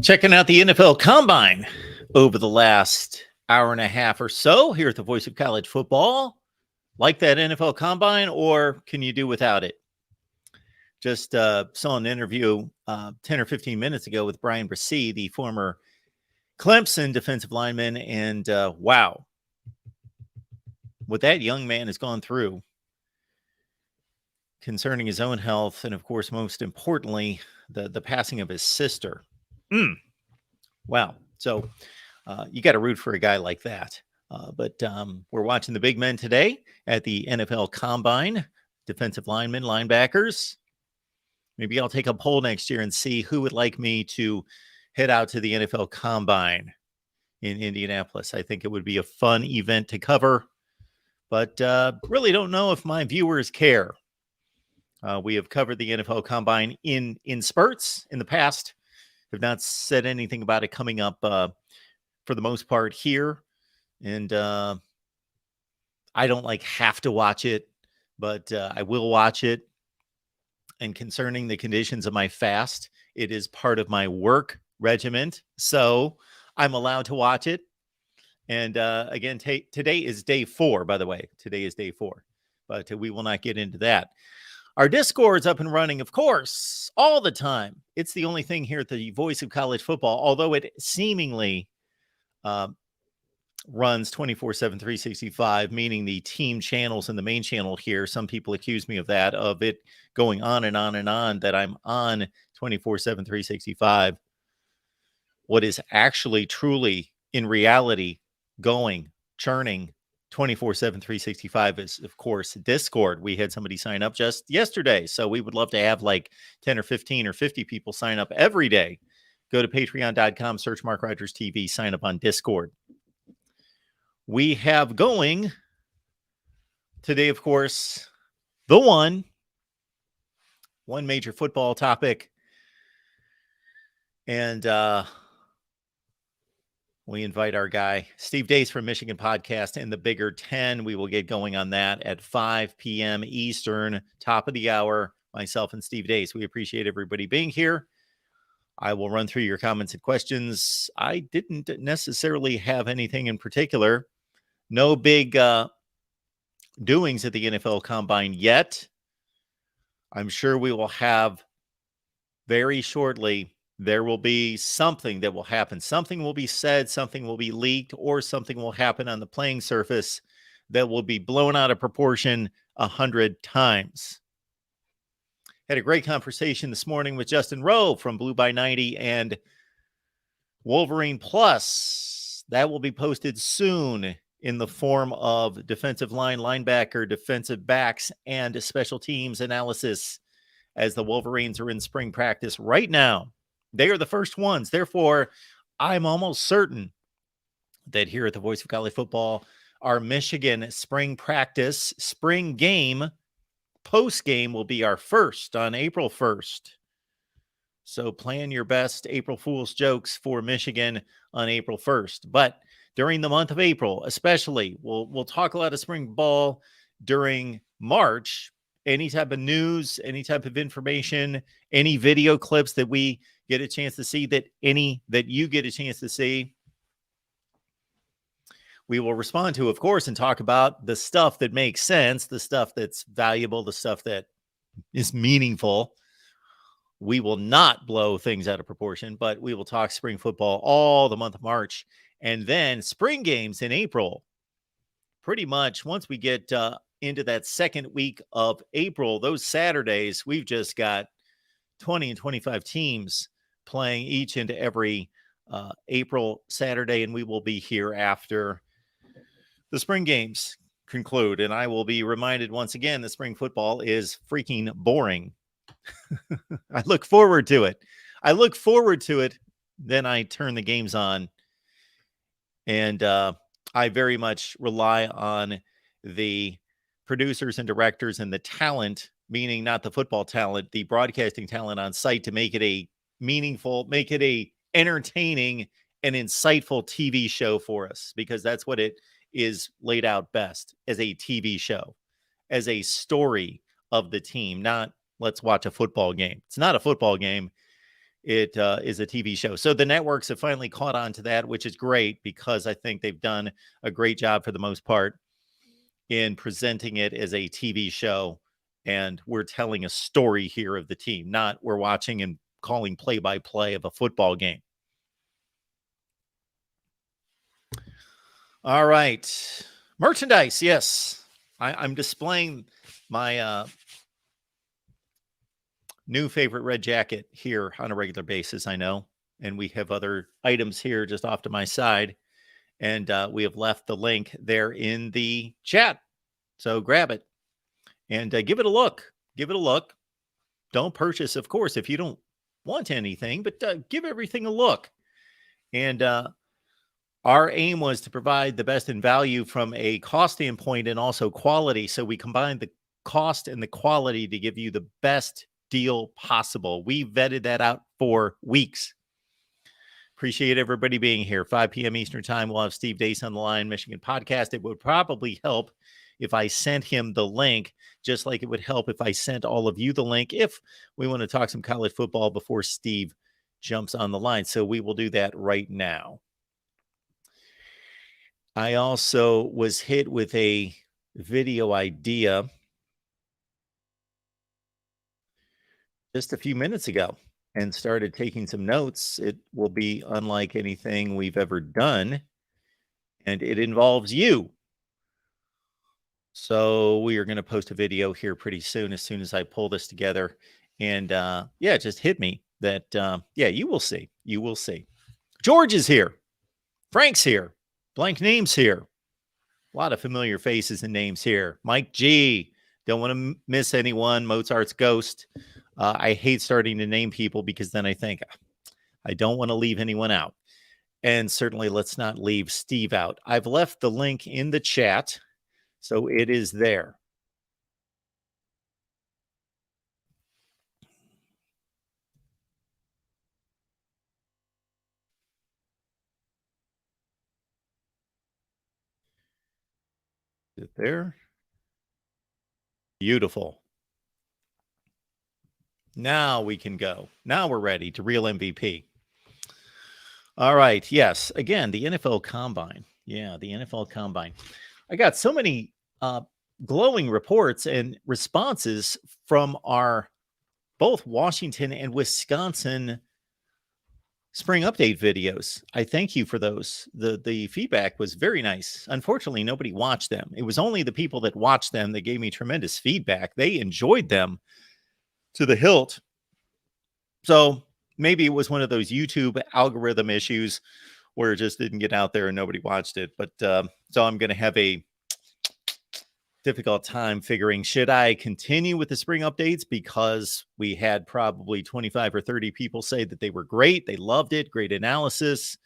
Checking out the NFL Combine over the last hour and a half or so here at the Voice of College Football. Like that NFL Combine, or can you do without it? Just saw an interview 10 or 15 minutes ago with Brian Bresee, the former Clemson defensive lineman, and wow, what that young man has gone through concerning his own health, and of course, most importantly, the passing of his sister. Wow. So you got to root for a guy like that. But we're watching the big men today at the NFL Combine, defensive linemen, linebackers. Maybe I'll take a poll next year and see who would like me to head out to the NFL Combine in Indianapolis. I think it would be a fun event to cover, but really don't know if my viewers care. We have covered the NFL Combine in spurts in the past. Have not said anything about it coming up for the most part here. And I don't have to watch it, but I will watch it. And concerning the conditions of my fast, it is part of my work regiment. So I'm allowed to watch it. And again, today is day 4, by the way. Today is day 4, but we will not get into that. Our Discord's up and running, of course, all the time. It's the only thing here at the Voice of College Football, although it seemingly runs 24/7, 365, meaning the team channels and the main channel here. Some people accuse me of that, of it going on and on and on, that I'm on 24/7, 365. What is actually, truly, in reality, going, churning 24/7, 365 is, of course, Discord. We had somebody sign up just yesterday, so we would love to have 10 or 15 or 50 people sign up every day. Go to patreon.com, search MarkRogersTV, sign up on Discord. We have going today, of course, the one major football topic. And we invite our guy, Steve Deace from Michigan Podcast and the Bigger 10. We will get going on that at 5 p.m. Eastern, top of the hour, myself and Steve Deace. We appreciate everybody being here. I will run through your comments and questions. I didn't necessarily have anything in particular. No big doings at the NFL Combine yet. I'm sure we will have very shortly. There will be something that will happen. Something will be said, something will be leaked, or something will happen on the playing surface that will be blown out of proportion 100 times. Had a great conversation this morning with Justin Rowe from Blue by 90 and Wolverine Plus. That will be posted soon in the form of defensive line, linebacker, defensive backs, and special teams analysis as the Wolverines are in spring practice right now. They are the first ones. Therefore, I'm almost certain that here at the Voice of College Football, our Michigan spring practice, spring game, post game will be our first on April 1st. So plan your best April Fool's jokes for Michigan on April 1st. But during the month of April, especially, we'll talk a lot of spring ball during March. Any type of news, any type of information, any video clips that we get a chance to see, that you get a chance to see, we will respond to, of course, and talk about the stuff that makes sense, the stuff that's valuable, the stuff that is meaningful. We will not blow things out of proportion, but we will talk spring football all the month of March. And then spring games in April, pretty much once we get into that second week of April, those Saturdays, we've just got 20 and 25 teams playing each into every April Saturday, and we will be here after the spring games conclude. And I will be reminded once again that spring football is freaking boring. I look forward to it. Then I turn the games on. And I very much rely on the producers and directors and the talent, meaning not the football talent, the broadcasting talent on site, to make it a meaningful, make it a entertaining and insightful TV show for us, because that's what it is laid out best, as a TV show, as a story of the team, not let's watch a football game. It's not a football game. it is a TV show. So the networks have finally caught on to that, which is great because I think they've done a great job for the most part in presenting it as a TV show. And we're telling a story here of the team, not we're watching and calling play-by-play of a football game. All right. Merchandise. Yes. I'm displaying my new favorite red jacket here on a regular basis, I know. And we have other items here just off to my side. And we have left the link there in the chat. So grab it and give it a look. Give it a look. Don't purchase, of course, if you don't want anything, but give everything a look. And our aim was to provide the best in value from a cost standpoint and also quality. So we combined the cost and the quality to give you the best deal possible. We vetted that out for weeks. Appreciate everybody being here. 5 p.m. Eastern time. We'll have Steve Deace on the line, Michigan Podcast. It would probably help if I sent him the link, just like it would help if I sent all of you the link if we want to talk some college football before Steve jumps on the line. So we will do that right now. I also was hit with a video idea just a few minutes ago and started taking some notes. It will be unlike anything we've ever done, and it involves you. So we are going to post a video here pretty soon as I pull this together. And yeah, it just hit me that, yeah, you will see. You will see. George is here. Frank's here. Blank names here. A lot of familiar faces and names here. Mike G. Don't want to miss anyone. Mozart's Ghost. I hate starting to name people because then I think I don't want to leave anyone out. And certainly let's not leave Steve out. I've left the link in the chat, so it is there. Is it there? Beautiful. Now we can go. Now we're ready to real MVP. All right. Yes. Again, the NFL Combine. Yeah, the NFL Combine. I got so many glowing reports and responses from our both Washington and Wisconsin spring update videos. I thank you for those. The feedback was very nice. Unfortunately, nobody watched them. It was only the people that watched them that gave me tremendous feedback. They enjoyed them to the hilt. So maybe it was one of those YouTube algorithm issues where it just didn't get out there and nobody watched it. But so I'm going to have a difficult time figuring, should I continue with the spring updates? Because we had probably 25 or 30 people say that they were great. They loved it. Great analysis.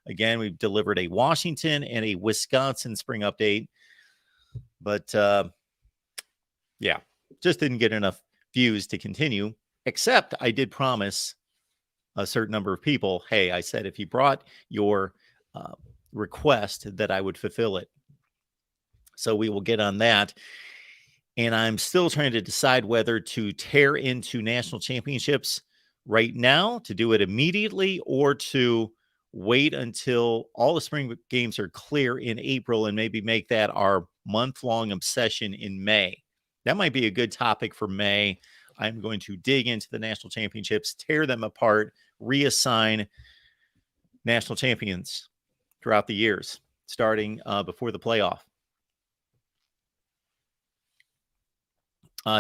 Again, we've delivered a Washington and a Wisconsin spring update. But yeah, just didn't get enough views to continue, except I did promise a certain number of people, hey, I said, if you brought your request that I would fulfill it. So we will get on that. And I'm still trying to decide whether to tear into national championships right now, to do it immediately, or to wait until all the spring games are clear in April and maybe make that our month-long obsession in May. That might be a good topic for May. I'm going to dig into the national championships, tear them apart, reassign national champions throughout the years, starting before the playoff.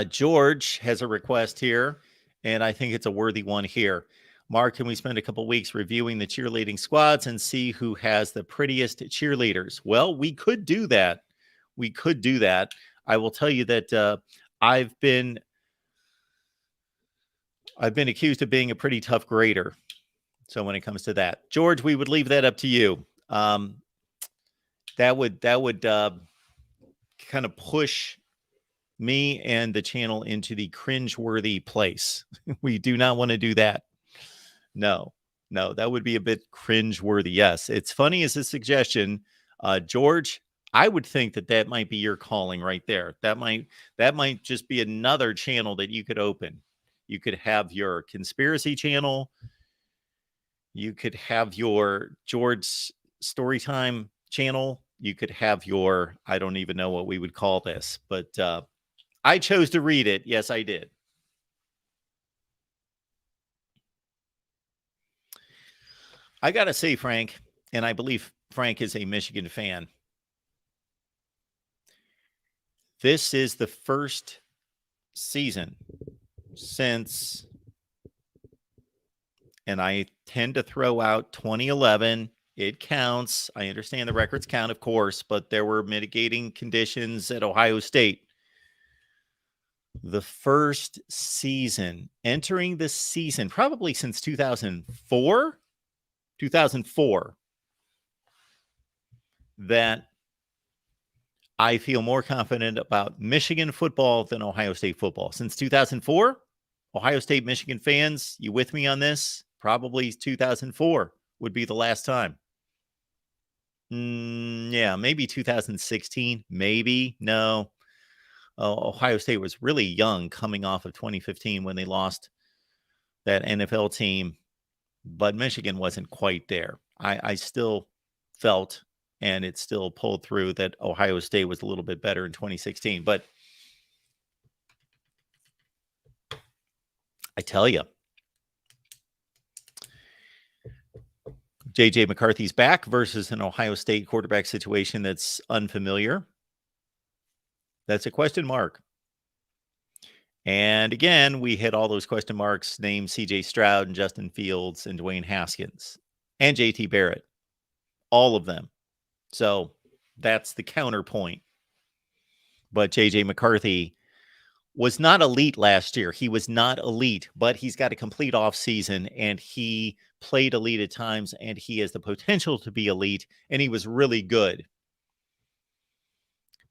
George has a request here, and I think it's a worthy one here. Mark, can we spend a couple weeks reviewing the cheerleading squads and see who has the prettiest cheerleaders? Well, we could do that. We could do that. I will tell you that I've been accused of being a pretty tough grader. So when it comes to that, George, we would leave that up to you. That would kind of push me and the channel into the cringeworthy place. We do not want to do that. No, that would be a bit cringeworthy. Yes, it's funny as a suggestion. George, I would think that might be your calling right there. That might just be another channel that you could open. You could have your conspiracy channel. You could have your George Storytime channel. You could have your, I don't even know what we would call this, but I chose to read it. Yes, I did. I got to say, Frank, and I believe Frank is a Michigan fan, this is the first season since, and I tend to throw out 2011. It counts. I understand the records count, of course, but there were mitigating conditions at Ohio State. The first season, entering the season, probably since 2004, that I feel more confident about Michigan football than Ohio State football. Since 2004, Ohio State Michigan fans, you with me on this? Probably 2004 would be the last time. Yeah, maybe 2016. Maybe. No. Ohio State was really young coming off of 2015 when they lost that NFL team, but Michigan wasn't quite there. I still felt, and it still pulled through, that Ohio State was a little bit better in 2016. But I tell you, J.J. McCarthy's back versus an Ohio State quarterback situation that's unfamiliar. That's a question mark. And again, we hit all those question marks, named C.J. Stroud and Justin Fields and Dwayne Haskins and J.T. Barrett, all of them. So that's the counterpoint. But J.J. McCarthy was not elite last year. He was not elite, but he's got a complete offseason, and he played elite at times, and he has the potential to be elite, and he was really good.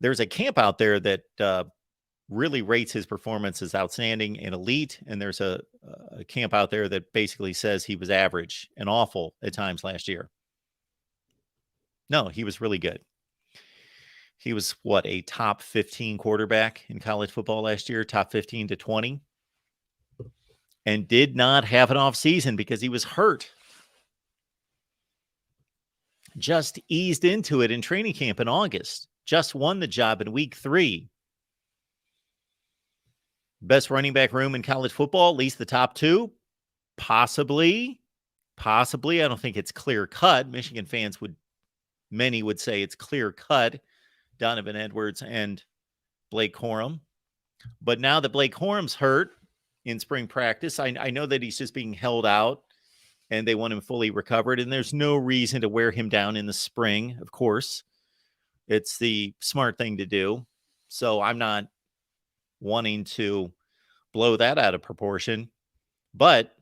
There's a camp out there that really rates his performance as outstanding and elite, and there's a camp out there that basically says he was average and awful at times last year. No, he was really good. He was, a top 15 quarterback in college football last year, top 15 to 20, and did not have an off season because he was hurt. Just eased into it in training camp in August. Just won the job in week 3. Best running back room in college football, at least the top 2. Possibly. I don't think it's clear cut. Michigan fans many would say it's clear cut. Donovan Edwards and Blake Corum. But now that Blake Corum's hurt in spring practice, I know that he's just being held out and they want him fully recovered. And there's no reason to wear him down in the spring, of course. It's the smart thing to do. So I'm not wanting to blow that out of proportion. But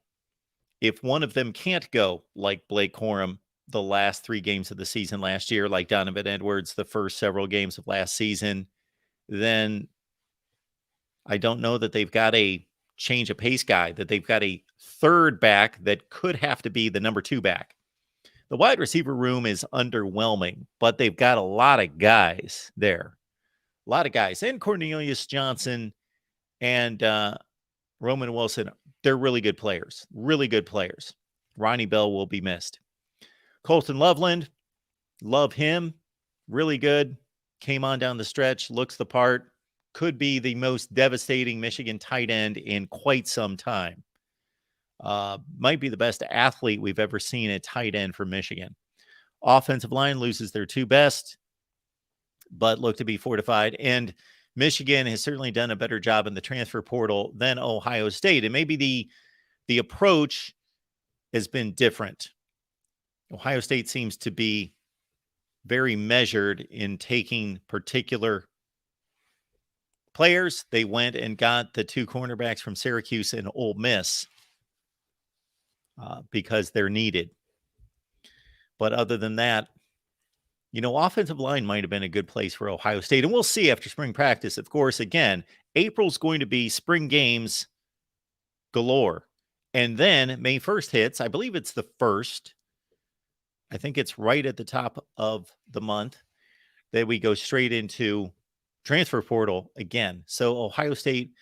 if one of them can't go like Blake Corum the last 3 games of the season last year, like Donovan Edwards the first several games of last season, then I don't know that they've got a change of pace guy, that they've got a third back that could have to be the number 2 back. The wide receiver room is underwhelming, but they've got a lot of guys there. A lot of guys. And Cornelius Johnson and Roman Wilson, they're really good players. Really good players. Ronnie Bell will be missed. Colton Loveland, love him. Really good. Came on down the stretch, looks the part. Could be the most devastating Michigan tight end in quite some time. Might be the best athlete we've ever seen at tight end for Michigan. Offensive line loses their 2 best, but look to be fortified. And Michigan has certainly done a better job in the transfer portal than Ohio State. And maybe the approach has been different. Ohio State seems to be very measured in taking particular players. They went and got the 2 cornerbacks from Syracuse and Ole Miss because they're needed. But other than that, offensive line might have been a good place for Ohio State. And we'll see after spring practice. Of course, again, April's going to be spring games galore. And then May 1st hits. I believe it's the 1st. I think it's right at the top of the month that we go straight into transfer portal again. So Ohio State,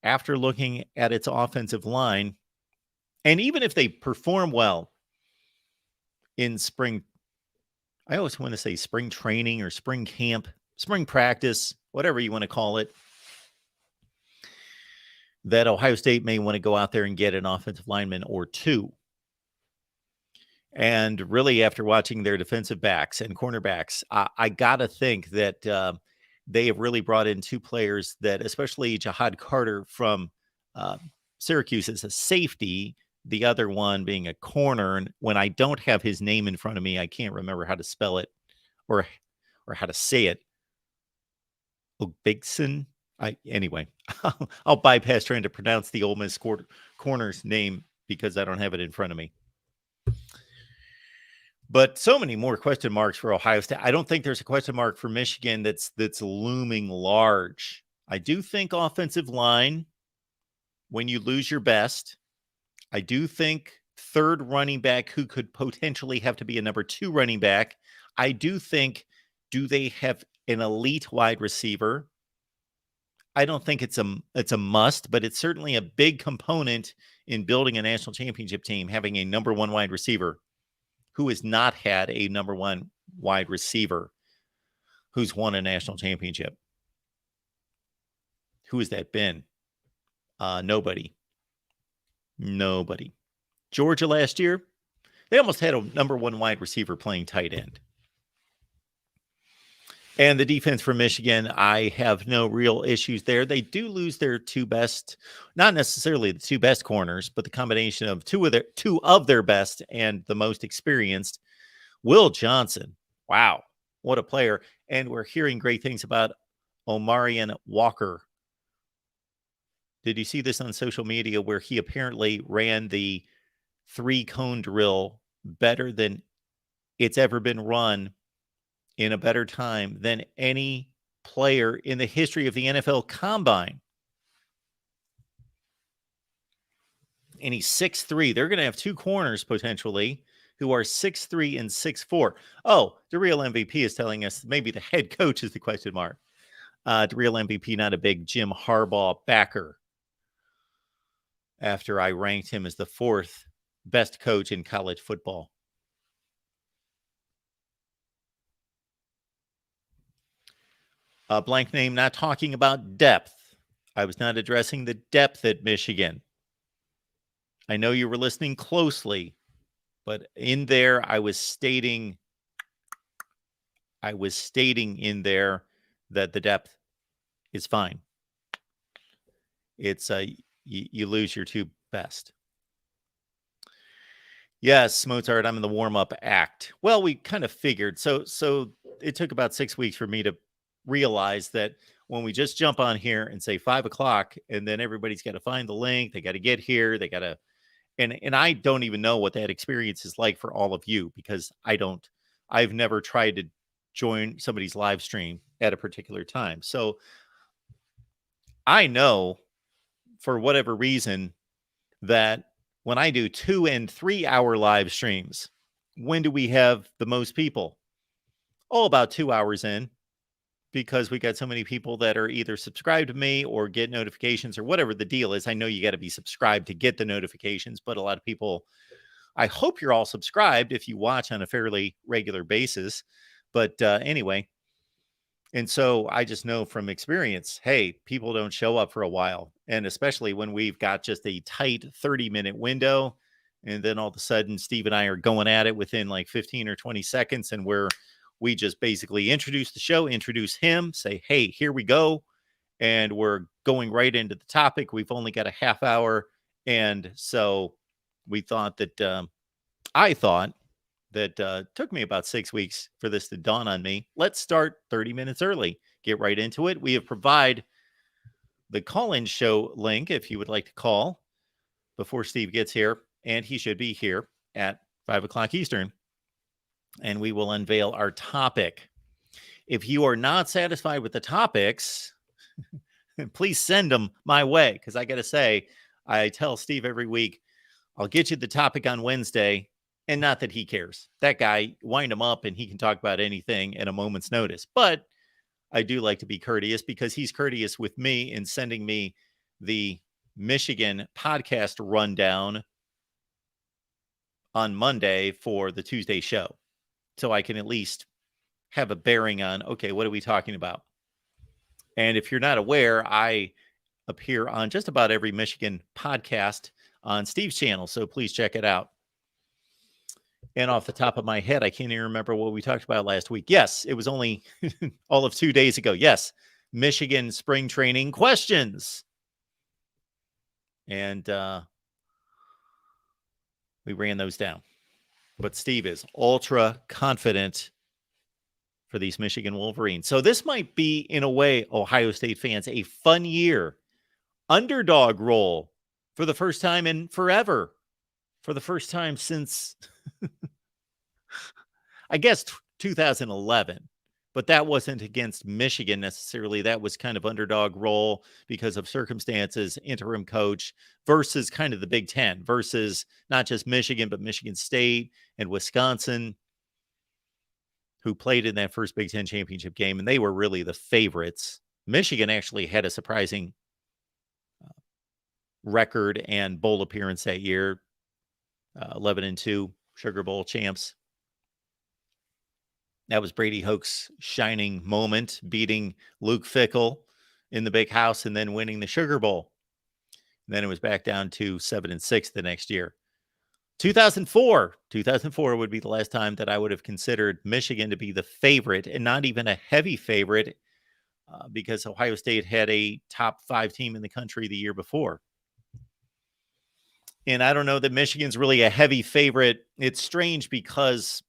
after looking at its offensive line, and even if they perform well in spring. I always want to say spring training or spring camp, spring practice, whatever you want to call it, that Ohio State may want to go out there and get an offensive lineman or two. And really, after watching their defensive backs and cornerbacks, I got to think that they have really brought in two players that, especially Jihad Carter from Syracuse, is a safety, the other one being a corner. And when I don't have his name in front of me, I can't remember how to spell it or how to say it. Bigson. Anyway, I'll bypass trying to pronounce the Ole Miss corner's name because I don't have it in front of me. But so many more question marks for Ohio State. I don't think there's a question mark for Michigan that's looming large. I do think offensive line, when you lose your best, I do think third running back who could potentially have to be a number 2 running back. I do think, do they have an elite wide receiver? I don't think it's a must, but it's certainly a big component in building a national championship team, having a number 1 wide receiver who has not had a number 1 wide receiver who's won a national championship. Who has that been? Nobody. Georgia last year, they almost had a number 1 wide receiver playing tight end. And the defense for Michigan, I have no real issues there. They do lose their 2 best, not necessarily the 2 best corners, but the combination of two of their best and the most experienced. Will Johnson, wow, what a player. And we're hearing great things about Omarion Walker. Did you see this on social media where he apparently ran the 3-cone drill better than it's ever been run in a better time than any player in the history of the NFL Combine? And he's 6'3". They're going to have 2 corners potentially who are 6'3" and 6'4". Oh, the real MVP is telling us maybe the head coach is the question mark. The real MVP, not a big Jim Harbaugh backer, after I ranked him as the 4th best coach in college football. Blank name, not talking about depth. I was not addressing the depth at Michigan. I know you were listening closely, but in there, I was stating in there that the depth is fine. It's you lose your 2 best. Yes, Mozart, I'm in the warm-up act. Well, we kind of figured. So it took about 6 weeks for me to realize that when we just jump on here and say 5 o'clock, and then everybody's got to find the link, they got to get here, they got to, and I don't even know what that experience is like for all of you, because I've never tried to join somebody's live stream at a particular time. So I know for whatever reason that when I do 2 and 3 hour live streams, when do we have the most people? Oh, about 2 hours in, because we got so many people that are either subscribed to me or get notifications or whatever the deal is. I know you got to be subscribed to get the notifications, but a lot of people, I hope you're all subscribed if you watch on a fairly regular basis. But anyway, and so I just know from experience, hey, people don't show up for a while. And especially when we've got just a tight 30-minute window, and then all of a sudden Steve and I are going at it within like 15 or 20 seconds, and we just basically introduce the show, introduce him, say, hey, here we go. And we're going right into the topic. We've only got a half hour. And so we thought that, I thought that took me about 6 weeks for this to dawn on me. Let's start 30 minutes early, get right into it. We have provided the call-in show link if you would like to call before Steve gets here. And he should be here at 5 o'clock Eastern. And we will unveil our topic. If you are not satisfied with the topics, please send them my way. Because I got to say, I tell Steve every week, I'll get you the topic on Wednesday. And not that he cares. That guy, wind him up and he can talk about anything at a moment's notice. But I do like to be courteous, because he's courteous with me in sending me the Michigan podcast rundown on Monday for the Tuesday show. So I can at least have a bearing on, okay, what are we talking about? And if you're not aware, I appear on just about every Michigan podcast on Steve's channel. So please check it out. And off the top of my head, I can't even remember what we talked about last week. Yes, it was only all of 2 days ago. Yes, Michigan spring training questions. And we ran those down. But Steve is ultra confident for these Michigan Wolverines. So this might be, in a way, Ohio State fans, a fun year. Underdog role for the first time in forever. For the first time since, I guess, 2011. But that wasn't against Michigan necessarily. That was kind of underdog role because of circumstances, interim coach versus kind of the Big Ten versus not just Michigan, but Michigan State and Wisconsin, who played in that first Big Ten championship game. And they were really the favorites. Michigan actually had a surprising record and bowl appearance that year, 11-2 Sugar Bowl champs. That was Brady Hoke's shining moment, beating Luke Fickell in the big house and then winning the Sugar Bowl. And then it was back down to 7-6 the next year. 2004 would be the last time that I would have considered Michigan to be the favorite, and not even a heavy favorite, because Ohio State had a top 5 team in the country the year before. And I don't know that Michigan's really a heavy favorite. It's strange because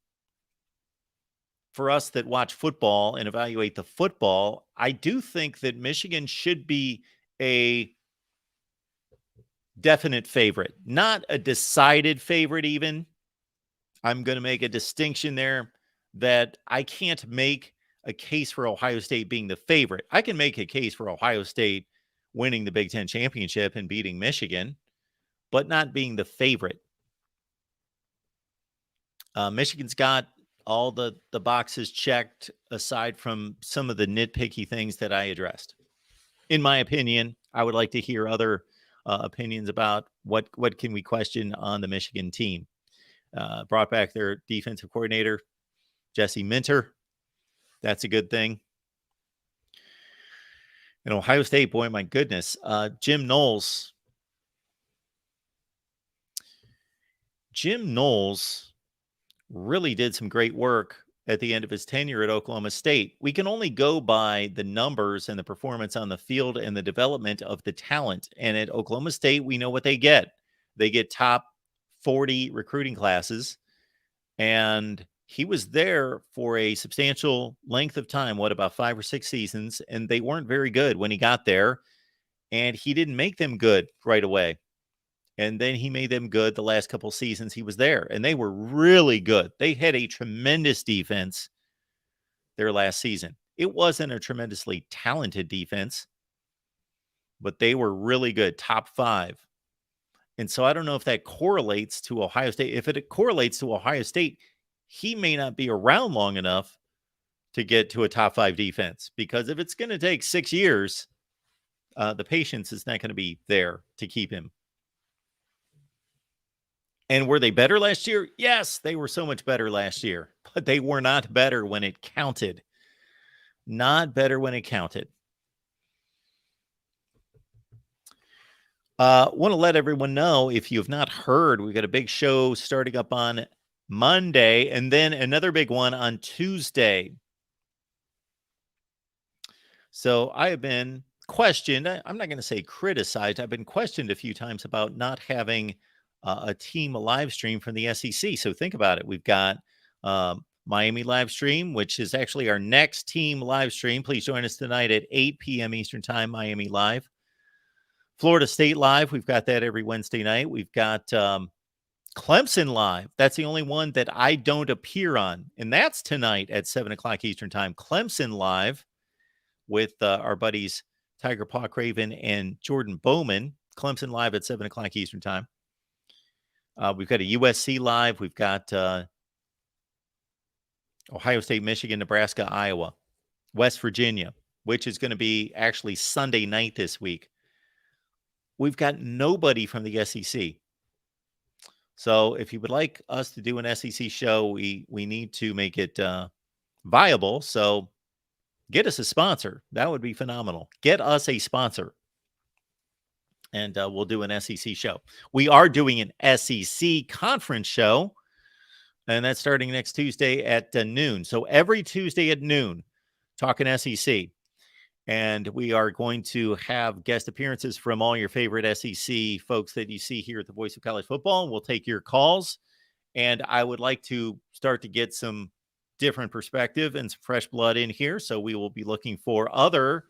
for us that watch football and evaluate the football, I do think that Michigan should be a definite favorite, not a decided favorite even. I'm going to make a distinction there that I can't make a case for Ohio State being the favorite. I can make a case for Ohio State winning the Big Ten championship and beating Michigan, but not being the favorite. Michigan's got all the boxes checked aside from some of the nitpicky things that I addressed. In my opinion, I would like to hear other opinions about what can we question on the Michigan team. Brought back their defensive coordinator, Jesse Minter. That's a good thing. And Ohio State, boy, my goodness. Jim Knowles really did some great work at the end of his tenure at Oklahoma State. We can only go by the numbers and the performance on the field and the development of the talent. And at Oklahoma State, we know what they get. They get top 40 recruiting classes. And he was there for a substantial length of time, about 5 or 6 seasons, and they weren't very good when he got there. And he didn't make them good right away. And then he made them good the last couple seasons he was there. And they were really good. They had a tremendous defense their last season. It wasn't a tremendously talented defense, but they were really good, top 5. And so I don't know if that correlates to Ohio State. If it correlates to Ohio State, he may not be around long enough to get to a top 5 defense. Because if it's going to take 6 years, the patience is not going to be there to keep him. And were they better last year? Yes, they were so much better last year. But they were not better when it counted. Not better when it counted. Want to let everyone know, if you have not heard, we've got a big show starting up on Monday and then another big one on Tuesday. So I have been questioned. I'm not going to say criticized. I've been questioned a few times about not having a team live stream from the SEC. So think about it. We've got Miami live stream, which is actually our next team live stream. Please join us tonight at 8 p.m. Eastern Time, Miami Live. Florida State Live, we've got that every Wednesday night. We've got Clemson Live. That's the only one that I don't appear on. And that's tonight at 7 o'clock Eastern Time. Clemson Live with our buddies Tiger Paw Craven and Jordan Bowman. Clemson Live at 7 o'clock Eastern Time. We've got a USC Live. We've got Ohio State, Michigan, Nebraska, Iowa, West Virginia, which is going to be actually Sunday night this week. We've got nobody from the SEC. So if you would like us to do an SEC show, we need to make it viable. So get us a sponsor. That would be phenomenal. Get us a sponsor. And we'll do an SEC show. We are doing an SEC conference show, and that's starting next Tuesday at noon. So every Tuesday at noon, talking SEC. And we are going to have guest appearances from all your favorite SEC folks that you see here at the Voice of College Football. And we'll take your calls. And I would like to start to get some different perspective and some fresh blood in here. So we will be looking for other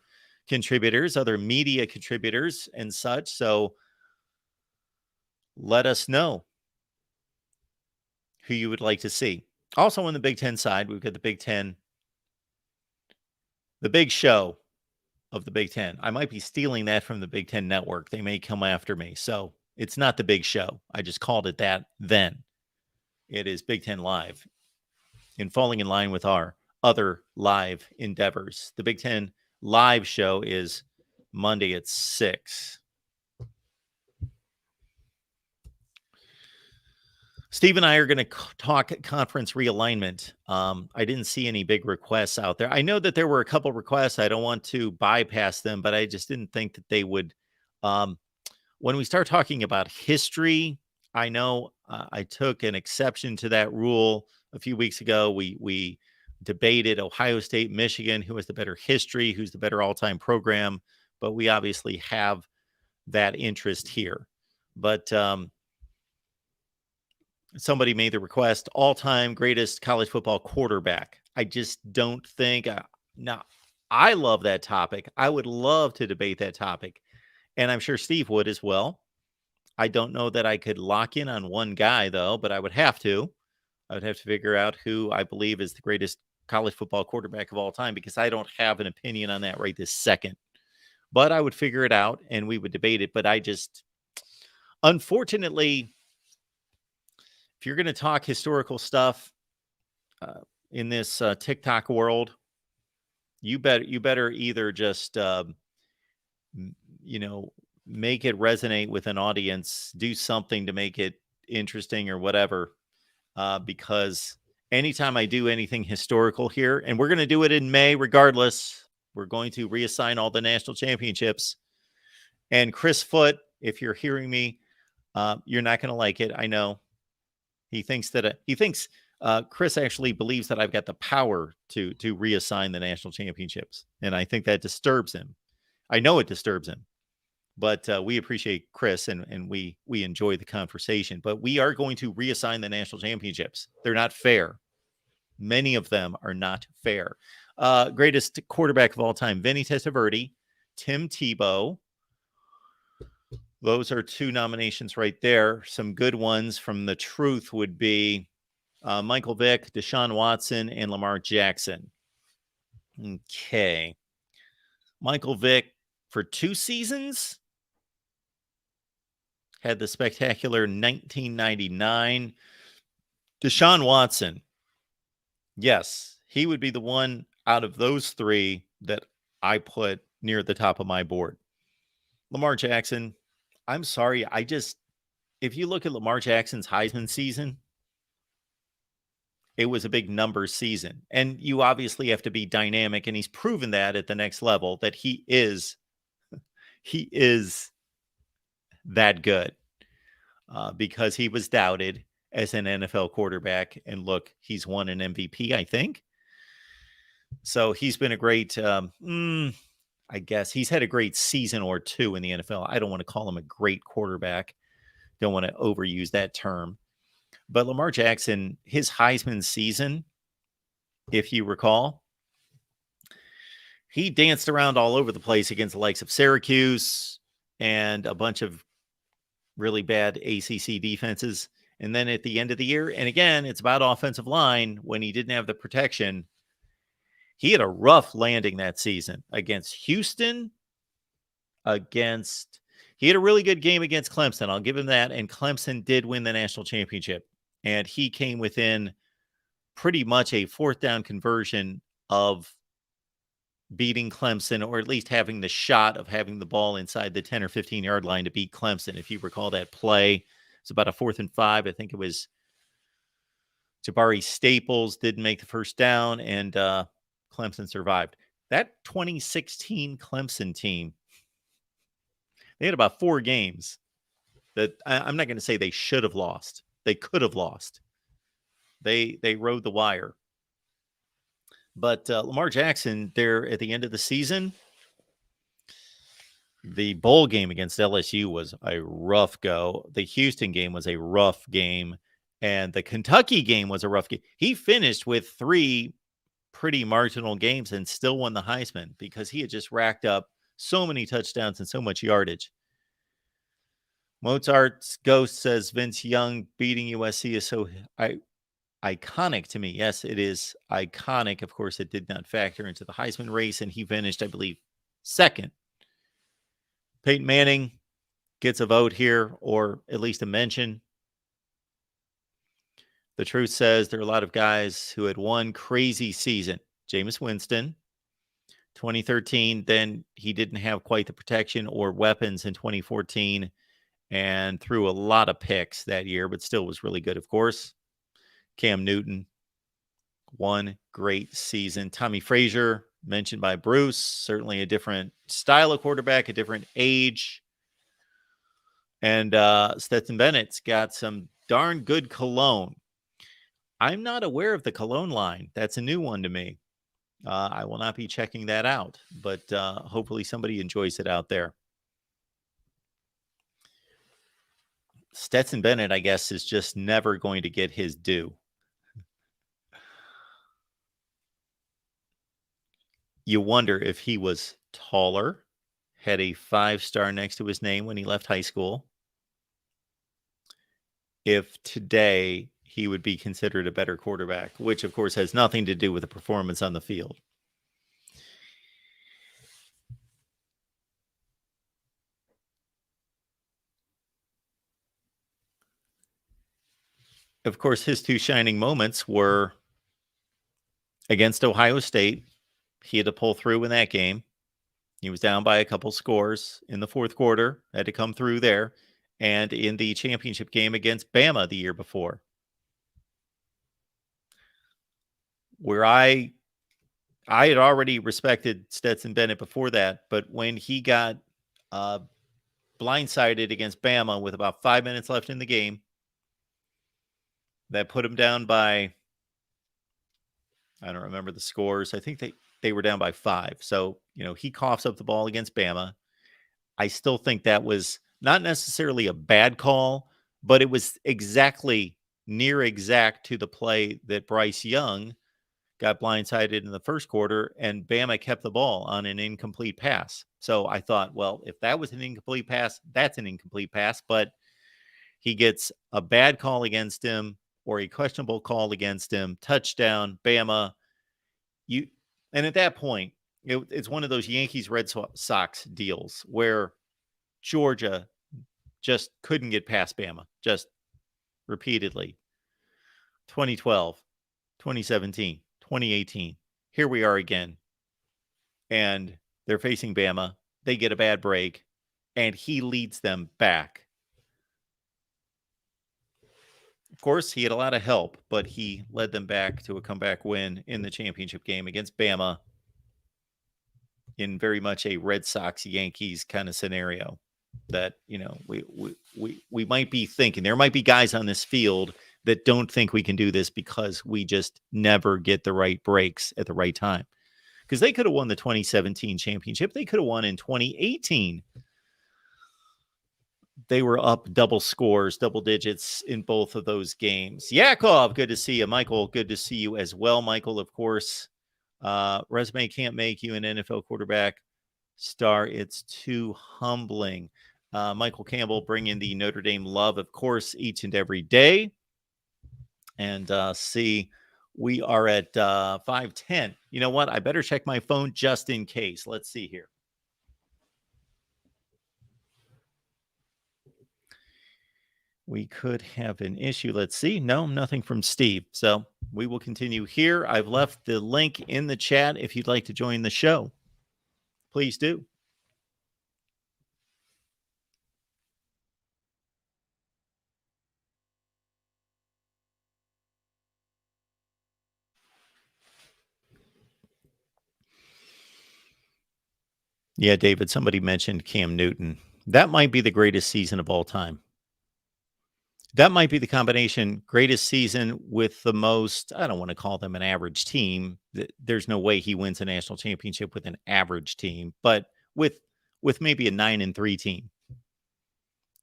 contributors, other media contributors and such. So let us know who you would like to see. Also on the Big Ten side, we've got the Big Ten, the big show of the Big Ten. I might be stealing that from the Big Ten Network. They may come after me. So it's not the big show. I just called it that then. It is Big Ten Live and falling in line with our other live endeavors. The Big Ten Live show is Monday at 6. Steve and I are going to talk conference realignment. I didn't see any big requests out there. I know that there were a couple requests. I don't want to bypass them, but I just didn't think that they would. When we start talking about history, I know I took an exception to that rule a few weeks ago. We debated Ohio State, Michigan, who has the better history, who's the better all-time program, but we obviously have that interest here. But somebody made the request, all-time greatest college football quarterback. I just don't think. Now, I love that topic. I would love to debate that topic, and I'm sure Steve would as well. I don't know that I could lock in on one guy, though, but I would have to. I would have to figure out who I believe is the greatest college football quarterback of all time, because I don't have an opinion on that right this second. But I would figure it out, and we would debate it. But I just, unfortunately, if you're going to talk historical stuff in this TikTok world, you better either just make it resonate with an audience, do something to make it interesting or whatever. Because anytime I do anything historical here, and we're going to do it in May regardless, we're going to reassign all the national championships. And Chris Foote, if you're hearing me, you're not going to like it. I know. He thinks Chris actually believes that I've got the power to reassign the national championships. And I think that disturbs him. I know it disturbs him, but we appreciate Chris and we enjoy the conversation. But we are going to reassign the national championships. They're not fair. Many of them are not fair. Greatest quarterback of all time, Vinny Testaverde, Tim Tebow. Those are 2 nominations right there. Some good ones from the truth would be Michael Vick, Deshaun Watson, and Lamar Jackson. Okay. Michael Vick for 2 seasons had the spectacular 1999. Deshaun Watson. Yes, he would be the one out of those 3 that I put near the top of my board. Lamar Jackson. I'm sorry. If you look at Lamar Jackson's Heisman season, it was a big numbers season. And you obviously have to be dynamic. And he's proven that at the next level, that he is that good because he was doubted as an NFL quarterback. And look, he's won an MVP, I think. So he's been a great, I guess he's had a great season or 2 in the NFL. I don't want to call him a great quarterback. Don't want to overuse that term. But Lamar Jackson, his Heisman season, if you recall, he danced around all over the place against the likes of Syracuse and a bunch of really bad ACC defenses. And then at the end of the year, and again, it's about offensive line, when he didn't have the protection, he had a rough landing that season against Houston. He had a really good game against Clemson. I'll give him that. And Clemson did win the national championship. And he came within pretty much a 4th down conversion of beating Clemson, or at least having the shot of having the ball inside the 10 or 15 yard line to beat Clemson. If you recall that play, It's about a 4th and 5. I think it was Jabari Staples didn't make the first down, and Clemson survived. That 2016 Clemson team, they had about 4 games that I'm not going to say they should have lost. They could have lost. They rode the wire. But Lamar Jackson, there at the end of the season, the bowl game against LSU was a rough go. The Houston game was a rough game. And the Kentucky game was a rough game. He finished with 3 pretty marginal games and still won the Heisman because he had just racked up so many touchdowns and so much yardage. Mozart's Ghost says Vince Young beating USC is so iconic to me. Yes, it is iconic. Of course, it did not factor into the Heisman race, and he finished, I believe, 2nd. Peyton Manning gets a vote here, or at least a mention. The Truth says there are a lot of guys who had one crazy season. Jameis Winston, 2013. Then he didn't have quite the protection or weapons in 2014 and threw a lot of picks that year, but still was really good, of course. Cam Newton, one great season. Tommy Frazier, mentioned by Bruce, certainly a different style of quarterback, a different age. And Stetson Bennett's got some darn good cologne. I'm not aware of the cologne line. That's a new one to me. I will not be checking that out, but hopefully somebody enjoys it out there. Stetson Bennett, I guess, is just never going to get his due. You wonder if he was taller, had a 5-star next to his name when he left high school, if today he would be considered a better quarterback, which, of course, has nothing to do with the performance on the field. Of course, his 2 shining moments were against Ohio State. He had to pull through in that game. He was down by a couple scores in the 4th quarter, had to come through there, and in the championship game against Bama the year before, where I had already respected Stetson Bennett before that, but when he got blindsided against Bama with about 5 minutes left in the game, that put him down by, I don't remember the scores. I think they were down by 5. So, he coughs up the ball against Bama. I still think that was not necessarily a bad call, but it was near exact to the play that Bryce Young got blindsided in the 1st quarter, and Bama kept the ball on an incomplete pass. So I thought, well, if that was an incomplete pass, that's an incomplete pass, but he gets a bad call against him or a questionable call against him, touchdown, Bama. And at that point, it's one of those Yankees-Red Sox deals where Georgia just couldn't get past Bama, just repeatedly. 2012, 2017, 2018. Here we are again. And they're facing Bama. They get a bad break, and he leads them back. Of course, he had a lot of help, but he led them back to a comeback win in the championship game against Bama in very much a Red Sox-Yankees kind of scenario that, we might be thinking. There might be guys on this field that don't think we can do this because we just never get the right breaks at the right time. Because they could have won the 2017 championship. They could have won in 2018. They were up double scores, double digits in both of those games. Yakov, good to see you. Michael, good to see you as well. Michael, of course, resume can't make you an NFL quarterback star. It's too humbling. Michael Campbell bringing the Notre Dame love, of course, each and every day. And we are at 5:10. You know what? I better check my phone just in case. Let's see here. We could have an issue. Let's see. No, nothing from Steve. So we will continue here. I've left the link in the chat if you'd like to join the show. Please do. Yeah, David, somebody mentioned Cam Newton. That might be the greatest season of all time. That might be the combination greatest season with the most, I don't want to call them an average team. There's no way he wins a national championship with an average team, but with maybe a 9-3 team.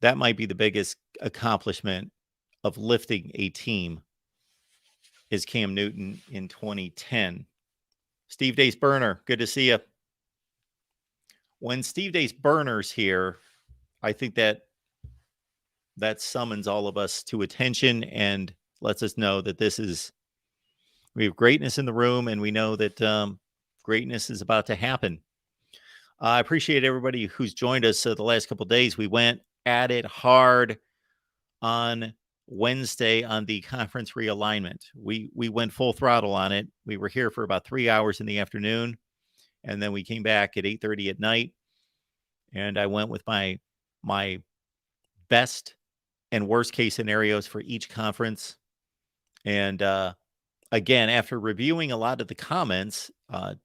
That might be the biggest accomplishment of lifting a team is Cam Newton in 2010. Steve Dace Burner, good to see you. When Steve Dace Burner's here, I think that summons all of us to attention and lets us know that we have greatness in the room, and we know that greatness is about to happen. I appreciate everybody who's joined us the last couple of days. We went at it hard on Wednesday on the conference realignment. We went full throttle on it. We were here for about 3 hours in the afternoon, and then we came back at 8:30 at night. And I went with my best and worst case scenarios for each conference. And again, after reviewing a lot of the comments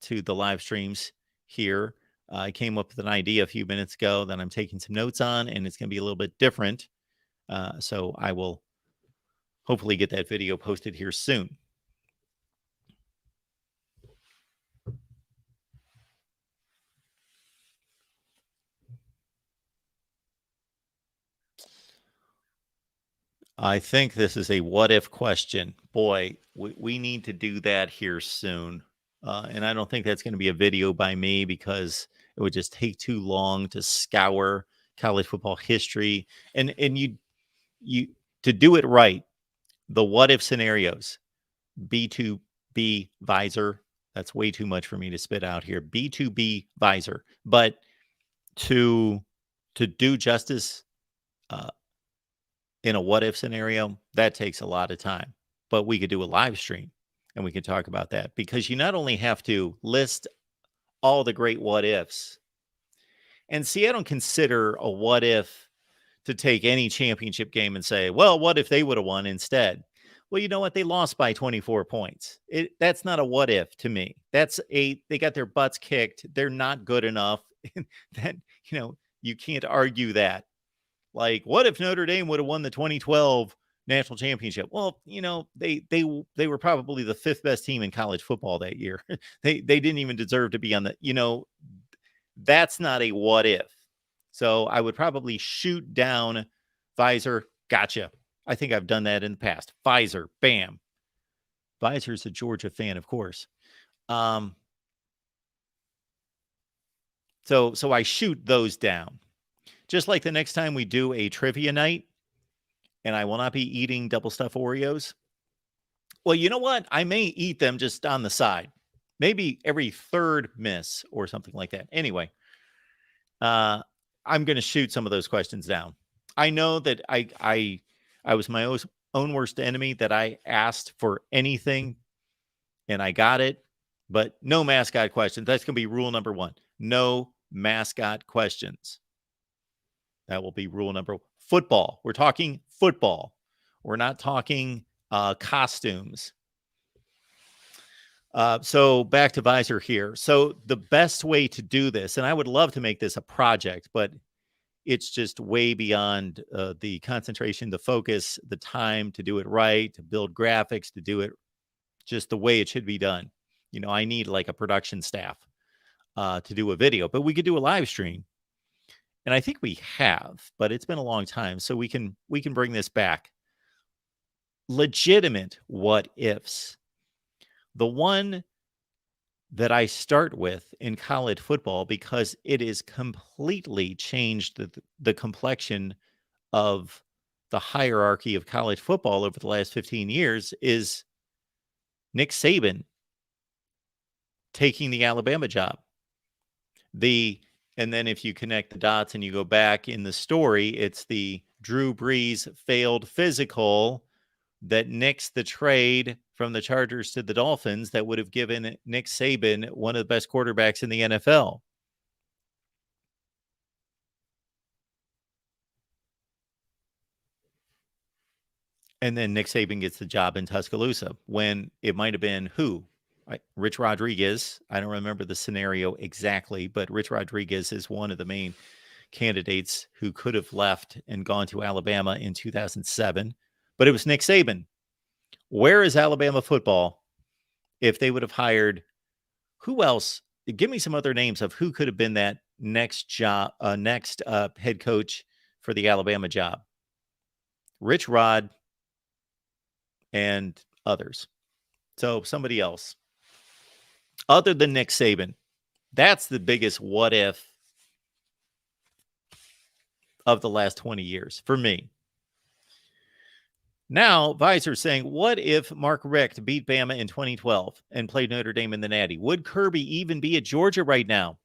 to the live streams here, I came up with an idea a few minutes ago that I'm taking some notes on, and it's going to be a little bit different. So I will hopefully get that video posted here soon. I think this is a what if question. Boy, we need to do that here soon. And I don't think that's going to be a video by me because it would just take too long to scour college football history. And you to do it right, the what if scenarios, B2B visor, that's way too much for me to spit out here. B2B visor. But to do justice in a what if scenario, that takes a lot of time. But we could do a live stream and we can talk about that because you not only have to list all the great what ifs. And see, I don't consider a what if to take any championship game and say, well, what if they would have won instead? Well, you know what? They lost by 24 points. That's not a what if to me. They got their butts kicked. They're not good enough. That, you can't argue that. Like, what if Notre Dame would have won the 2012 national championship? Well, they were probably the fifth best team in college football that year. They didn't even deserve to be on the, that's not a what if. So I would probably shoot down visor. Gotcha. I think I've done that in the past. Visor, bam. Visor's a Georgia fan, of course. So I shoot those down. Just like the next time we do a trivia night, and I will not be eating double stuffed Oreos. Well, you know what? I may eat them just on the side. Maybe every third miss or something like that. Anyway, I'm going to shoot some of those questions down. I know that I was my own worst enemy, that I asked for anything and I got it, but no mascot questions. That's going to be rule number 1. No mascot questions. That will be rule number 1. Football. We're talking football. We're not talking costumes. So back to visor here. So the best way to do this, and I would love to make this a project, but it's just way beyond the concentration, the focus, the time to do it right, to build graphics, to do it just the way it should be done. I need like a production staff to do a video, but we could do a live stream. And I think we have, but it's been a long time. So we can bring this back. Legitimate what ifs. The one that I start with in college football, because it has completely changed the complexion of the hierarchy of college football over the last 15 years, is Nick Saban taking the Alabama job. And then if you connect the dots and you go back in the story, it's the Drew Brees failed physical that nixed the trade from the Chargers to the Dolphins that would have given Nick Saban one of the best quarterbacks in the NFL. And then Nick Saban gets the job in Tuscaloosa when it might have been who? Rich Rodriguez, I don't remember the scenario exactly, but Rich Rodriguez is one of the main candidates who could have left and gone to Alabama in 2007. But it was Nick Saban. Where is Alabama football if they would have hired who else? Give me some other names of who could have been that next job, next head coach for the Alabama job. Rich Rod and others. So somebody else other than Nick Saban. That's the biggest what if of the last 20 years for me. Now, Visor's saying, what if Mark Richt beat Bama in 2012 and played Notre Dame in the Natty? Would Kirby even be at Georgia right now?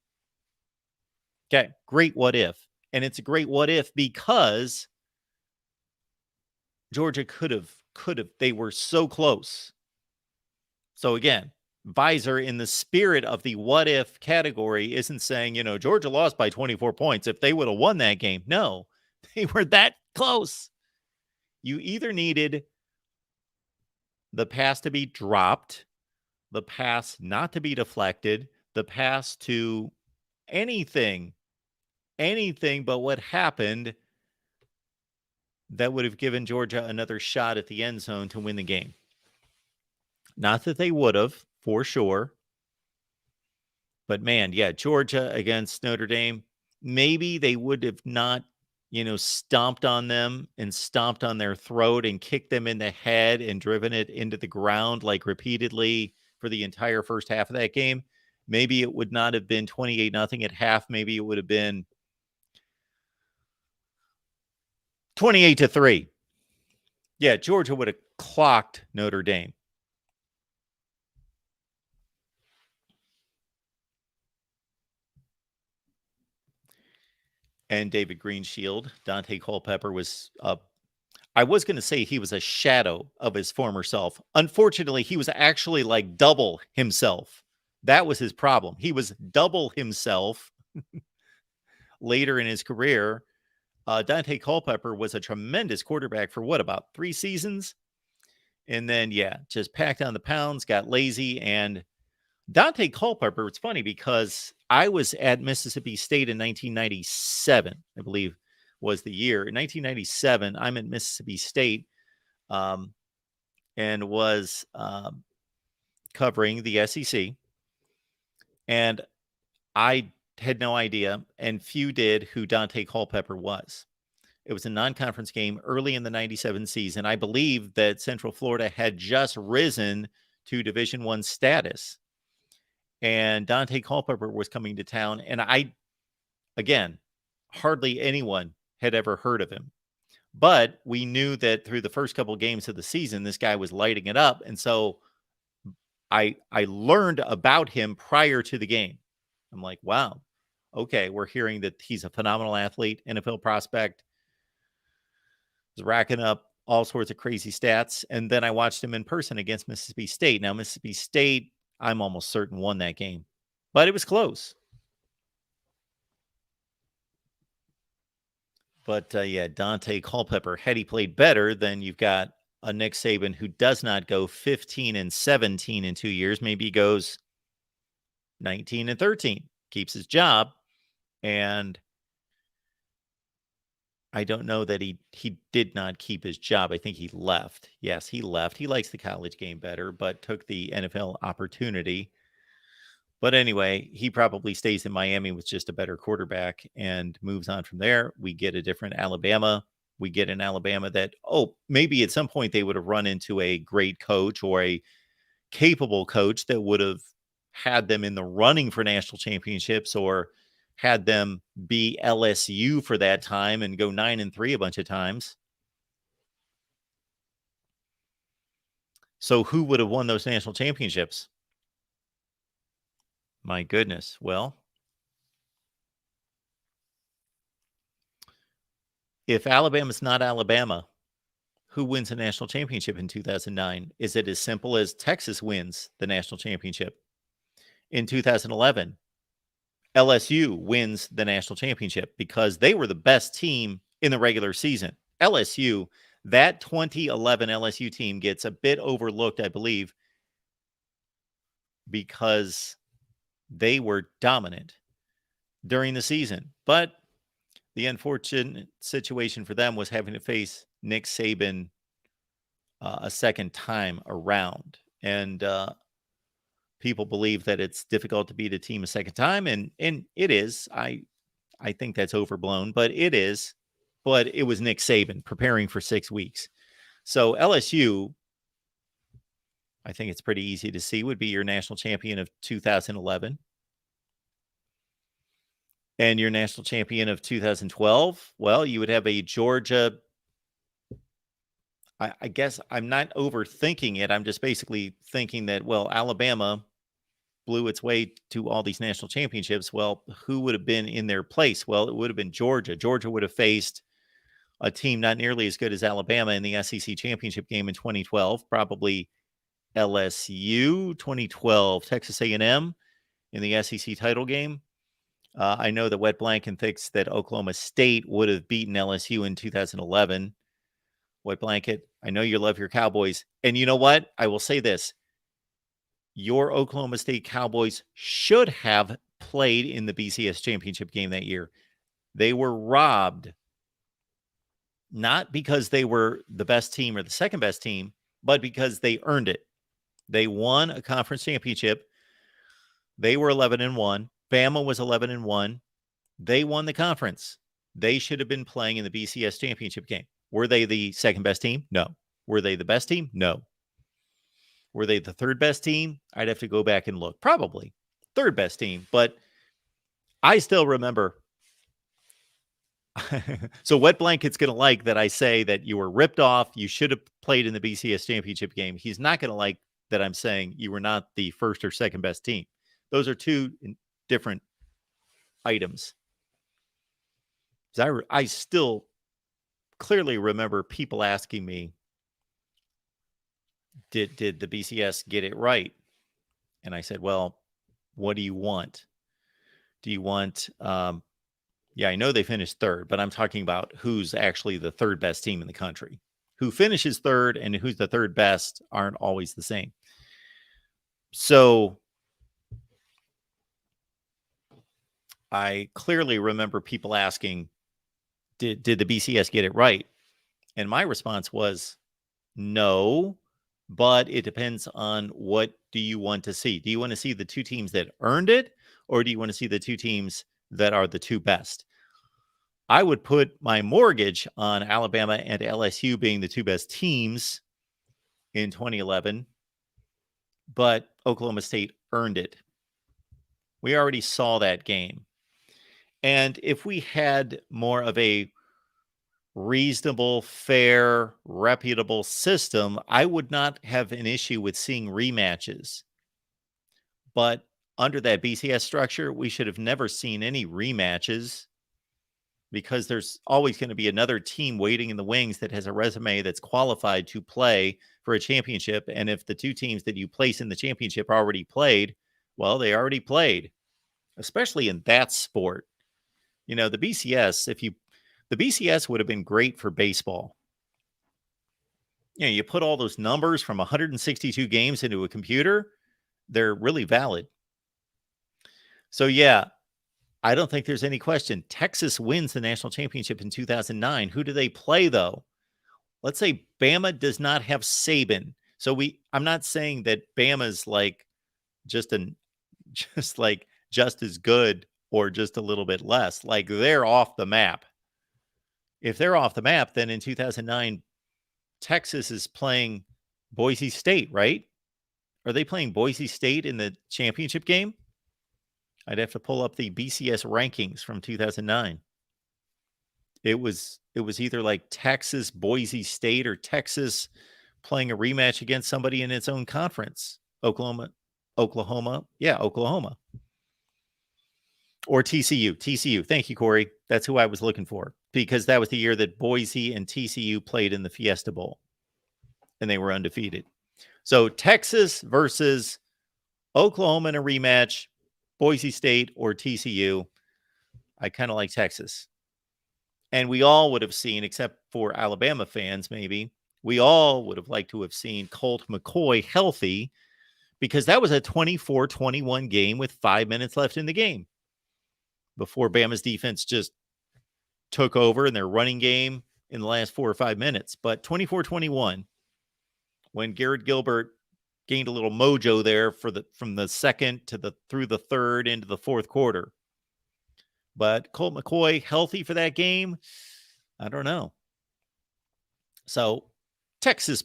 Okay, great what if. And it's a great what if because Georgia could have. They were so close. So again, Visor, in the spirit of the what if category, isn't saying, Georgia lost by 24 points. If they would have won that game, no, they were that close. You either needed the pass to be dropped, the pass not to be deflected, the pass to anything but what happened that would have given Georgia another shot at the end zone to win the game. Not that they would have, for sure. But man, yeah, Georgia against Notre Dame, maybe they would have not, stomped on them and stomped on their throat and kicked them in the head and driven it into the ground like repeatedly for the entire first half of that game. Maybe it would not have been 28-0 at half. Maybe it would have been 28-3. Yeah, Georgia would have clocked Notre Dame. And David Greenshield, Dante Culpepper was I was going to say he was a shadow of his former self. Unfortunately, he was actually like double himself. That was his problem. He was double himself later in his career. Dante Culpepper was a tremendous quarterback for about 3 seasons? And then, just packed on the pounds, got lazy. And Dante Culpepper, it's funny because I was at Mississippi State in 1997, I believe was the year. In 1997, I'm at Mississippi State and was covering the SEC. And I had no idea, and few did, who Dante Culpepper was. It was a non-conference game early in the 97 season. I believe that Central Florida had just risen to Division I status. And Dante Culpepper was coming to town. And again, hardly anyone had ever heard of him. But we knew that through the first couple of games of the season, this guy was lighting it up. And so I learned about him prior to the game. I'm like, wow, okay, we're hearing that he's a phenomenal athlete, NFL prospect. He's racking up all sorts of crazy stats. And then I watched him in person against Mississippi State. Now, Mississippi State, I'm almost certain won that game, but it was close. But Dante Culpepper, had he played better, then you've got a Nick Saban who does not go 15-17 in 2 years. Maybe he goes 19-13, keeps his job. And I don't know that he did not keep his job. I think he left. Yes, he left. He likes the college game better, but took the NFL opportunity. But anyway, he probably stays in Miami with just a better quarterback and moves on from there. We get a different Alabama. We get an Alabama that, maybe at some point they would have run into a great coach or a capable coach that would have had them in the running for national championships or had them be LSU for that time and go 9-3 a bunch of times. So who would have won those national championships? My goodness. Well, if Alabama's not Alabama, who wins a national championship in 2009? Is it as simple as Texas wins the national championship? In 2011, LSU wins the national championship because they were the best team in the regular season. LSU, that 2011 LSU team gets a bit overlooked, I believe. because they were dominant during the season. But the unfortunate situation for them was having to face Nick Saban a second time around. And people believe that it's difficult to beat a team a second time. And it is. I think that's overblown, but it is. But it was Nick Saban preparing for 6 weeks. So LSU, I think it's pretty easy to see, would be your national champion of 2011. And your national champion of 2012, well, you would have a Georgia. I guess I'm not overthinking it. I'm just basically thinking that, well, Alabama blew its way to all these national championships. Well, who would have been in their place? Well, it would have been Georgia. Georgia would have faced a team not nearly as good as Alabama in the SEC championship game in 2012, probably LSU. 2012, Texas A&M in the SEC title game. I know that Wet Blanket thinks that Oklahoma State would have beaten LSU in 2011. Wet Blanket, I know you love your Cowboys. And you know what? I will say this. Your Oklahoma State Cowboys should have played in the BCS championship game that year. They were robbed, not because they were the best team or the second best team, but because they earned it. They won a conference championship. They were 11-1. Bama was 11-1. They won the conference. They should have been playing in the BCS championship game. Were they the second best team? No. Were they the best team? No. Were they the third best team? I'd have to go back and look. Probably third best team, but I still remember. So Wet Blanket's going to like that I say that you were ripped off. You should have played in the BCS championship game. He's not going to like that I'm saying you were not the first or second best team. Those are two different items. I still clearly remember people asking me, did the BCS get it right? And I said, well, what do you want? Do you want, I know they finished third, but I'm talking about who's actually the third best team in the country. Who finishes third and who's the third best aren't always the same. So I clearly remember people asking, did the BCS get it right? And my response was, no, but it depends on what do you want to see. Do you want to see the two teams that earned it, or do you want to see the two teams that are the two best? I would put my mortgage on Alabama and LSU being the two best teams in 2011, but Oklahoma State earned it. We already saw that game. And if we had more of a reasonable, fair, reputable system, I would not have an issue with seeing rematches. But under that BCS structure, we should have never seen any rematches because there's always going to be another team waiting in the wings that has a resume that's qualified to play for a championship. And if the two teams that you place in the championship already played, well, they already played, especially in that sport. You know, the BCS, the BCS would have been great for baseball. You know, you put all those numbers from 162 games into a computer, they're really valid. So, yeah, I don't think there's any question. Texas wins the national championship in 2009. Who do they play, though? Let's say Bama does not have Saban. So I'm not saying that Bama's like just as good or just a little bit less. Like they're off the map. If they're off the map, then in 2009, Texas is playing Boise State, right? Are they playing Boise State in the championship game? I'd have to pull up the BCS rankings from 2009. It was either like Texas, Boise State, or Texas playing a rematch against somebody in its own conference. Oklahoma. Yeah, Oklahoma. Or TCU. Thank you, Corey. That's who I was looking for, because that was the year that Boise and TCU played in the Fiesta Bowl, and they were undefeated. So Texas versus Oklahoma in a rematch, Boise State or TCU. I kind of like Texas. And we all would have seen, except for Alabama fans maybe, we all would have liked to have seen Colt McCoy healthy, because that was a 24-21 game with 5 minutes left in the game before Bama's defense just took over in their running game in the last 4 or 5 minutes. But 24-21, when Garrett Gilbert gained a little mojo there from the second to through the third into the fourth quarter. But Colt McCoy healthy for that game? I don't know. So Texas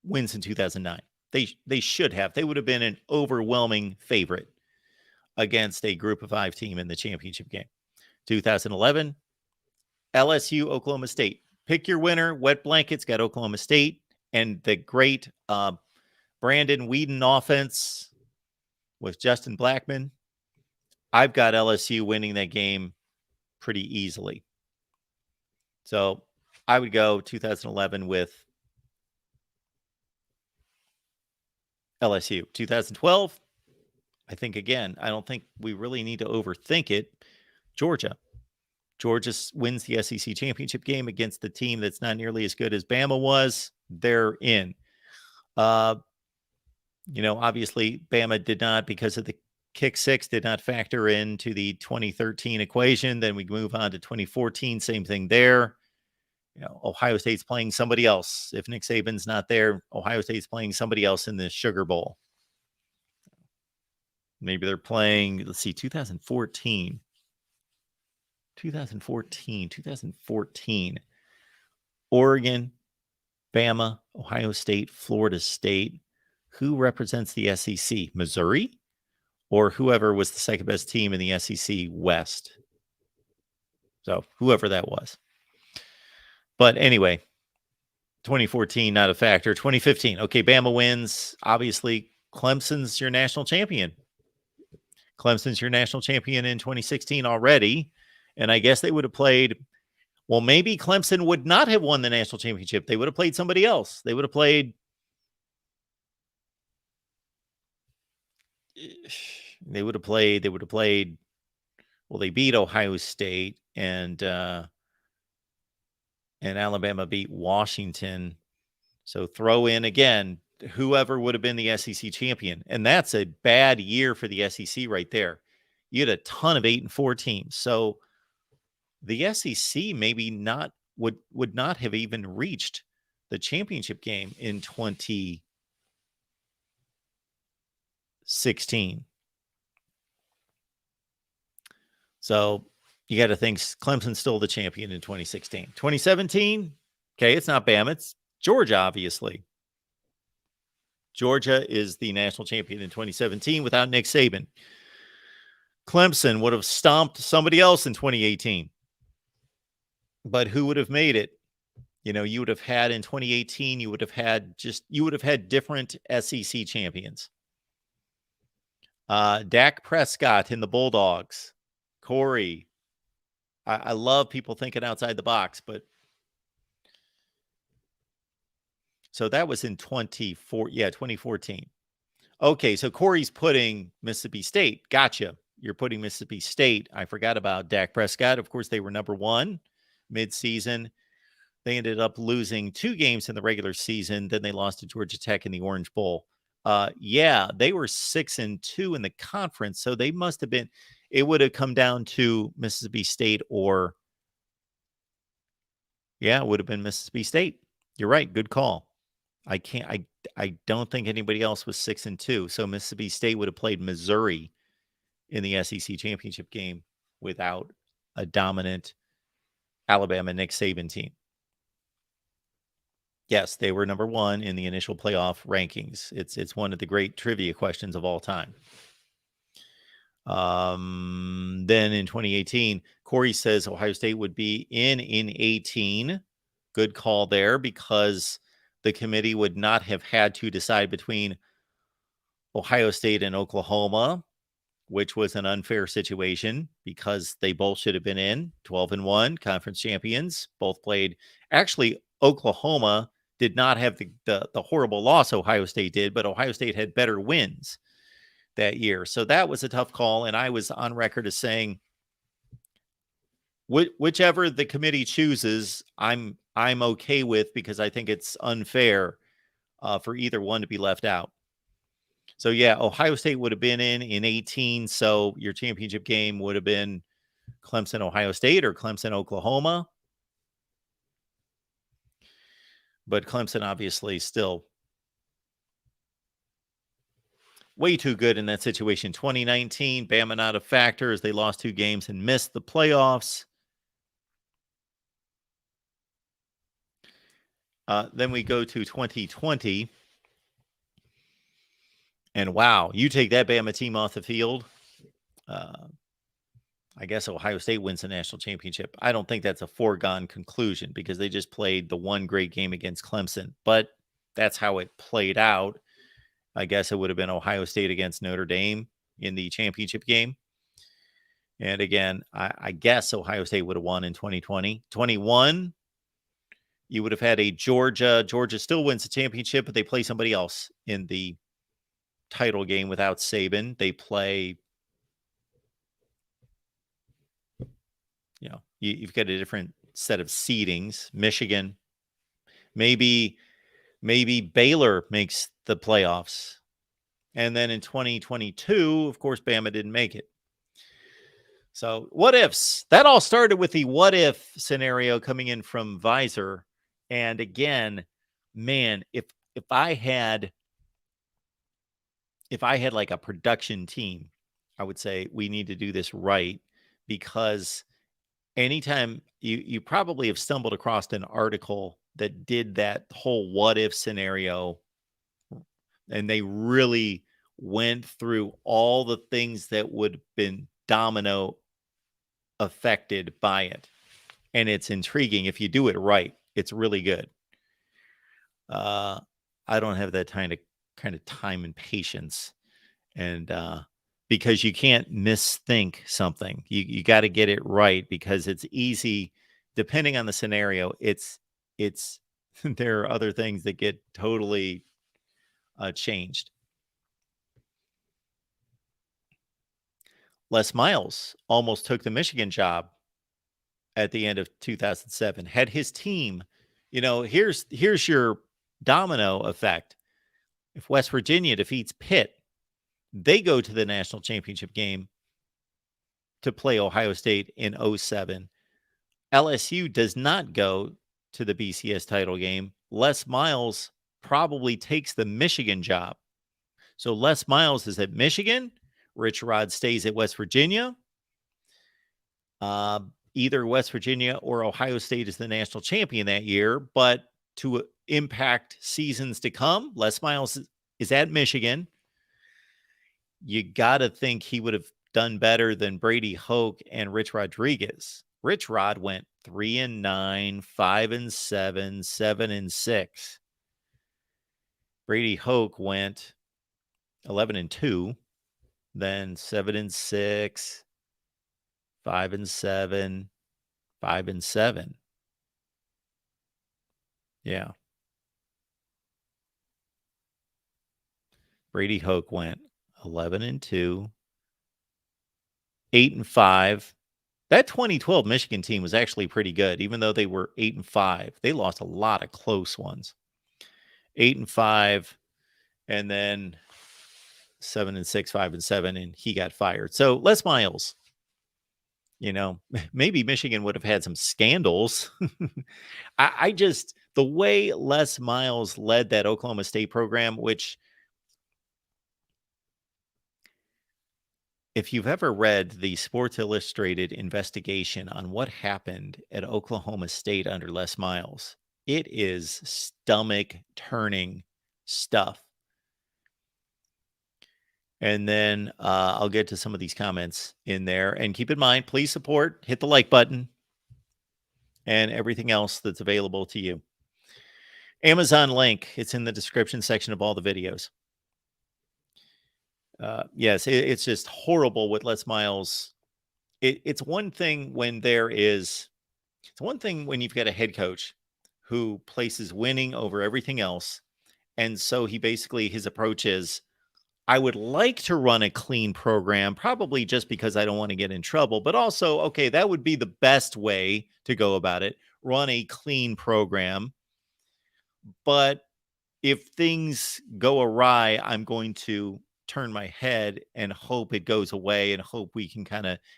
wins in 2009. They should have. They would have been an overwhelming favorite against a group of 5 team in the championship game. 2011, LSU, Oklahoma State. Pick your winner. Wet Blankets got Oklahoma State, and the great Brandon Whedon offense with Justin Blackman. I've got LSU winning that game pretty easily. So I would go 2011 with LSU. 2012, I think, again, I don't think we really need to overthink it. Georgia wins the SEC championship game against the team that's not nearly as good as Bama was. They're in. Obviously Bama did not, because of the kick six, did not factor into the 2013 equation. Then we move on to 2014. Same thing there. Ohio State's playing somebody else. If Nick Saban's not there, Ohio State's playing somebody else in the Sugar Bowl. Maybe they're playing, 2014. 2014. Oregon, Bama, Ohio State, Florida State. Who represents the SEC? Missouri? Or whoever was the second best team in the SEC West? So whoever that was. But anyway, 2014, not a factor. 2015, okay, Bama wins. Obviously, Clemson's your national champion. Clemson's your national champion in 2016 already. And I guess they would have played, well, maybe Clemson would not have won the national championship. They would have played somebody else. They would have played, well, they beat Ohio State, and Alabama beat Washington. So throw in again whoever would have been the SEC champion. And that's a bad year for the SEC right there. You had a ton of 8-4 teams. So the SEC maybe not would not have even reached the championship game in 2016. So you got to think Clemson's still the champion in 2016. 2017, okay, it's not Bama, it's Georgia, obviously. Georgia is the national champion in 2017 without Nick Saban. Clemson would have stomped somebody else in 2018. But who would have made it? You would have had in 2018, you would have had different SEC champions. Dak Prescott in the Bulldogs. Corey. I love people thinking outside the box, but so that was in 2014. Okay, so Corey's putting Mississippi State. Gotcha. You're putting Mississippi State. I forgot about Dak Prescott. Of course, they were number 1 mid-season. They ended up losing 2 games in the regular season. Then they lost to Georgia Tech in the Orange Bowl. They were 6-2 in the conference. So they must have been, it would have come down to Mississippi State it would have been Mississippi State. You're right. Good call. I don't think anybody else was 6-2. So Mississippi State would have played Missouri in the SEC championship game without a dominant Alabama Nick Saban team. Yes, they were number 1 in the initial playoff rankings. It's one of the great trivia questions of all time. Then in 2018, Corey says Ohio State would be in 18. Good call there, because the committee would not have had to decide between Ohio State and Oklahoma, which was an unfair situation because they both should have been in 12-1 conference champions. Both played. Actually, Oklahoma did not have the horrible loss Ohio State did, but Ohio State had better wins that year. So that was a tough call. And I was on record as saying, whichever the committee chooses, I'm okay with, because I think it's unfair for either one to be left out. So yeah, Ohio State would have been in 18. So your championship game would have been Clemson, Ohio State, or Clemson, Oklahoma. But Clemson obviously still way too good in that situation. 2019, Bama not a factor as they lost 2 games and missed the playoffs. Then we go to 2020. And wow, you take that Bama team off the field. I guess Ohio State wins the national championship. I don't think that's a foregone conclusion because they just played the one great game against Clemson. But that's how it played out. I guess it would have been Ohio State against Notre Dame in the championship game. And again, I guess Ohio State would have won in 2020. 21, you would have had a Georgia. Georgia still wins the championship, but they play somebody else in the title game without Saban. They play, you've got a different set of seedings. Michigan, maybe Baylor makes the playoffs. And then in 2022, of course, Bama didn't make it. So what ifs? That all started with the what if scenario coming in from Visor. And again, man, if I had like a production team, I would say we need to do this right, because anytime you probably have stumbled across an article that did that whole what if scenario, and they really went through all the things that would have been domino affected by it. And it's intriguing. If you do it right, it's really good. I don't have that kind of time and patience, and because you can't misthink something. You got to get it right, because it's easy, depending on the scenario. It's there are other things that get totally changed. Les Miles almost took the Michigan job at the end of 2007. Had his team, here's your domino effect. If West Virginia defeats Pitt, they go to the national championship game to play Ohio State in 07. LSU does not go to the BCS title game. Les Miles probably takes the Michigan job. So Les Miles is at Michigan. Rich Rod stays at West Virginia. Either West Virginia or Ohio State is the national champion that year. But to impact seasons to come, Les Miles is at Michigan. You got to think he would have done better than Brady Hoke and Rich Rodriguez. Rich Rod went 3-9, 5-7, 7-6. Brady Hoke went 11-2, then 7-6, 5-7, 5-7. Yeah. Brady Hoke went 11-2, 8-5. That 2012 Michigan team was actually pretty good, even though they were 8-5. They lost a lot of close ones. 8-5, and then 7-6, 5-7, and he got fired. So Les Miles, maybe Michigan would have had some scandals. I just, the way Les Miles led that Oklahoma State program, which, if you've ever read the Sports Illustrated investigation on what happened at Oklahoma State under Les Miles, it is stomach-turning stuff. And then I'll get to some of these comments in there. And keep in mind, please support, hit the like button, and everything else that's available to you. Amazon link, it's in the description section of all the videos. Yes, it's just horrible with Les Miles. It's one thing when it's one thing when you've got a head coach who places winning over everything else. And so his approach is, I would like to run a clean program, probably just because I don't want to get in trouble, but also, okay, that would be the best way to go about it. Run a clean program. But if things go awry, I'm going to turn my head and hope it goes away and hope we can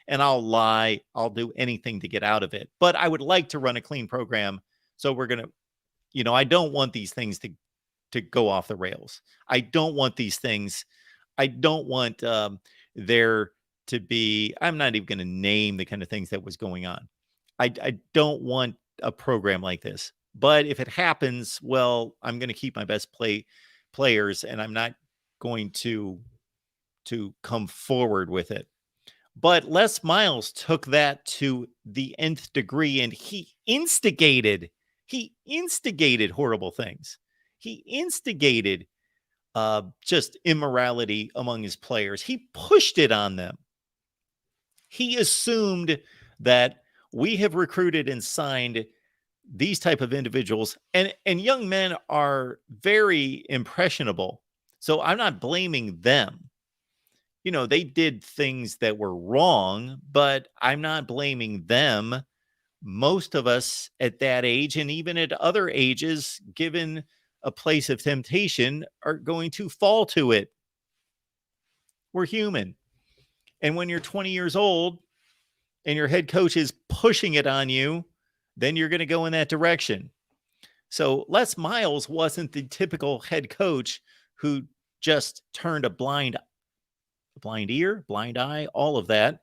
and I'll lie, I'll do anything to get out of it. But I would like to run a clean program. So we're going to, I don't want these things to go off the rails. I don't want these things. I don't want there to be, I'm not even going to name the kind of things that was going on. I don't want a program like this. But if it happens, well, I'm going to keep my best players, and I'm not going to come forward with it. But Les Miles took that to the nth degree, and he instigated horrible things. He instigated just immorality among his players. He pushed it on them. He assumed that we have recruited and signed these type of individuals, and young men are very impressionable. So I'm not blaming them. They did things that were wrong, but I'm not blaming them. Most of us at that age, and even at other ages, given a place of temptation, are going to fall to it. We're human. And when you're 20 years old and your head coach is pushing it on you, then you're going to go in that direction. So Les Miles wasn't the typical head coach who just turned a blind ear, blind eye, all of that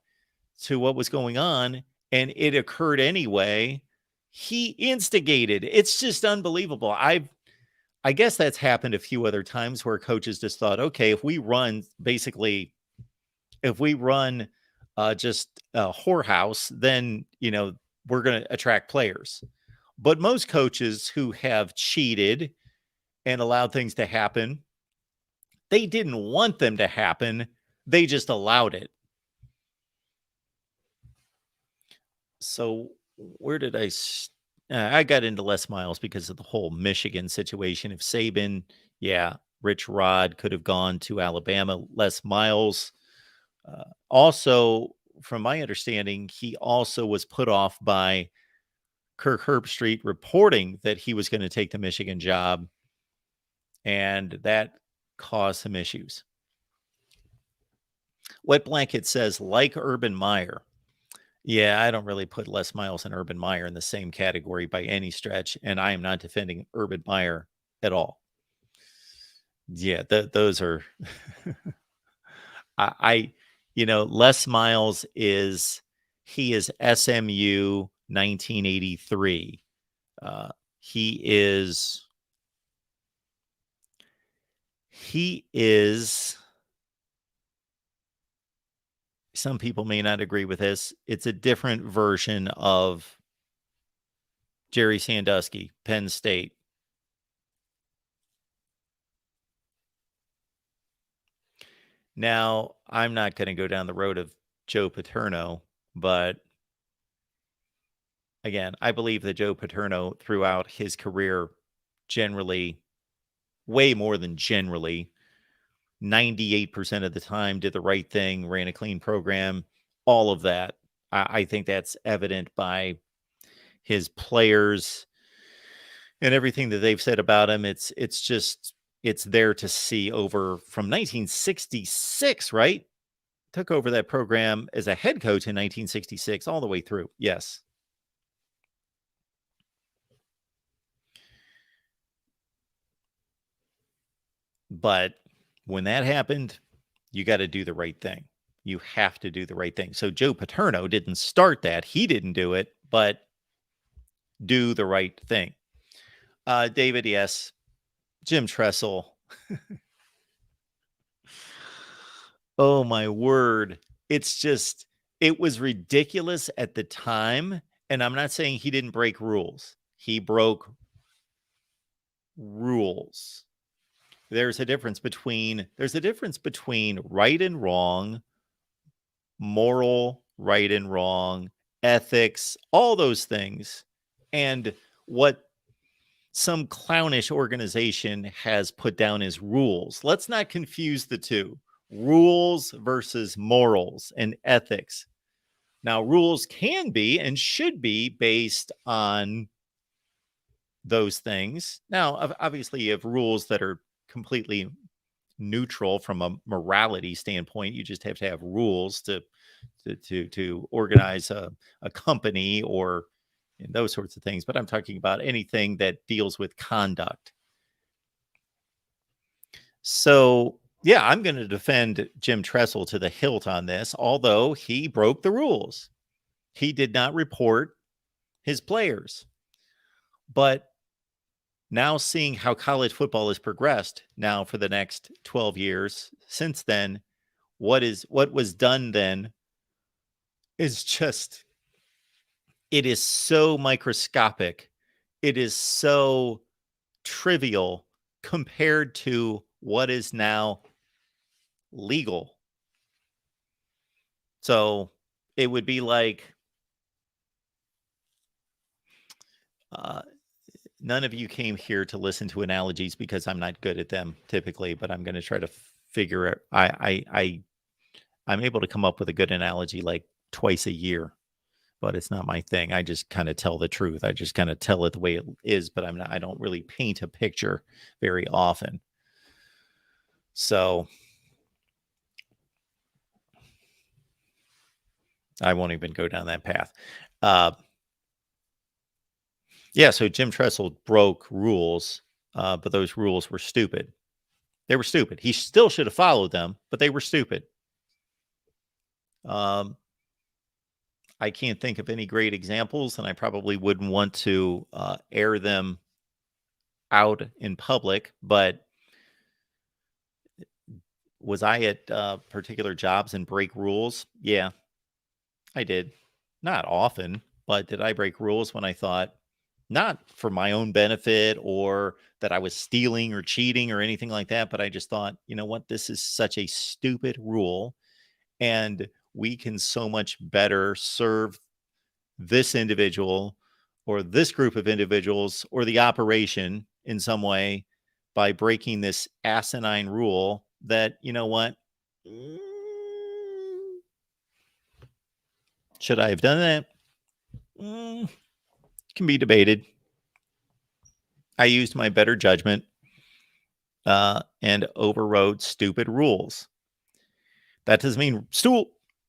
to what was going on, and it occurred anyway. He instigated. It's just unbelievable. I guess that's happened a few other times where coaches just thought, okay, if we run just a whorehouse, then, we're going to attract players. But most coaches who have cheated and allowed things to happen, they didn't want them to happen. They just allowed it. So where did I got into Les Miles because of the whole Michigan situation. If Saban, Rich Rod could have gone to Alabama. Les Miles, also, from my understanding, he also was put off by Kirk Herbstreit reporting that he was going to take the Michigan job, and that caused some issues. Wet Blanket says, like Urban Meyer. Yeah, I don't really put Les Miles and Urban Meyer in the same category by any stretch, and I am not defending Urban Meyer at all. Yeah, those are... Les Miles is SMU 1983. He is, some people may not agree with this, it's a different version of Jerry Sandusky, Penn State. Now, I'm not going to go down the road of Joe Paterno, but again, I believe that Joe Paterno throughout his career, generally, way more than generally, 98% of the time did the right thing, ran a clean program, all of that. I think that's evident by his players and everything that they've said about him. It's there to see over from 1966, right? Took over that program as a head coach in 1966, all the way through. Yes. But when that happened, you got to do the right thing. You have to do the right thing. So Joe Paterno didn't start that. He didn't do it, but do the right thing. David, yes. Jim Tressel. Oh, my word. It was ridiculous at the time. And I'm not saying he didn't break rules. He broke rules. There's a difference between right and wrong, moral right and wrong, ethics, all those things, and what some clownish organization has put down as rules. Let's not confuse the two. Rules versus morals and ethics. Now, rules can be and should be based on those things. Now, obviously, you have rules that are completely neutral from a morality standpoint. You just have to have rules to organize a company or those sorts of things. But I'm talking about anything that deals with conduct. So, yeah, I'm going to defend Jim Tressel to the hilt on this, although he broke the rules. He did not report his players. But now seeing how college football has progressed now for the next 12 years since then, what was done then is just, it is so microscopic. It is so trivial compared to what is now legal. So it would be like, none of you came here to listen to analogies because I'm not good at them typically, but I'm going to try to figure it. I'm able to come up with a good analogy like twice a year, but it's not my thing. I just kind of tell the truth. I just kind of tell it the way it is, but I don't really paint a picture very often. So I won't even go down that path. Yeah, so Jim Tressel broke rules, but those rules were stupid. They were stupid. He still should have followed them, but they were stupid. I can't think of any great examples, and I probably wouldn't want to air them out in public, but was I at particular jobs and break rules? Yeah, I did. Not often, but did I break rules when I thought, not for my own benefit or that I was stealing or cheating or anything like that, but I just thought, you know what, this is such a stupid rule, and we can so much better serve this individual or this group of individuals or the operation in some way by breaking this asinine rule that, you know what, should I have done that? Can be debated. I used my better judgment and overrode stupid rules. That doesn't mean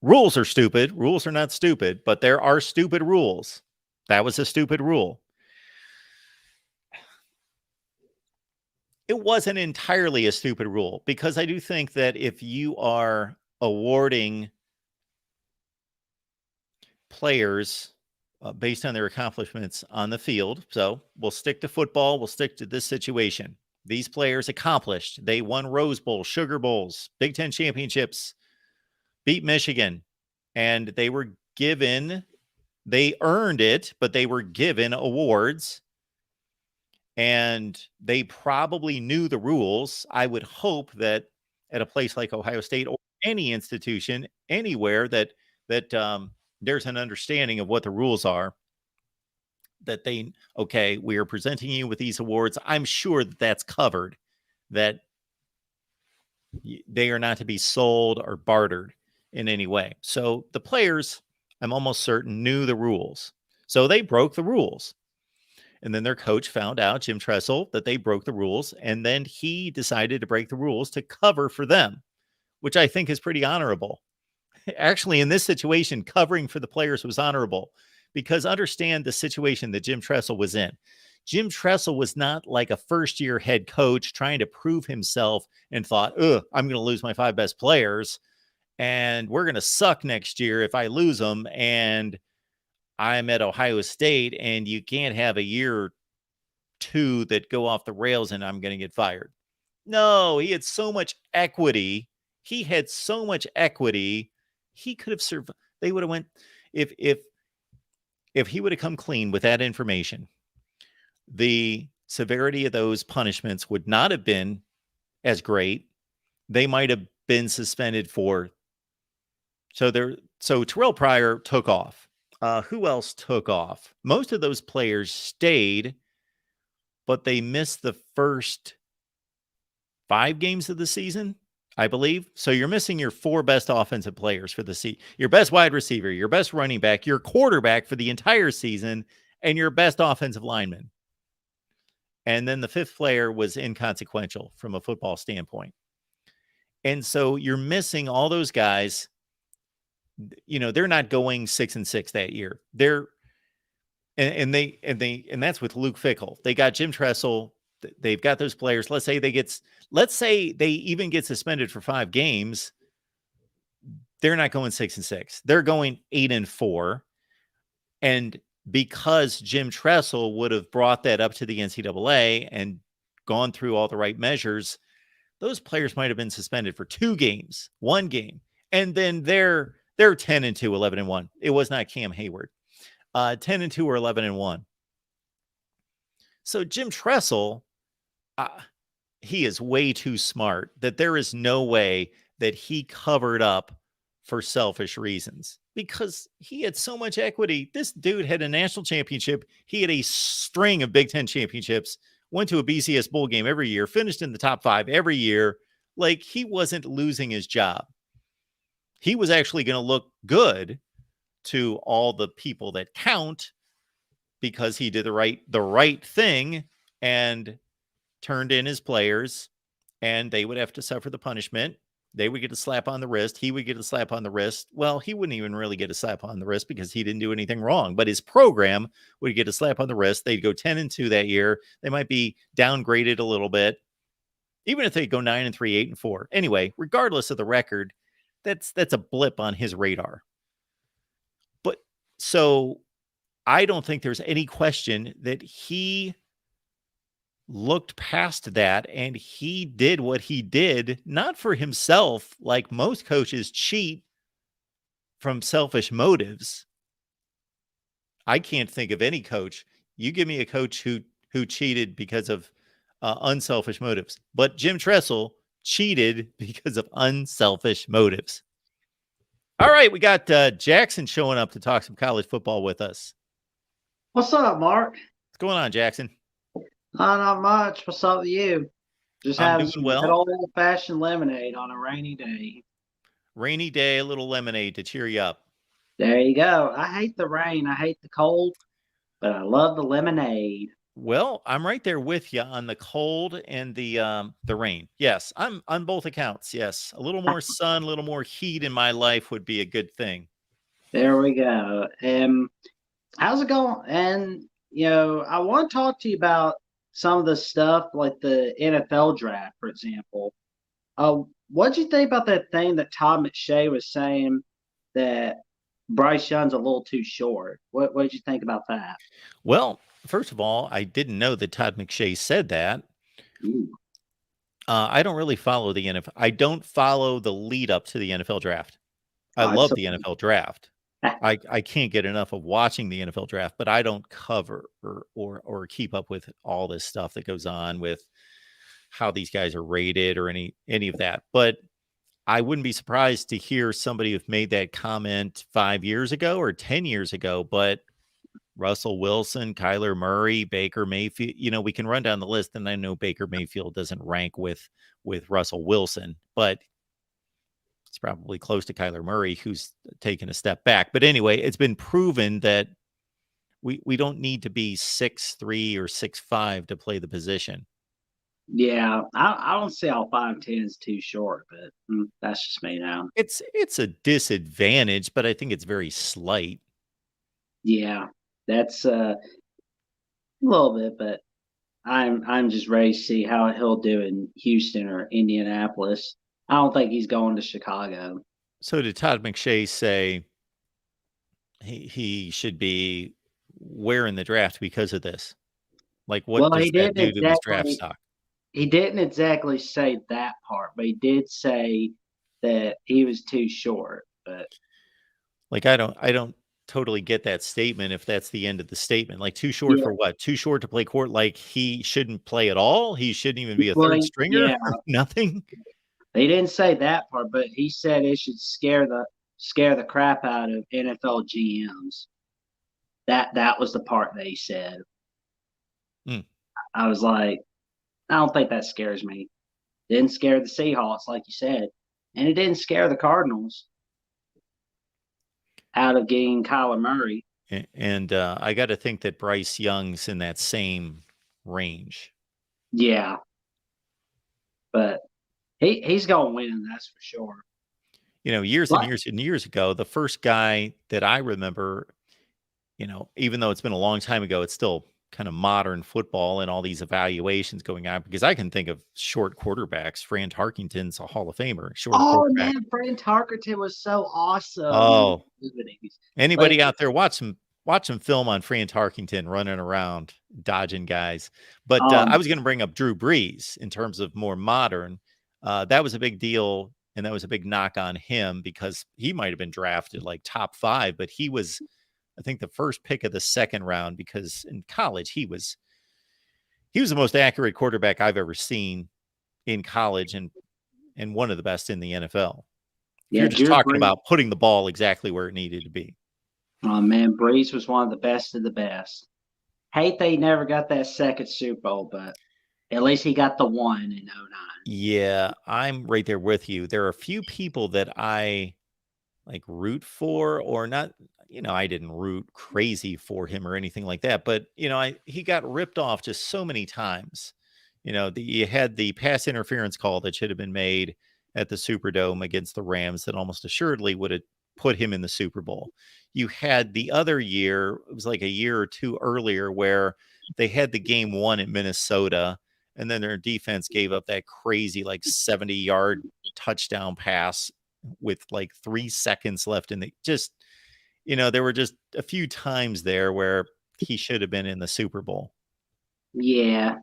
rules are stupid. Rules are not stupid, but there are stupid rules. That was a stupid rule. It wasn't entirely a stupid rule, because I do think that if you are awarding players based on their accomplishments on the field. So we'll stick to football. We'll stick to this situation. These players accomplished. They won Rose Bowl, Sugar Bowls, Big Ten championships, beat Michigan, and they were given, they earned it, but they were given awards, and they probably knew the rules. I would hope that at a place like Ohio State or any institution anywhere that there's an understanding of what the rules are, that they, okay, we are presenting you with these awards. I'm sure that that's covered, that they are not to be sold or bartered in any way. So the players, I'm almost certain, knew the rules. So they broke the rules. And then their coach found out, Jim Tressel, that they broke the rules. And then he decided to break the rules to cover for them, which I think is pretty honorable. Actually, in this situation, covering for the players was honorable, because understand the situation that Jim Tressel was in. Jim Tressel was not like a first-year head coach trying to prove himself and thought, I'm going to lose my 5 best players, and we're going to suck next year if I lose them, and I'm at Ohio State, and you can't have a year or 2 that go off the rails and I'm going to get fired. No, he had so much equity. He could have survived. They would have went, if he would have come clean with that information, the severity of those punishments would not have been as great. They might have been suspended for. So Terrell Pryor took off. Who else took off? Most of those players stayed, but they missed the first 5 games of the season, I believe. So you're missing your 4 best offensive players for the season, your best wide receiver, your best running back, your quarterback for the entire season, and your best offensive lineman. And then the 5th player was inconsequential from a football standpoint. And so you're missing all those guys. They're not going 6-6 that year. And that's with Luke Fickell. They got Jim Tressel. They've got those players. Let's say they even get suspended for 5 games. They're not going 6-6. They're going 8-4. And because Jim Tressel would have brought that up to the NCAA and gone through all the right measures, those players might have been suspended for 2 games, 1 game. And then they're 10-2, 11-1. It was not Cam Hayward. 10-2 or 11-1. So Jim Tressel, he is way too smart that there is no way that he covered up for selfish reasons, because he had so much equity. This dude had a national championship. He had a string of Big Ten championships, went to a BCS bowl game every year, finished in the top 5 every year. Like, he wasn't losing his job. He was actually going to look good to all the people that count because he did the right thing and turned in his players, and they would have to suffer the punishment. They would get a slap on the wrist. He would get a slap on the wrist. Well, he wouldn't even really get a slap on the wrist because he didn't do anything wrong, but his program would get a slap on the wrist. They'd go 10-2 that year. They might be downgraded a little bit, even if they go 9-3, 8-4. Anyway, regardless of the record, that's a blip on his radar. But so I don't think there's any question that he looked past that and he did what he did, not for himself, like most coaches cheat from selfish motives. I can't think of any coach. You give me a coach who cheated because of unselfish motives, but Jim Tressel cheated because of unselfish motives. All right, we got Jackson showing up to talk some college football with us. What's up, Mark? What's going on, Jackson? Not much. What's up with you? Just I'm having doing some well. good old-fashioned lemonade on a rainy day. Rainy day, a little lemonade to cheer you up. There you go. I hate the rain. I hate the cold, but I love the lemonade. Well, I'm right there with you on the cold and the rain. Yes, I'm on both accounts. Yes, a little more sun, a little more heat in my life would be a good thing. There we go. How's it going? And I want to talk to you about some of the stuff like the NFL draft, for example. What'd you think about that thing that Todd McShay was saying that Bryce Young's a little too short? What did you think about that? Well, first of all, I didn't know that Todd McShay said that. Ooh. I don't really follow the NFL. I don't follow the lead up to the NFL draft. I love the NFL draft. I can't get enough of watching the NFL draft, but I don't cover or keep up with all this stuff that goes on with how these guys are rated or any of that. But I wouldn't be surprised to hear somebody have made that comment 5 years ago or 10 years ago. But Russell Wilson, Kyler Murray, Baker Mayfield, we can run down the list, and I know Baker Mayfield doesn't rank with Russell Wilson, but it's probably close to Kyler Murray, who's taken a step back. But anyway, it's been proven that we don't need to be 6'3" or 6'5" to play the position. Yeah, I don't see how 5'10" is too short, but that's just me now. It's a disadvantage, but I think it's very slight. Yeah, that's a little bit, but I'm just ready to see how he'll do in Houston or Indianapolis. I don't think he's going to Chicago. So did Todd McShay say he should be where in the draft because of this? Like, what does that do to his draft stock? He didn't exactly say that part, but he did say that he was too short. But like, I don't totally get that statement if that's the end of the statement. Like, too short for what? Too short to play court? Like, he shouldn't play at all? He shouldn't even be a third stringer? Yeah. Nothing? They didn't say that part, but he said it should scare the crap out of NFL GMs. That was the part that he said. I was like, I don't think that scares me. Didn't scare the Seahawks, like you said, and it didn't scare the Cardinals out of getting Kyler Murray. And I got to think that Bryce Young's in that same range. Yeah, but He's gonna win, that's for sure. Years and Like, years and years ago, the first guy that I remember, even though it's been a long time ago, it's still kind of modern football and all these evaluations going on because I can think of short quarterbacks. Fran Tarkenton's a Hall of Famer, short oh quarterback. man, Fran Tarkenton was so awesome in Oh, the movies. Like, anybody out there watch some film on Fran Tarkenton running around dodging guys. But I um, was going to bring up Drew Brees in terms of more modern. That was a big deal, and that was a big knock on him because he might have been drafted like top 5, but he was, I think, the first pick of the second round because in college he was the most accurate quarterback I've ever seen in college and one of the best in the NFL. If yeah, you're just Drew talking Brees. about putting the ball exactly where it needed to be. Oh man, Brees was one of the best of the best. Hate they never got that second Super Bowl, but at least he got the one in '09. Yeah, I'm right there with you. There are a few people that I like root for or not, I didn't root crazy for him or anything like that, but he got ripped off just so many times. You had the pass interference call that should have been made at the Superdome against the Rams that almost assuredly would have put him in the Super Bowl. You had the other year, it was like a year or two earlier where they had the game won at Minnesota and then their defense gave up that crazy like 70-yard touchdown pass with like 3 seconds left in the just there were just a few times there where he should have been in the Super Bowl. Yeah,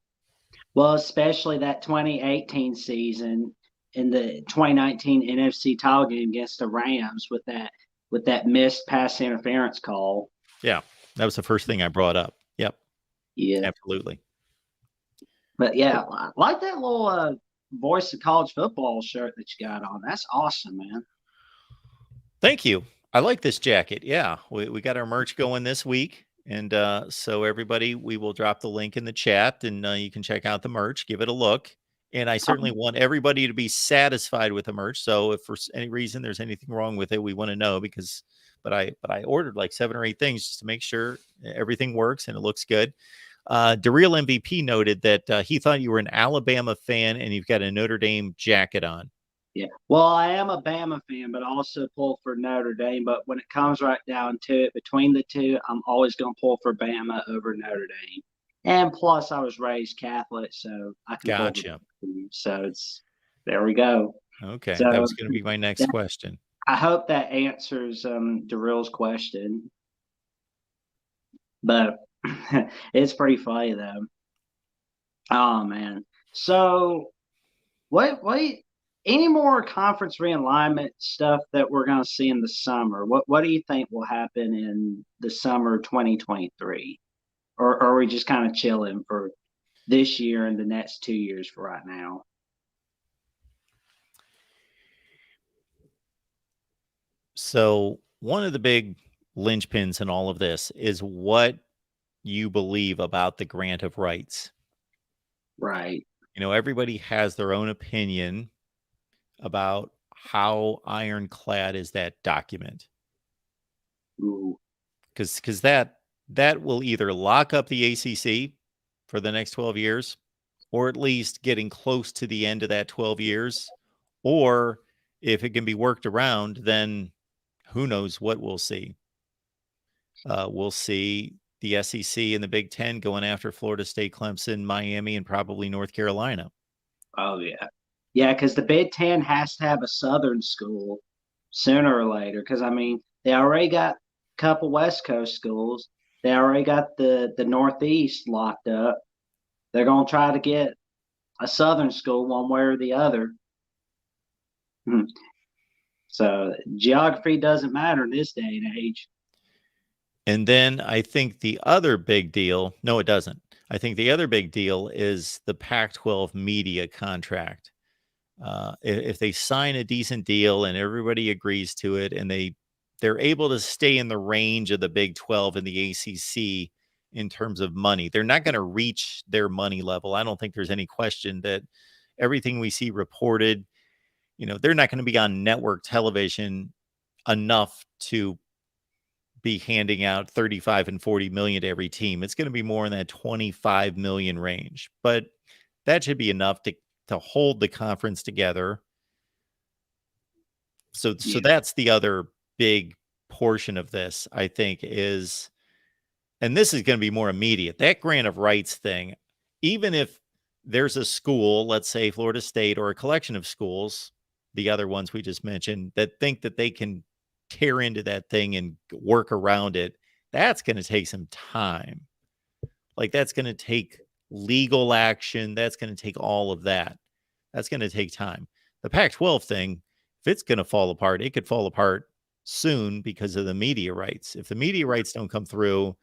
well, especially that 2018 season in the 2019 NFC title game against the Rams with that missed pass interference call. Yeah, that was the first thing I brought up. Yep, Yeah, absolutely. but yeah, I like that little voice of college football shirt that you got on. That's awesome, man. Thank you. I like this jacket. Yeah, we got our merch going this week. And so everybody, we will drop the link in the chat and you can check out the merch, give it a look. And I certainly want everybody to be satisfied with the merch. So if for any reason there's anything wrong with it, we want to know but I ordered like 7 or 8 things just to make sure everything works and it looks good. DeReal MVP noted that he thought you were an Alabama fan and you've got a Notre Dame jacket on. Yeah. Well, I am a Bama fan, but I also pull for Notre Dame. But when it comes right down to it, between the two, I'm always going to pull for Bama over Notre Dame. And plus, I was raised Catholic, so I can pull for Gotcha. them. So there we go. Okay, So that was going to be my next question. I hope that answers DeReal's question. But it's pretty funny though. Oh man. So what any more conference realignment stuff that we're going to see in the summer? What do you think will happen in the summer 2023? Or are we just kind of chilling for this year and the next 2 years for right now? So, one of the big linchpins in all of this is what you believe about the grant of rights. Right. Everybody has their own opinion about how ironclad is that document. Ooh. Because that will either lock up the ACC for the next 12 years, or at least getting close to the end of that 12 years, or if it can be worked around, then who knows what we'll see. We'll see the SEC and the Big Ten going after Florida State, Clemson, Miami, and probably North Carolina. Oh yeah. Yeah, because the Big Ten has to have a Southern school sooner or later. Because I mean, they already got a couple West Coast schools. They already got the Northeast locked up. They're gonna try to get a Southern school one way or the other. Hmm. So geography doesn't matter in this day and age. And then I think the other big deal, no, it doesn't. I think the other big deal is the Pac 12 media contract. If they sign a decent deal and everybody agrees to it and they're able to stay in the range of the Big 12 and the ACC in terms of money, they're not going to reach their money level. I don't think there's any question that everything we see reported, they're not going to be on network television enough to be handing out 35 and 40 million to every team. It's going to be more in that 25 million range, but that should be enough to to hold the conference together. So Yeah. that's the other big portion of this, I think, is, and this is going to be more immediate, that grant of rights thing. Even if there's a school, let's say Florida State, or a collection of schools, the other ones we just mentioned, that think that they can tear into that thing and work around it, that's going to take some time. Like, that's going to take legal action. That's going to take all of that. That's going to take time. The Pac-12 thing, if it's going to fall apart, it could fall apart soon because of the media rights. If the media rights don't come through,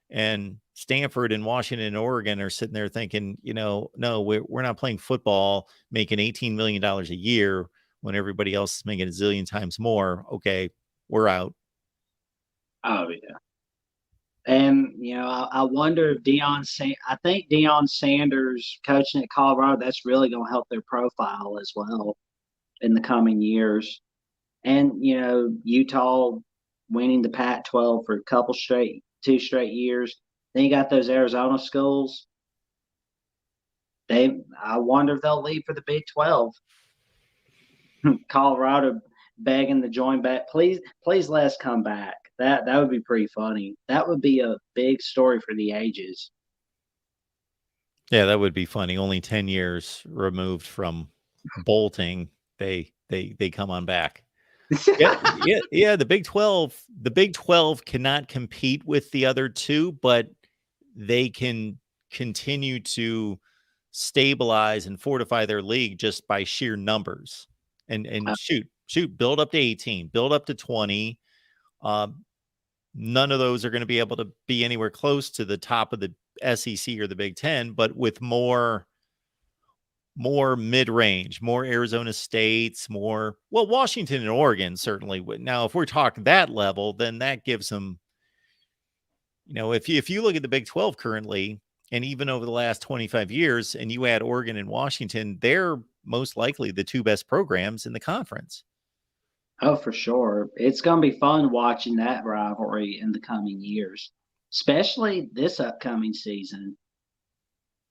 and Stanford and Washington and Oregon are sitting there thinking, no, we're not playing football, making $18 million a year when everybody else is making a zillion times more. Okay, we're out. Oh yeah. And I wonder if I think Deion Sanders coaching at Colorado, that's really going to help their profile as well in the coming years. And Utah winning the Pac-12 for two straight years. Then you got those Arizona schools. I wonder if they'll leave for the Big 12. Colorado begging to join back. Please let us come back. That would be pretty funny. That would be a big story for the ages. Yeah, that would be funny. Only 10 years removed from bolting, they come on back. Yeah. The Big 12 cannot compete with the other two, but they can continue to stabilize and fortify their league just by sheer numbers. And shoot, build up to 18, build up to 20. None of those are going to be able to be anywhere close to the top of the SEC or the Big 10, but with more mid-range, more Arizona States, Washington and Oregon certainly would. Now, if we're talking that level, then that gives them, if you look at the Big 12 currently, and even over the last 25 years, and you add Oregon and Washington, they're most likely the two best programs in the conference. Oh, for sure. It's going to be fun watching that rivalry in the coming years, especially this upcoming season,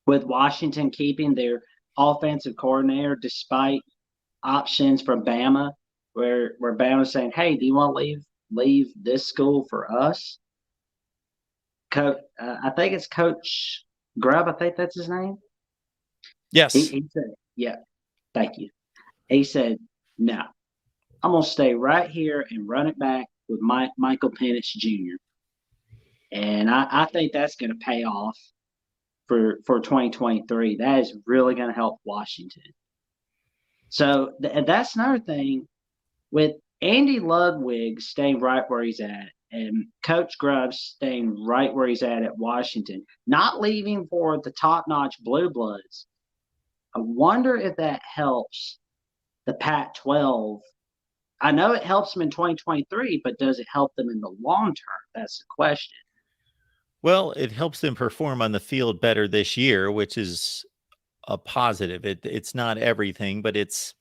with Washington keeping their offensive coordinator despite options from Bama, where Bama's saying, "Hey, do you want to leave this school for us?" I think it's Coach Grubb. I think that's his name. Yes. He said, "Yeah, thank you." He said, "No, I'm gonna stay right here and run it back with Michael Penix Jr." And I think that's going to pay off for 2023. That is really going to help Washington. So that's another thing with Andy Ludwig staying right where he's at, and Coach Grubb staying right where he's at Washington, not leaving for the top-notch Blue Bloods. I wonder if that helps the Pac-12. I know it helps them in 2023, but does it help them in the long term? That's the question. Well, it helps them perform on the field better this year, which is a positive. It's not everything, but it's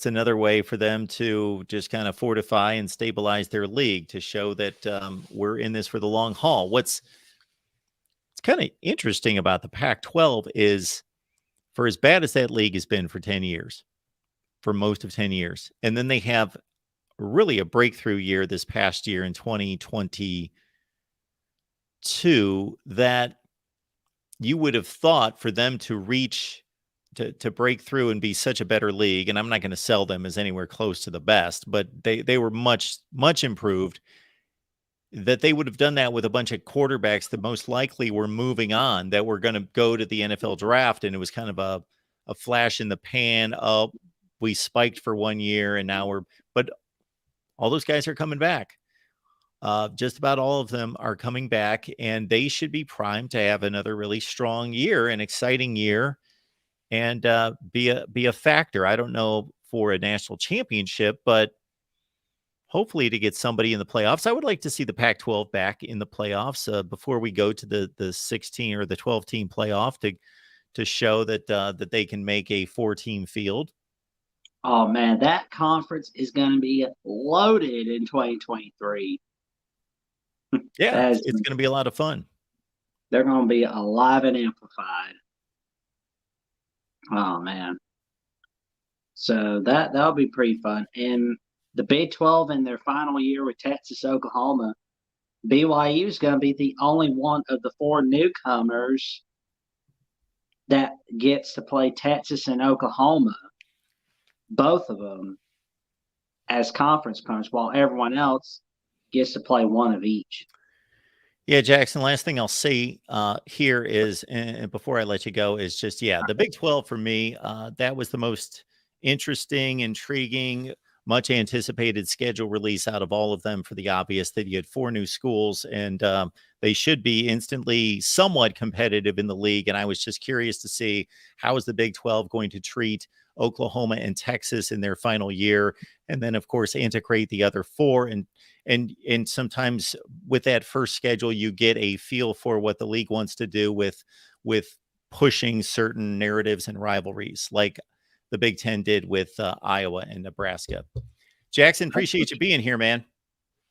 another way for them to just kind of fortify and stabilize their league, to show that we're in this for the long haul. What's kind of interesting about the Pac-12 is, for as bad as that league has been for 10 years, for most of 10 years, and then they have really a breakthrough year this past year in 2022, that you would have thought for them to reach to break through and be such a better league. And I'm not going to sell them as anywhere close to the best, but they were much improved, that they would have done that with a bunch of quarterbacks that most likely were moving on, that were going to go to the NFL draft. And it was kind of a flash in the pan. We spiked for 1 year and now but all those guys are coming back. Just about all of them are coming back, and they should be primed to have another really strong year, an exciting year, and be a factor. I don't know for a national championship, but hopefully to get somebody in the playoffs. I would like to see the Pac-12 back in the playoffs before we go to the 16 or the 12 team playoff, to show that they can make a 4-team field. Oh man, that conference is going to be loaded in 2023. Yeah, it's going to be a lot of fun. They're going to be alive and amplified. Oh man. So that'll be pretty fun. And the Big 12 in their final year with Texas, Oklahoma, BYU is going to be the only one of the four newcomers that gets to play Texas and Oklahoma, both of them as conference opponents, while everyone else gets to play one of each. Yeah, Jackson, last thing I'll say here is, and before I let you go, is just, the Big 12 for me, that was the most interesting, intriguing, much anticipated schedule release out of all of them, for the obvious that you had four new schools, and they should be instantly somewhat competitive in the league. And I was just curious to see, how is the Big 12 going to treat Oklahoma and Texas in their final year, and then of course integrate the other four. And sometimes with that first schedule, you get a feel for what the league wants to do with pushing certain narratives and rivalries, like the Big Ten did with Iowa and Nebraska. Jackson, appreciate you being here, man.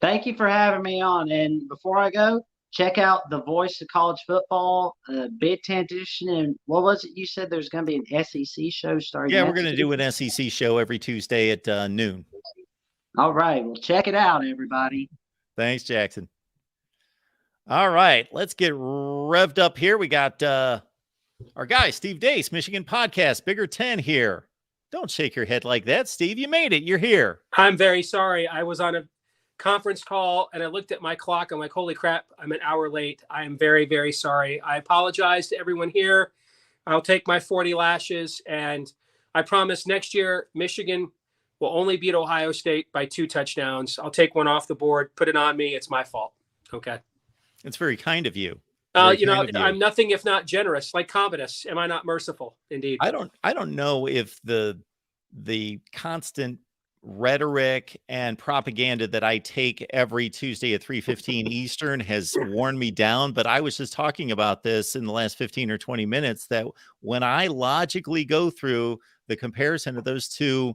Thank you for having me on. And before I go, check out the Voice of College Football, Big Ten edition. And what was it you said? There's going to be an SEC show starting. Yeah, we're going to do an SEC show every Tuesday at noon. All right. Well, check it out, everybody. Thanks, Jackson. All right, let's get revved up here. We got our guy, Steve Deace, Michigan Podcast, Bigger 10 here. Don't shake your head like that, Steve. You made it. You're here. I'm very sorry. I was on a conference call and I looked at my clock. I'm like, holy crap, I'm an hour late. I am very, very sorry. I apologize to everyone here. I'll take my 40 lashes, and I promise next year, Michigan will only beat Ohio State by 2 touchdowns. I'll take one off the board, put it on me. It's my fault. Okay. It's very kind of you. I'm nothing if not generous, like Commodus. Am I not merciful? Indeed. I don't know if the constant rhetoric and propaganda that I take every Tuesday at 3:15 Eastern has worn me down, but I was just talking about this in the last 15 or 20 minutes, that when I logically go through the comparison of those two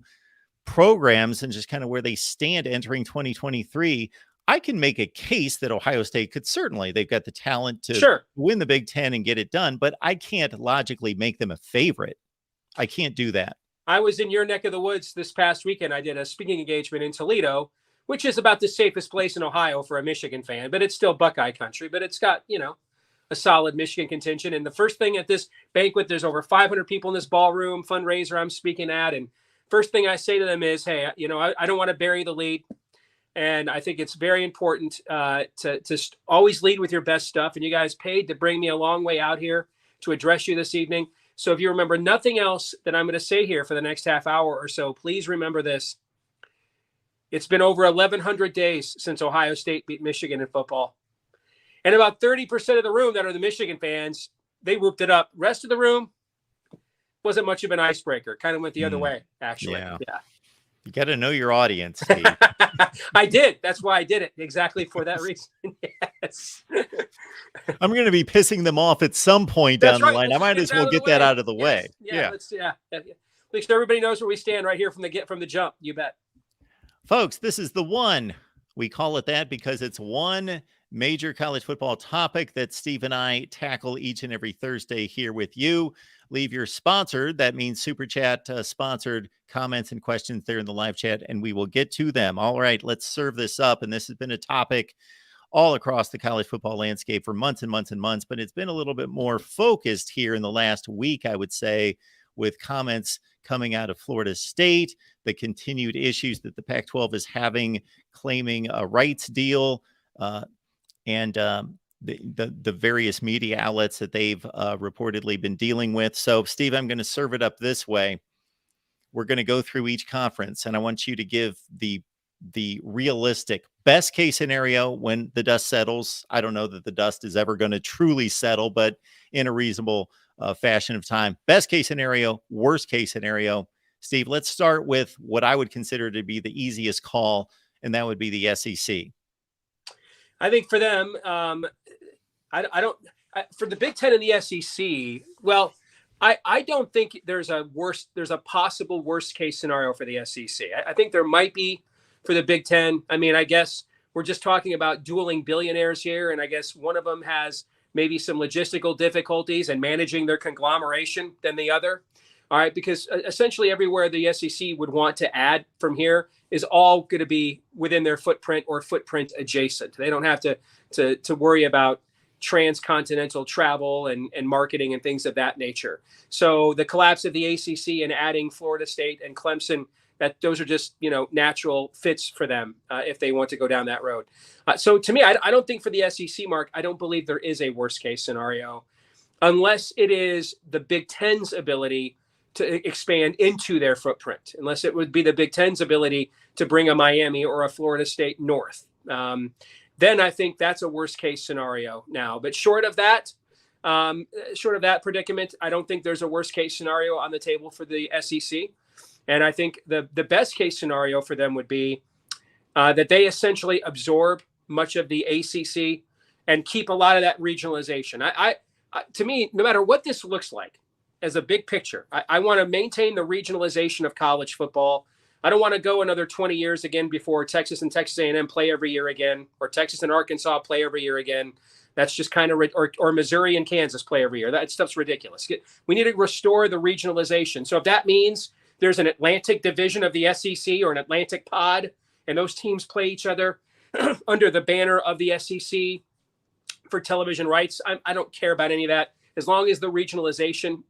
programs and just kind of where they stand entering 2023, I can make a case that Ohio State could certainly, they've got the talent to win the Big Ten and get it done, but I can't logically make them a favorite. I can't do that. I was in your neck of the woods this past weekend. I did a speaking engagement in Toledo, which is about the safest place in Ohio for a Michigan fan, but it's still Buckeye country, but it's got, a solid Michigan contingent. And the first thing at this banquet, there's over 500 people in this ballroom fundraiser I'm speaking at. And first thing I say to them is, hey, I don't want to bury the lead. And I think it's very important to always lead with your best stuff. And you guys paid to bring me a long way out here to address you this evening. So if you remember nothing else that I'm going to say here for the next half hour or so, please remember this. It's been over 1,100 days since Ohio State beat Michigan in football. And about 30% of the room that are the Michigan fans, they whooped it up. Rest of the room wasn't much of an icebreaker. Kind of went the other way, actually. Yeah. You got to know your audience, Steve. I did. That's why I did it. Exactly for that reason. Yes. I'm going to be pissing them off at some point down the line. I might as well get that out of the way. Yeah. At least everybody knows where we stand right here from the jump. You bet. Folks, this is the one. We call it that because it's one major college football topic that Steve and I tackle each and every Thursday here with you. Leave your sponsored, that means Super Chat sponsored comments and questions there in the live chat, and we will get to them. All right, let's serve this up. And this has been a topic all across the college football landscape for months and months and months, but it's been a little bit more focused here in the last week, I would say, with comments coming out of Florida State, the continued issues that the Pac-12 is having, claiming a rights deal, and the various media outlets that they've reportedly been dealing with. So, Steve, I'm going to serve it up this way. We're going to go through each conference, and I want you to give the realistic best case scenario when the dust settles. I don't know that the dust is ever going to truly settle, but in a reasonable fashion of time. Best case scenario, worst case scenario. Steve, let's start with what I would consider to be the easiest call, and that would be the SEC. I think for them, for the Big Ten and the SEC, well, I don't think there's a possible worst case scenario for the SEC. I think there might be for the Big Ten. I mean, I guess we're just talking about dueling billionaires here, and I guess one of them has maybe some logistical difficulties and managing their conglomeration than the other. All right, because essentially everywhere the SEC would want to add from here is all going to be within their footprint or footprint adjacent. They don't have to worry about transcontinental travel and marketing and things of that nature. So the collapse of the ACC and adding Florida State and Clemson, those are just, natural fits for them if they want to go down that road. So to me, I don't think for the SEC, Mark, I don't believe there is a worst case scenario unless it is the Big Ten's ability to expand into their footprint, unless it would be the Big Ten's ability to bring a Miami or a Florida State north. Then I think that's a worst case scenario now. But short of that predicament, I don't think there's a worst case scenario on the table for the SEC. And I think the best case scenario for them would be that they essentially absorb much of the ACC and keep a lot of that regionalization. I to me, no matter what this looks like as a big picture, I want to maintain the regionalization of college football. I don't want to go another 20 years again before Texas and Texas A&M play every year again, or Texas and Arkansas play every year again. That's just kind of, or Missouri and Kansas play every year. That stuff's ridiculous. We need to restore the regionalization. So if that means there's an Atlantic division of the SEC or an Atlantic pod, and those teams play each other under the banner of the SEC for television rights, I don't care about any of that. As long as the regionalization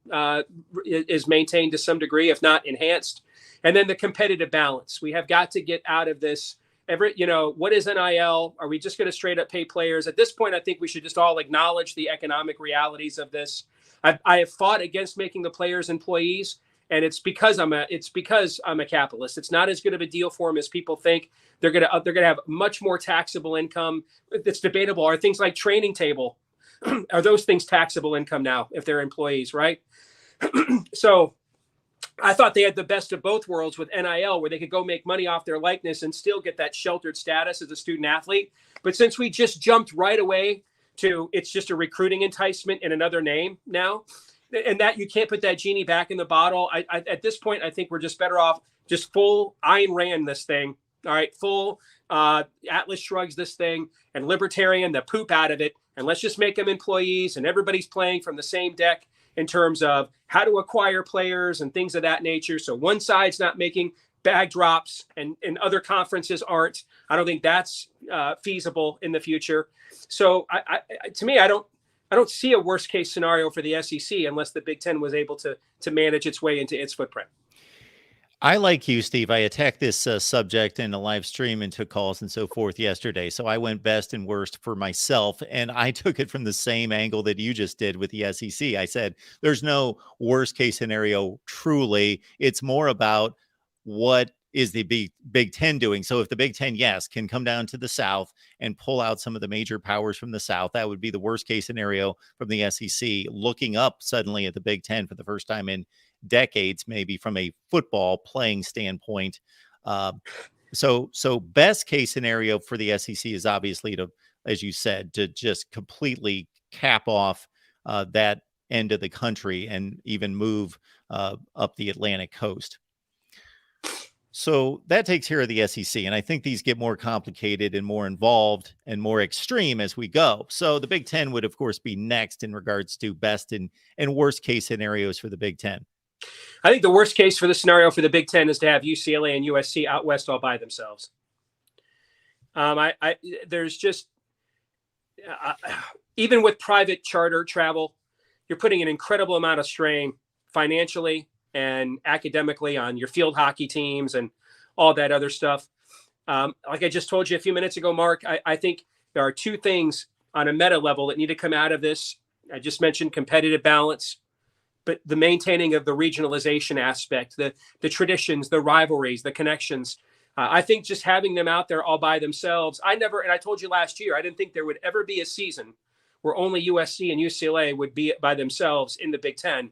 is maintained to some degree, if not enhanced. And then the competitive balance. We have got to get out of this. What is NIL? Are we just going to straight up pay players? At this point, I think we should just all acknowledge the economic realities of this. I have fought against making the players employees, and it's because I'm a capitalist. It's not as good of a deal for them as people think. They're gonna have much more taxable income. It's debatable. Are things like training table, are those things taxable income now if they're employees, right? So I thought they had the best of both worlds with NIL, where they could go make money off their likeness and still get that sheltered status as a student athlete. But since we just jumped right away to it's just a recruiting enticement in another name now, and that you can't put that genie back in the bottle. I at this point, I think we're just better off just full Ayn Rand this thing. All right, full Atlas Shrugs this thing and libertarian the poop out of it. And let's just make them employees, and everybody's playing from the same deck in terms of how to acquire players and things of that nature. So one side's not making bag drops and other conferences aren't. I don't think that's feasible in the future. So to me, I don't see a worst case scenario for the SEC unless the Big Ten was able to manage its way into its footprint. I, like you, Steve, I attacked this subject in a live stream and took calls and so forth yesterday. So I went best and worst for myself. And I took it from the same angle that you just did with the SEC. I said, there's no worst case scenario. Truly, it's more about what is the Big Ten doing. So if the Big Ten, yes, can come down to the South and pull out some of the major powers from the South, that would be the worst case scenario from the SEC, looking up suddenly at the Big Ten for the first time in decades, maybe from a football playing standpoint. So best case scenario for the SEC is obviously to, as you said, to just completely cap off that end of the country and even move up the Atlantic coast. So that takes care of the SEC. And I think these get more complicated and more involved and more extreme as we go. So the Big Ten would, of course, be next in regards to best and worst case scenarios for the Big Ten. I think the worst case for the scenario for the Big Ten is to have UCLA and USC out west all by themselves. There's just, even with private charter travel, you're putting an incredible amount of strain financially and academically on your field hockey teams and all that other stuff. Like I just told you a few minutes ago, Mark, I think there are two things on a meta level that need to come out of this. I just mentioned competitive balance, but the maintaining of the regionalization aspect, the traditions, the rivalries, the connections. I think just having them out there all by themselves, and I told you last year, I didn't think there would ever be a season where only USC and UCLA would be by themselves in the Big Ten.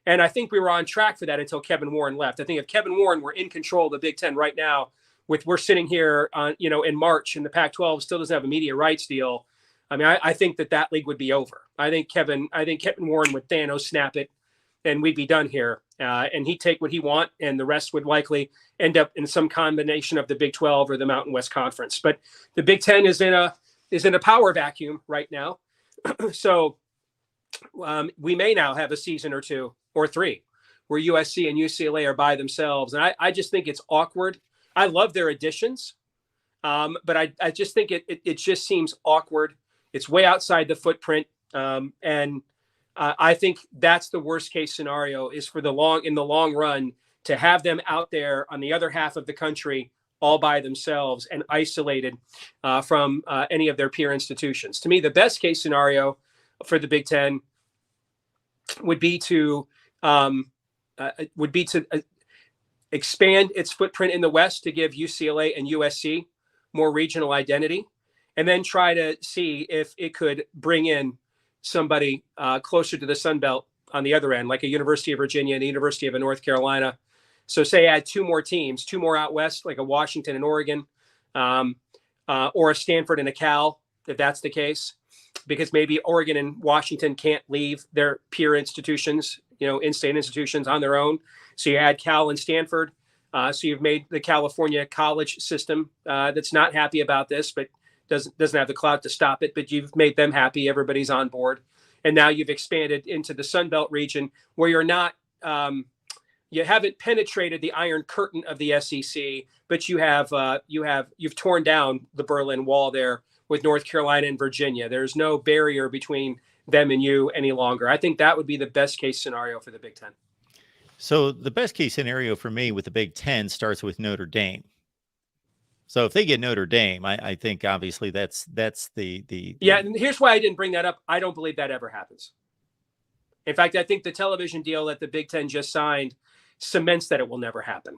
And I think we were on track for that until Kevin Warren left. I think if Kevin Warren were in control of the Big Ten right now, we're sitting here on, in March, and the Pac-12 still doesn't have a media rights deal. I mean, I think that league would be over. I think Kevin Warren would Thanos snap it, and we'd be done here. And he'd take what he want, and the rest would likely end up in some combination of the Big 12 or the Mountain West Conference. But the Big Ten is in a power vacuum right now. So we may now have a season or two or three where USC and UCLA are by themselves. And I just think it's awkward. I love their additions, but I just think it just seems awkward. It's way outside the footprint. And I think that's the worst case scenario, is for in the long run to have them out there on the other half of the country all by themselves and isolated from any of their peer institutions. To me, the best case scenario for the Big Ten would be to expand its footprint in the West to give UCLA and USC more regional identity, and then try to see if it could bring in somebody closer to the Sun Belt on the other end, like a University of Virginia and the University of North Carolina. So say add two more teams, two more out West, like a Washington and Oregon, or a Stanford and a Cal, if that's the case, because maybe Oregon and Washington can't leave their peer institutions, in-state institutions on their own. So you add Cal and Stanford. So you've made the California college system that's not happy about this, but doesn't have the clout to stop it, but you've made them happy. Everybody's on board. And now you've expanded into the Sun Belt region, where you're not, you haven't penetrated the Iron Curtain of the SEC, but you've torn down the Berlin Wall there with North Carolina and Virginia. There's no barrier between them and you any longer. I think that would be the best case scenario for the Big Ten. So the best case scenario for me with the Big Ten starts with Notre Dame. So if they get Notre Dame, I think obviously that's the yeah. And here's why I didn't bring that up. I don't believe that ever happens. In fact, I think the television deal that the Big Ten just signed cements that it will never happen.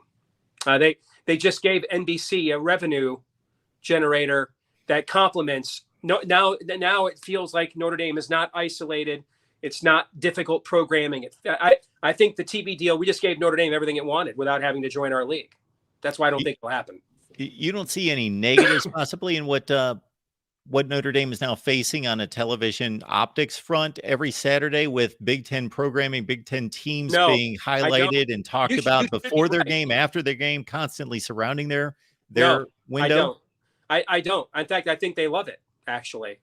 They just gave NBC a revenue generator that complements. Now it feels like Notre Dame is not isolated. It's not difficult programming. I think the TV deal, we just gave Notre Dame everything it wanted without having to join our league. That's why I don't think it'll happen. You don't see any negatives possibly in what Notre Dame is now facing on a television optics front every Saturday, with Big Ten programming, Big Ten teams being highlighted and talked about before their game, after their game, constantly surrounding their window? I don't. In fact, I think they love it, actually.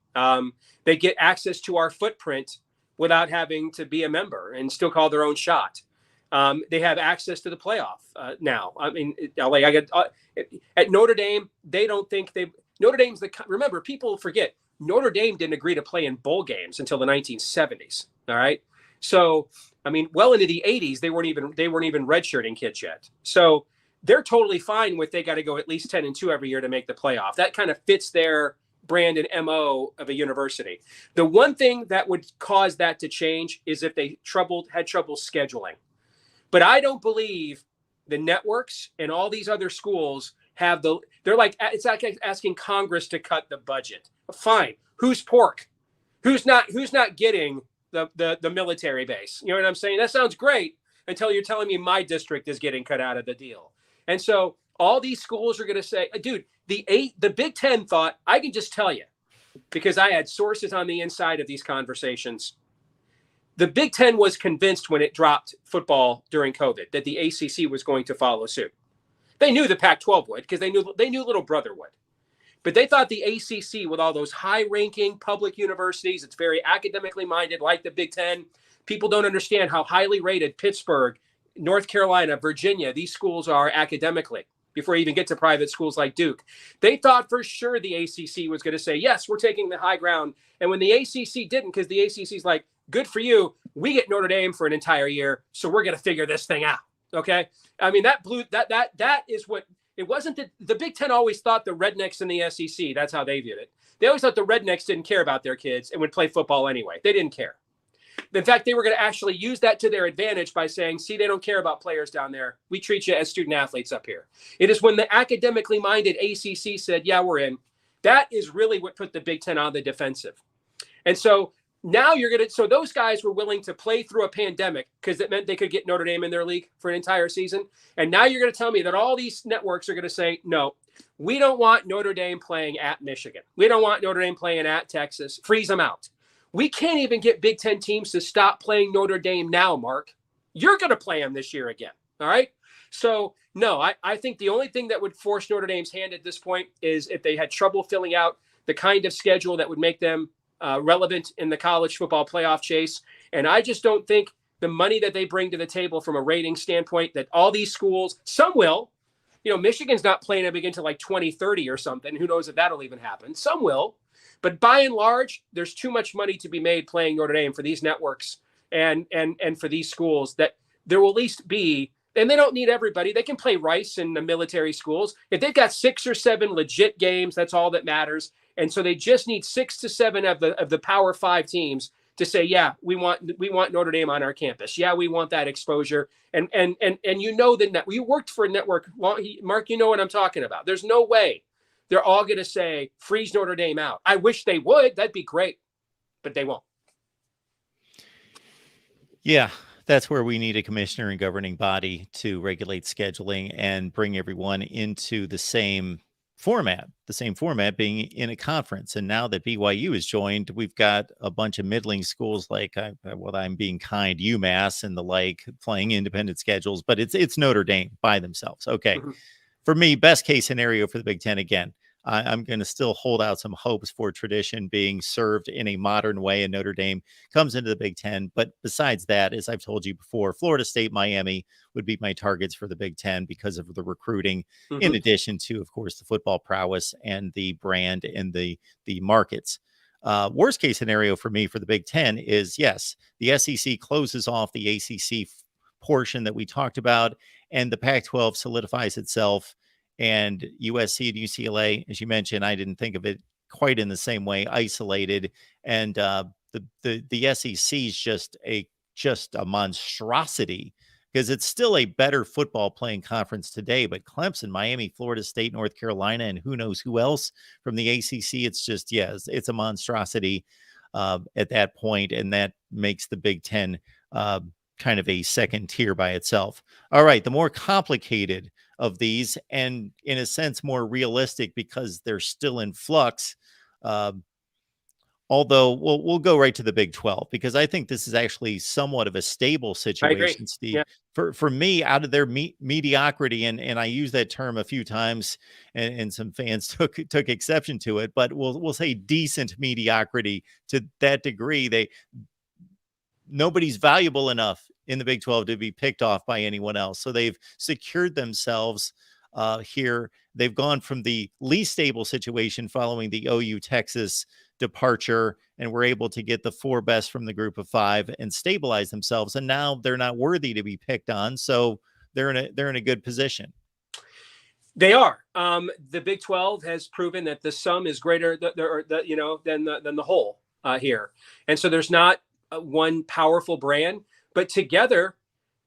They get access to our footprint without having to be a member and still call their own shot. They have access to the playoff now. I mean, at Notre Dame, they don't think Notre Dame's remember, people forget Notre Dame didn't agree to play in bowl games until the 1970s. All right. So, I mean, well into the 80s, they weren't even redshirting kids yet. So they're totally fine with, they got to go at least 10-2 every year to make the playoff. That kind of fits their brand and MO of a university. The one thing that would cause that to change is if they had trouble scheduling. But I don't believe the networks and all these other schools they're like, it's like asking Congress to cut the budget. Fine. Who's pork? Who's not getting the military base? You know what I'm saying? That sounds great until you're telling me my district is getting cut out of the deal. And so all these schools are going to say, dude, the Big Ten thought, I can just tell you, because I had sources on the inside of these conversations. The Big Ten was convinced when it dropped football during COVID that the ACC was going to follow suit. They knew the Pac-12 would, because they knew little brother would. But they thought the ACC, with all those high-ranking public universities, it's very academically minded, like the Big Ten. People don't understand how highly rated Pittsburgh, North Carolina, Virginia, these schools are academically, before you even get to private schools like Duke. They thought for sure the ACC was going to say, yes, we're taking the high ground. And when the ACC didn't, because the ACC's like, good for you, we get Notre Dame for an entire year, so we're going to figure this thing out. Okay. I mean, that is what it wasn't. That the Big Ten always thought the rednecks in the SEC, that's how they viewed it. They always thought the rednecks didn't care about their kids and would play football anyway. They didn't care. In fact, they were going to actually use that to their advantage by saying, see, they don't care about players down there. We treat you as student athletes up here. It is when the academically minded ACC said, yeah, we're in. That is really what put the Big Ten on the defensive. And so now so those guys were willing to play through a pandemic because it meant they could get Notre Dame in their league for an entire season. And now you're going to tell me that all these networks are going to say, no, we don't want Notre Dame playing at Michigan. We don't want Notre Dame playing at Texas. Freeze them out. We can't even get Big Ten teams to stop playing Notre Dame now, Mark. You're going to play them this year again. All right. So no, I think the only thing that would force Notre Dame's hand at this point is if they had trouble filling out the kind of schedule that would make them relevant in the college football playoff chase. And I just don't think the money that they bring to the table from a rating standpoint, that all these schools, some will, Michigan's not playing it again until like 2030 or something. Who knows if that'll even happen? Some will. But by and large, there's too much money to be made playing Notre Dame for these networks and for these schools, that there will at least be, and they don't need everybody. They can play Rice in the military schools. If they've got 6 or 7 legit games, that's all that matters. And so they just need 6 to 7 of the Power 5 teams to say, yeah, we want Notre Dame on our campus. Yeah, we want that exposure. And that we worked for a network. Mark, you know what I'm talking about. There's no way they're all going to say, freeze Notre Dame out. I wish they would. That'd be great. But they won't. Yeah, that's where we need a commissioner and governing body to regulate scheduling and bring everyone into the same format being in a conference. And now that BYU is joined, we've got a bunch of middling schools like, I'm being kind, UMass and the like, playing independent schedules, but it's Notre Dame by themselves. Okay. Mm-hmm. For me, best case scenario for the Big Ten, again, I'm going to still hold out some hopes for tradition being served in a modern way, and Notre Dame comes into the Big Ten. But besides that, as I've told you before, Florida State, Miami would be my targets for the Big Ten because of the recruiting, mm-hmm. in addition to, of course, the football prowess and the brand and the markets. Worst case scenario for me for the Big Ten is, yes, the SEC closes off the ACC portion that we talked about, and the Pac-12 solidifies itself. And USC and UCLA, as you mentioned, I didn't think of it quite in the same way, isolated. And the SEC is just a monstrosity, because it's still a better football playing conference today. But Clemson, Miami, Florida State, North Carolina, and who knows who else from the ACC, it's just, it's a monstrosity at that point, and that makes the Big Ten kind of a second tier by itself. All right, the more complicated of these, and in a sense more realistic because they're still in flux, although we'll go right to the Big 12, because I think this is actually somewhat of a stable situation, Steve. Yeah. For me, out of their mediocrity, and I use that term a few times, and some fans took exception to it, but we'll say decent mediocrity. To that degree, nobody's valuable enough in the Big 12 to be picked off by anyone else. So they've secured themselves here. They've gone from the least stable situation following the OU Texas departure, and were able to get the 4 best from the group of 5 and stabilize themselves. And now they're not worthy to be picked on. So they're in a good position. They are. The Big 12 has proven that the sum is greater than the whole here. And so there's not one powerful brand, but together,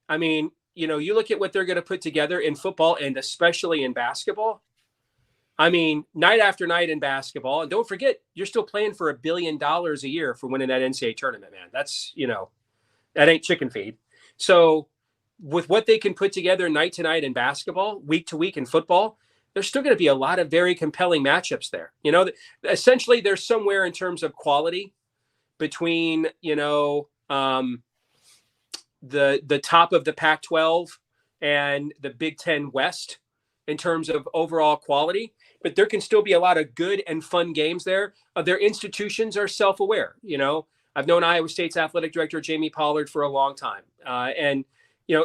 I mean, you look at what they're going to put together in football, and especially in basketball. I mean, night after night in basketball, and don't forget, you're still playing for $1 billion a year for winning that NCAA tournament, man. That's, that ain't chicken feed. So with what they can put together night to night in basketball, week to week in football, there's still going to be a lot of very compelling matchups there. Essentially, there's somewhere in terms of quality between, the top of the Pac-12 and the Big Ten West in terms of overall quality, but there can still be a lot of good and fun games there. Their institutions are self-aware. I've known Iowa State's athletic director, Jamie Pollard, for a long time. And they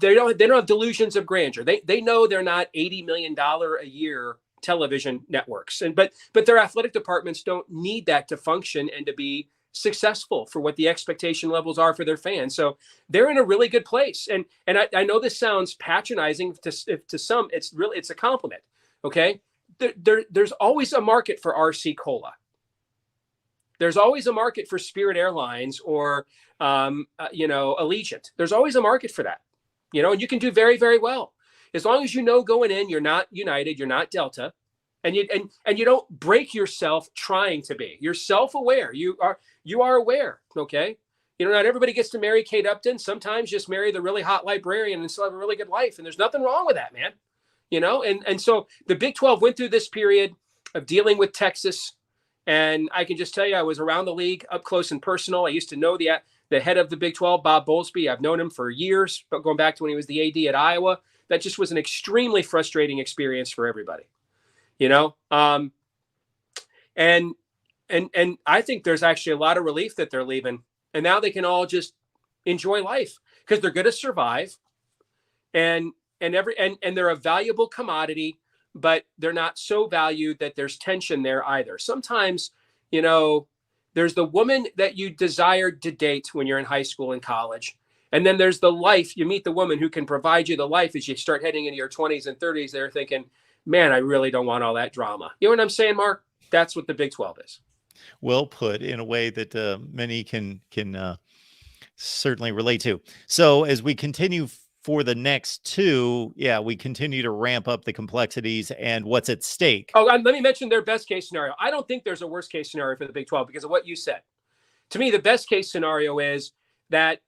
don't have delusions of grandeur. They know they're not $80 million a year television networks, but their athletic departments don't need that to function and to be successful for what the expectation levels are for their fans. So they're in a really good place. And I know this sounds patronizing to some. It's a compliment. Okay. There's always a market for RC Cola. There's always a market for Spirit Airlines or, Allegiant. There's always a market for that, and you can do very, very well. As long as going in, you're not United, you're not Delta, and you don't break yourself trying to be. You're self-aware. You are aware, okay? Not everybody gets to marry Kate Upton. Sometimes just marry the really hot librarian and still have a really good life, and there's nothing wrong with that, man. And so the Big 12 went through this period of dealing with Texas, and I can just tell you, I was around the league up close and personal. I used to know the head of the Big 12, Bob Bowlesby. I've known him for years, but going back to when he was the AD at Iowa. That just was an extremely frustrating experience for everybody, and I think there's actually a lot of relief that they're leaving, and now they can all just enjoy life because they're going to survive, and they're a valuable commodity, but they're not so valued that there's tension there either. Sometimes, there's the woman that you desired to date when you're in high school and college. And then there's the life. You meet the woman who can provide you the life as you start heading into your 20s and 30s. They're thinking, man, I really don't want all that drama. You know what I'm saying, Mark? That's what the Big 12 is. Well put, in a way that many can certainly relate to. So as we continue for the next two, we continue to ramp up the complexities and what's at stake. Oh, let me mention their best case scenario. I don't think there's a worst case scenario for the Big 12 because of what you said. To me, the best case scenario is that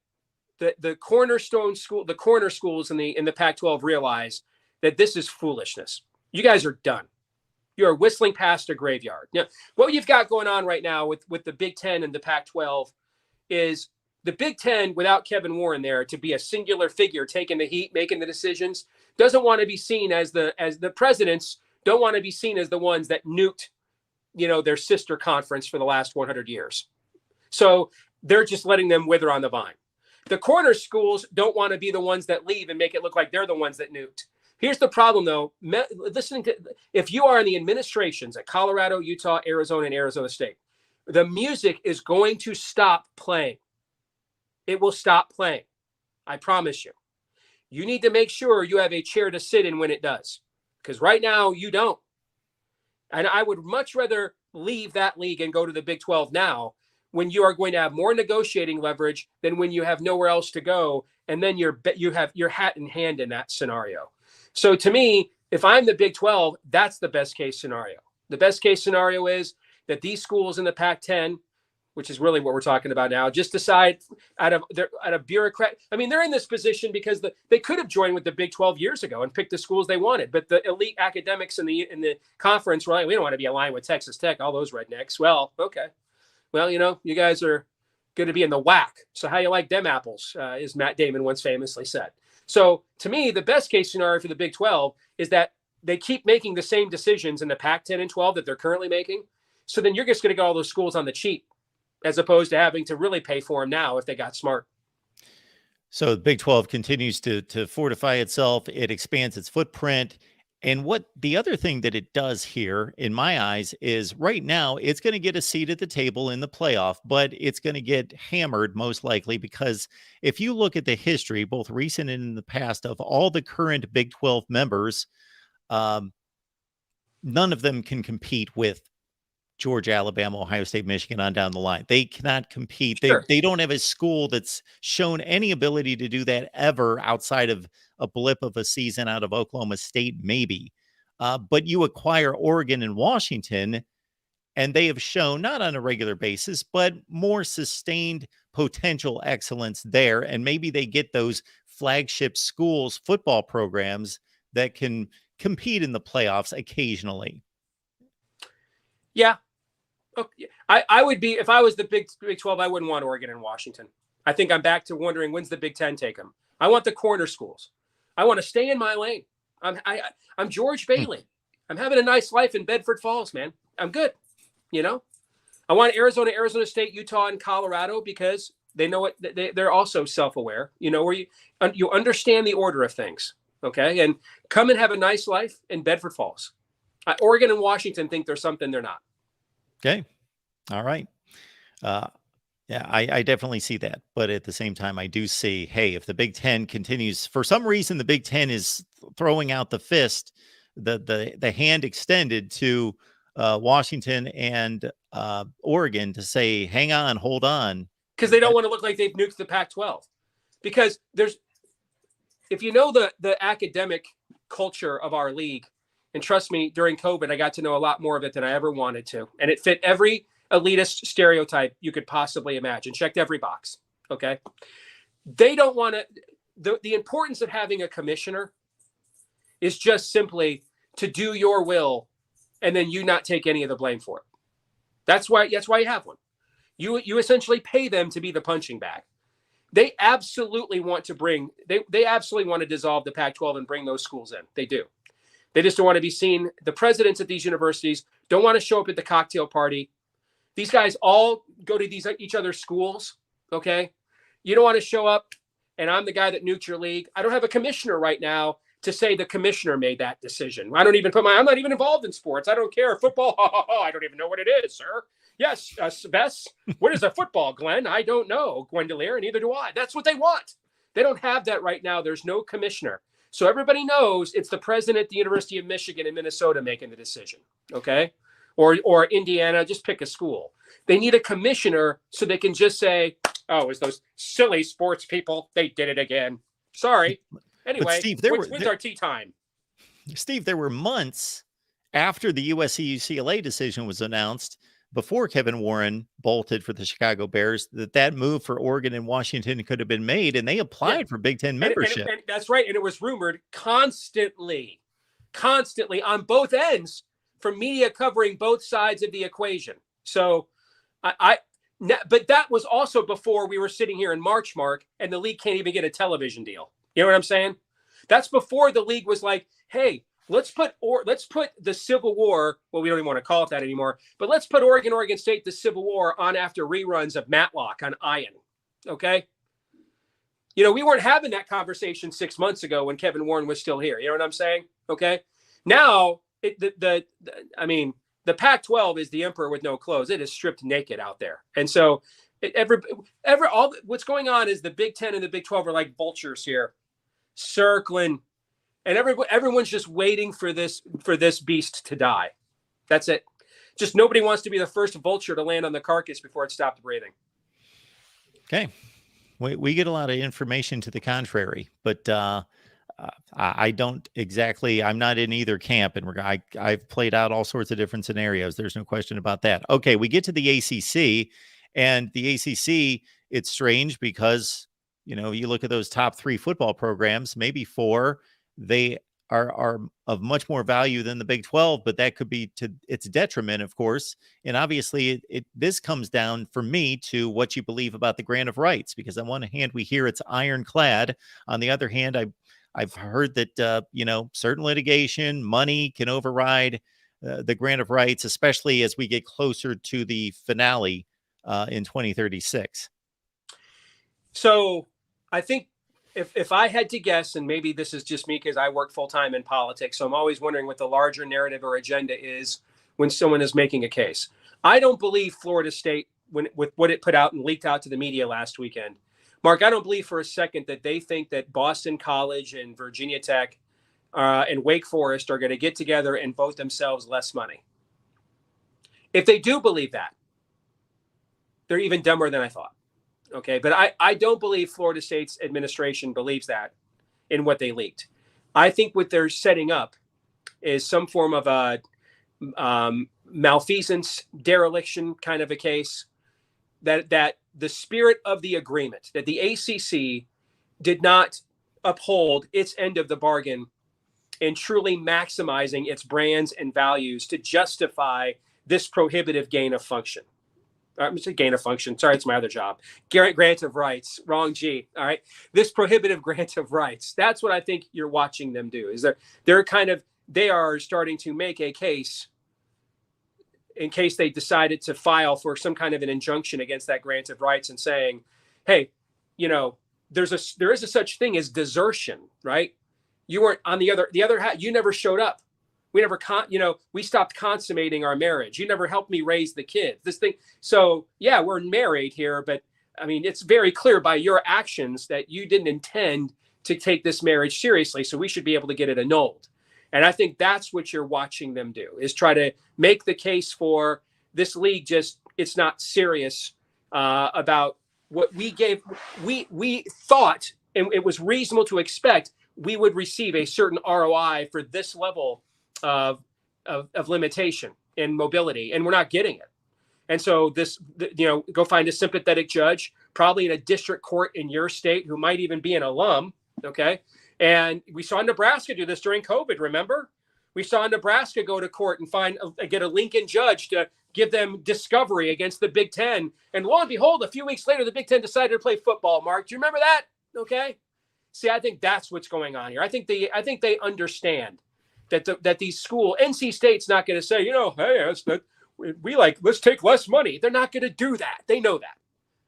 the cornerstone school, the corner schools in the Pac-12 realize that this is foolishness. You guys are done. You are whistling past a graveyard. Now, what you've got going on right now with the Big 10 and the Pac-12 is the Big 10 without Kevin Warren there to be a singular figure taking the heat, making the decisions, doesn't want to be seen as the presidents don't want to be seen as the ones that nuked, their sister conference for the last 100 years. So they're just letting them wither on the vine. The corner schools don't want to be the ones that leave and make it look like they're the ones that nuked. Here's the problem, though. If you are in the administrations at Colorado, Utah, Arizona, and Arizona State, the music is going to stop playing. It will stop playing. I promise you. You need to make sure you have a chair to sit in when it does, because right now you don't. And I would much rather leave that league and go to the Big 12 now, when you are going to have more negotiating leverage than when you have nowhere else to go, and then you have your hat in hand in that scenario. So to me, if I'm the Big 12, that's the best case scenario. The best case scenario is that these schools in the Pac-10, which is really what we're talking about now, just decide out of bureaucrat. I mean, they're in this position because they could have joined with the Big 12 years ago and picked the schools they wanted, but the elite academics in the conference were like, we don't want to be aligned with Texas Tech, all those rednecks. Well, okay. Well, you guys are going to be in the whack. So how you like them apples, as Matt Damon once famously said. So to me, the best case scenario for the Big 12 is that they keep making the same decisions in the Pac-10 and 12 that they're currently making. So then you're just going to get all those schools on the cheap, as opposed to having to really pay for them now if they got smart. So the Big 12 continues to fortify itself. It expands its footprint. And what the other thing that it does here, in my eyes, is right now it's going to get a seat at the table in the playoff, but it's going to get hammered most likely, because if you look at the history, both recent and in the past, of all the current Big 12 members, none of them can compete with Georgia, Alabama, Ohio State, Michigan on down the line. They cannot compete. Sure. They don't have a school that's shown any ability to do that ever, outside of a blip of a season out of Oklahoma State, maybe. But you acquire Oregon and Washington, and they have shown, not on a regular basis, but more sustained potential excellence there. And maybe they get those flagship schools, football programs that can compete in the playoffs occasionally. Yeah. Okay. I would be, if I was the Big 12, I wouldn't want Oregon and Washington. I think I'm back to wondering, when's the Big 10 take them? I want the corner schools. I want to stay in my lane. I'm George Bailey. I'm having a nice life in Bedford Falls, man. I'm good. I want Arizona State, Utah, and Colorado, because they know it. They're also self-aware, where you understand the order of things. Okay. And come and have a nice life in Bedford Falls. Oregon and Washington think they're something they're not. Okay. All right. Yeah, I definitely see that. But at the same time, I do see, hey, if the Big 10 continues, for some reason, the Big 10 is throwing out the fist, the hand extended to Washington and Oregon to say, hang on, hold on. Because they don't want to look like they've nuked the Pac-12. Because if you know the academic culture of our league, and trust me, during COVID, I got to know a lot more of it than I ever wanted to. And it fit every elitist stereotype you could possibly imagine. Checked every box. Okay. They don't want to, the importance of having a commissioner is just simply to do your will and then you not take any of the blame for it. That's why you have one. You essentially pay them to be the punching bag. They absolutely want to they absolutely want to dissolve the Pac-12 and bring those schools in. They do. They just don't want to be seen. The presidents at these universities don't want to show up at the cocktail party. These guys all go to each other's schools. Okay. You don't want to show up and I'm the guy that nuked your league. I don't have a commissioner right now to say the commissioner made that decision. I'm not even involved in sports. I don't care. Football, I don't even know what it is, sir. Yes, Bess, what is a football, Glenn? I don't know, Gwendolyn, neither do I. That's what they want. They don't have that right now. There's no commissioner. So everybody knows it's the president at the University of Michigan and Minnesota making the decision, okay? Or Indiana, just pick a school. They need a commissioner so they can just say, oh, it's those silly sports people. They did it again. Sorry. Anyway, Steve, when's our tea time? Steve, there were months after the USC-UCLA decision was announced, before Kevin Warren bolted for the Chicago Bears, that move for Oregon and Washington could have been made, and they applied for Big Ten membership. And that's right. And it was rumored constantly on both ends from media covering both sides of the equation. So but that was also before we were sitting here in March, Mark, and the league can't even get a television deal. You know what I'm saying? That's before the league was like, hey, let's put the Civil War. Well, we don't even want to call it that anymore, but let's put Oregon State, the Civil War on after reruns of Matlock on Iron. Okay. You know, we weren't having that conversation 6 months ago when Kevin Warren was still here. You know what I'm saying? Okay. Now the Pac-12 is the emperor with no clothes. It is stripped naked out there. And so what's going on is the Big Ten and the Big 12 are like vultures here, circling, and everyone's just waiting for this beast to die. That's it. Just nobody wants to be the first vulture to land on the carcass before it stopped breathing. Okay. We get a lot of information to the contrary, but I don't exactly, I'm not in either camp, and I've played out all sorts of different scenarios. There's no question about that. Okay, we get to the ACC, and the ACC, it's strange because, you know, you look at those top 3 football programs, maybe 4, they are of much more value than the Big 12, but that could be to its detriment, of course. And obviously, this comes down for me to what you believe about the grant of rights, because on one hand, we hear it's ironclad. On the other hand, I've heard that, certain litigation, money can override the grant of rights, especially as we get closer to the finale in 2036. So I think if I had to guess, and maybe this is just me because I work full time in politics, so I'm always wondering what the larger narrative or agenda is when someone is making a case. I don't believe Florida State, with what it put out and leaked out to the media last weekend, Mark, I don't believe for a second that they think that Boston College and Virginia Tech and Wake Forest are going to get together and vote themselves less money. If they do believe that, they're even dumber than I thought. Okay, but I don't believe Florida State's administration believes that in what they leaked. I think what they're setting up is some form of a malfeasance, dereliction kind of a case, that the spirit of the agreement, that the ACC did not uphold its end of the bargain in truly maximizing its brands and values to justify this prohibitive gain of function. I'm saying gain of function. Sorry, it's my other job. Grant of rights. Wrong G. All right. This prohibitive grant of rights. That's what I think you're watching them do. Is they are starting to make a case in case they decided to file for some kind of an injunction against that grant of rights and saying, hey, there is a such thing as desertion, right? You weren't on the other hand. You never showed up. We stopped consummating our marriage. You never helped me raise the kids. This thing. So yeah, we're married here, but I mean, it's very clear by your actions that you didn't intend to take this marriage seriously. So we should be able to get it annulled. And I think that's what you're watching them do, is try to make the case for this league. It's not serious about what we gave. We thought, and it was reasonable to expect, we would receive a certain ROI for this level of limitation and mobility, and we're not getting it. And so go find a sympathetic judge, probably in a district court in your state, who might even be an alum. Okay. And we saw Nebraska do this during COVID. Remember, we saw Nebraska go to court and get a Lincoln judge to give them discovery against the Big Ten. And lo and behold, a few weeks later, the Big Ten decided to play football. Mark, do you remember that? Okay. See, I think that's what's going on here. I think they understand that these schools, NC State's not going to say, hey, let's take less money. They're not going to do that. They know that.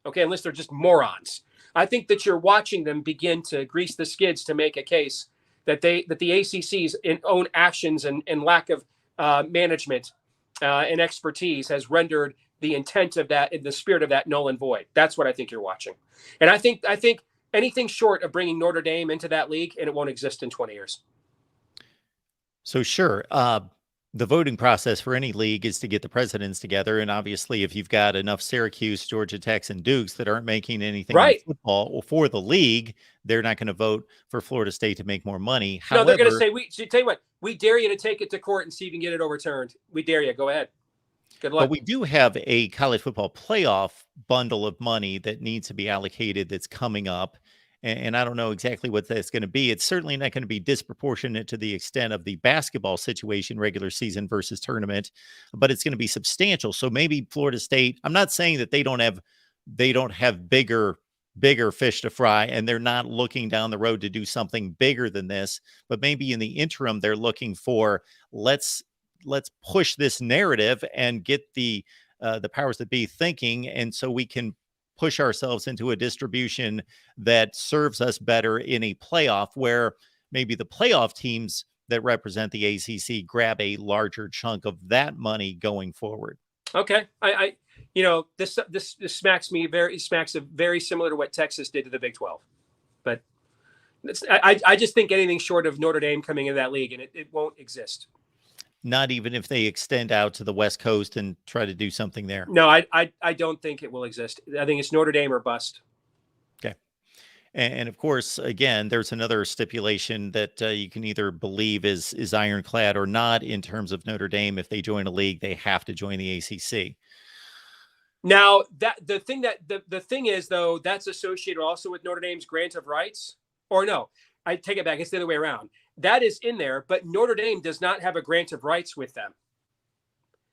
Okay. Unless they're just morons. I think that you're watching them begin to grease the skids to make a case that the ACC's own actions and lack of management and expertise has rendered the intent of that, in the spirit of that, null and void. That's what I think you're watching. And I think anything short of bringing Notre Dame into that league, and it won't exist in 20 years. So sure, the voting process for any league is to get the presidents together, and obviously, if you've got enough Syracuse, Georgia Techs, and Dukes that aren't making anything in football for the league, they're not going to vote for Florida State to make more money. No, they're going to say, tell you what, we dare you to take it to court and see if you can get it overturned. We dare you. Go ahead. Good luck. But we do have a college football playoff bundle of money that needs to be allocated that's coming up. And I don't know exactly what that's going to be. It's certainly not going to be disproportionate to the extent of the basketball situation, regular season versus tournament, but it's going to be substantial. So maybe Florida State, I'm not saying that they don't have bigger fish to fry, and they're not looking down the road to do something bigger than this, but maybe in the interim, they're looking for, let's push this narrative and get the powers that be thinking. And so we can push ourselves into a distribution that serves us better in a playoff, where maybe the playoff teams that represent the ACC grab a larger chunk of that money going forward. Okay. This smacks of very similar to what Texas did to the Big 12, but I just think anything short of Notre Dame coming into that league, and it won't exist. Not even if they extend out to the West Coast and try to do something there. No, I don't think it will exist. I think it's Notre Dame or bust. Okay. And of course, again, there's another stipulation that you can either believe is ironclad or not in terms of Notre Dame. If they join a league, they have to join the ACC. Now, the thing is, though, that's associated also with Notre Dame's grant of rights. Or no, I take it back. It's the other way around. That is in there, but Notre Dame does not have a grant of rights with them.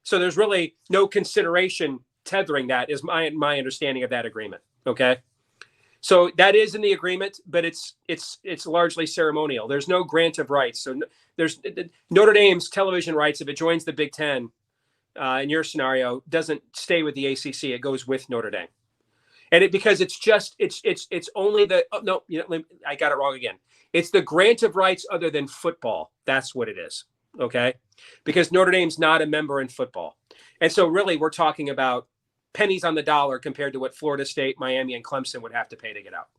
So there's really no consideration tethering that, is my understanding of that agreement. Okay. So that is in the agreement, but it's largely ceremonial. There's no grant of rights. So there's Notre Dame's television rights, if it joins the Big Ten, in your scenario, doesn't stay with the ACC. It goes with Notre Dame. And because it's only I got it wrong again. It's the grant of rights other than football. That's what it is. Okay. Because Notre Dame's not a member in football. And so really we're talking about pennies on the dollar compared to what Florida State, Miami, and Clemson would have to pay to get out.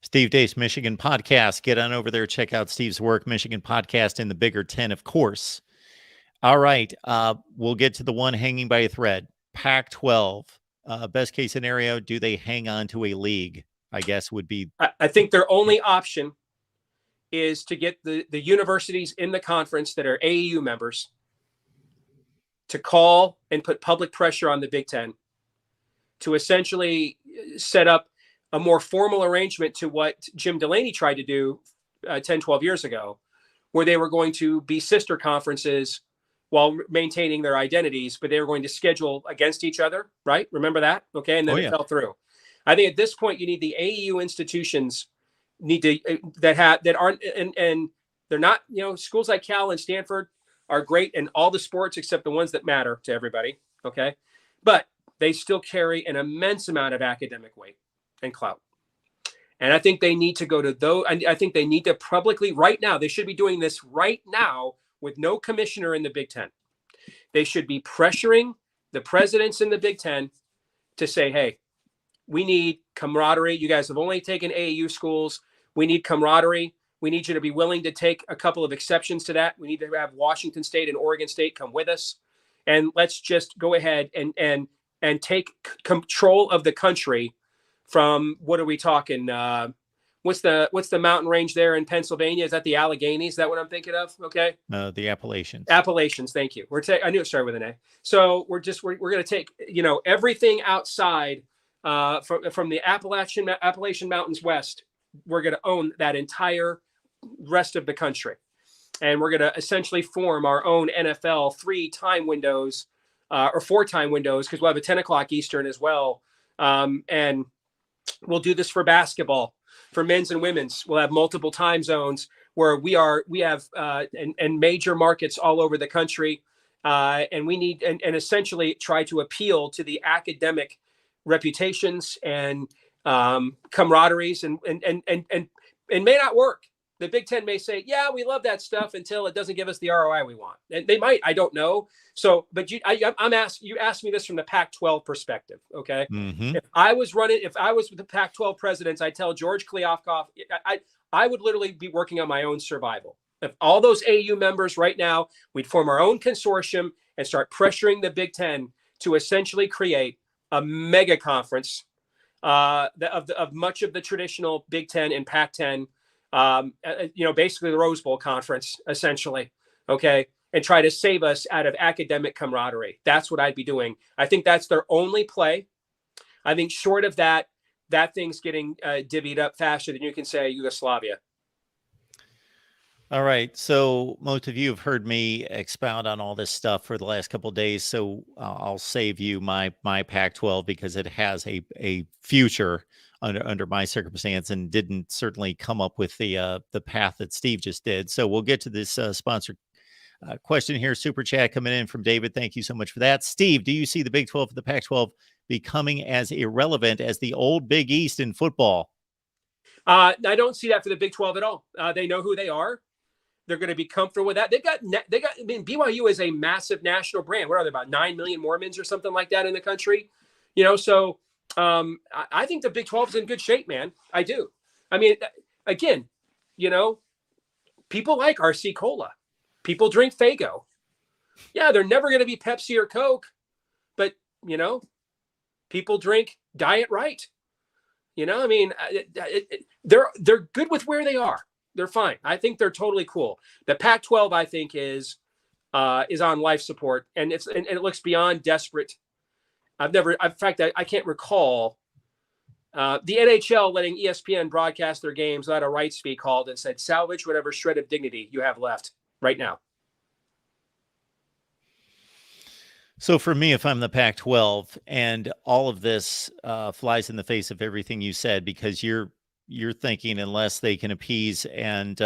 Steve Deace, Michigan Podcast. Get on over there. Check out Steve's work, Michigan Podcast in the Bigger 10, of course. All right. We'll get to the one hanging by a thread. Pac-12. Best case scenario, do they hang on to a league? I guess would be. I think their only option is to get the universities in the conference that are AAU members to call and put public pressure on the Big Ten to essentially set up a more formal arrangement to what Jim Delaney tried to do 10, 12 years ago, where they were going to be sister conferences while maintaining their identities, but they were going to schedule against each other, right? Remember that? Okay. And then it fell through. I think at this point you need the AAU institutions that aren't, and they're not, schools like Cal and Stanford are great in all the sports except the ones that matter to everybody. Okay. But they still carry an immense amount of academic weight and clout. And I think they need to go to those. I think they need to publicly right now. They should be doing this right now with no commissioner in the Big Ten. They should be pressuring the presidents in the Big Ten to say, hey, we need camaraderie. You guys have only taken AAU schools. We need camaraderie. We need you to be willing to take a couple of exceptions to that. We need to have Washington State and Oregon State come with us. And let's just go ahead and take control of the country from, what are we talking? What's the mountain range there in Pennsylvania? Is that the Alleghenies? Is that what I'm thinking of? Okay. The Appalachians. Appalachians. Thank you. I knew it started with an A. So we're going to take, everything outside from the Appalachian Mountains west. We're going to own that entire rest of the country. And we're going to essentially form our own NFL 3 time windows or 4 time windows, because we'll have a 10 o'clock Eastern as well. And we'll do this for basketball, for men's and women's. We'll have multiple time zones where we have and major markets all over the country. And we need and essentially try to appeal to the academic reputations and camaraderies and may not work. The Big Ten may say, yeah, we love that stuff until it doesn't give us the ROI we want. And they might, I don't know. So, but you asked me this from the Pac-12 perspective. Okay. Mm-hmm. If I was with the Pac-12 presidents, I tell George Kliavkoff, I would literally be working on my own survival. If all those AU members right now, we'd form our own consortium and start pressuring the Big Ten to essentially create a mega conference of much of the traditional Big Ten and Pac-10, basically the Rose Bowl conference, essentially, okay, and try to save us out of academic camaraderie. That's what I'd be doing. I think that's their only play. I think short of that thing's getting divvied up faster than you can say Yugoslavia. All right. So most of you have heard me expound on all this stuff for the last couple of days. So I'll save you my Pac-12 because it has a future under my circumstance and didn't certainly come up with the path that Steve just did. So we'll get to this sponsor question here. Super chat coming in from David. Thank you so much for that. Steve, do you see the Big 12 and the Pac-12 becoming as irrelevant as the old Big East in football? I don't see that for the Big 12 at all. They know who they are. They're going to be comfortable with that. I mean, BYU is a massive national brand. What are there, about 9 million Mormons or something like that in the country? So I think the Big 12 is in good shape, man. I do. I mean, again, people like RC Cola. People drink Faygo. Yeah, they're never going to be Pepsi or Coke, but, people drink Diet Right. I mean, they're good with where they are. They're fine. I think they're totally cool. The Pac-12, I think, is on life support, and it looks beyond desperate. In fact, I can't recall the NHL letting ESPN broadcast their games without a rights fee called and said, salvage whatever shred of dignity you have left right now. So for me, if I'm the Pac-12, and all of this flies in the face of everything you said, because you're thinking unless they can appease and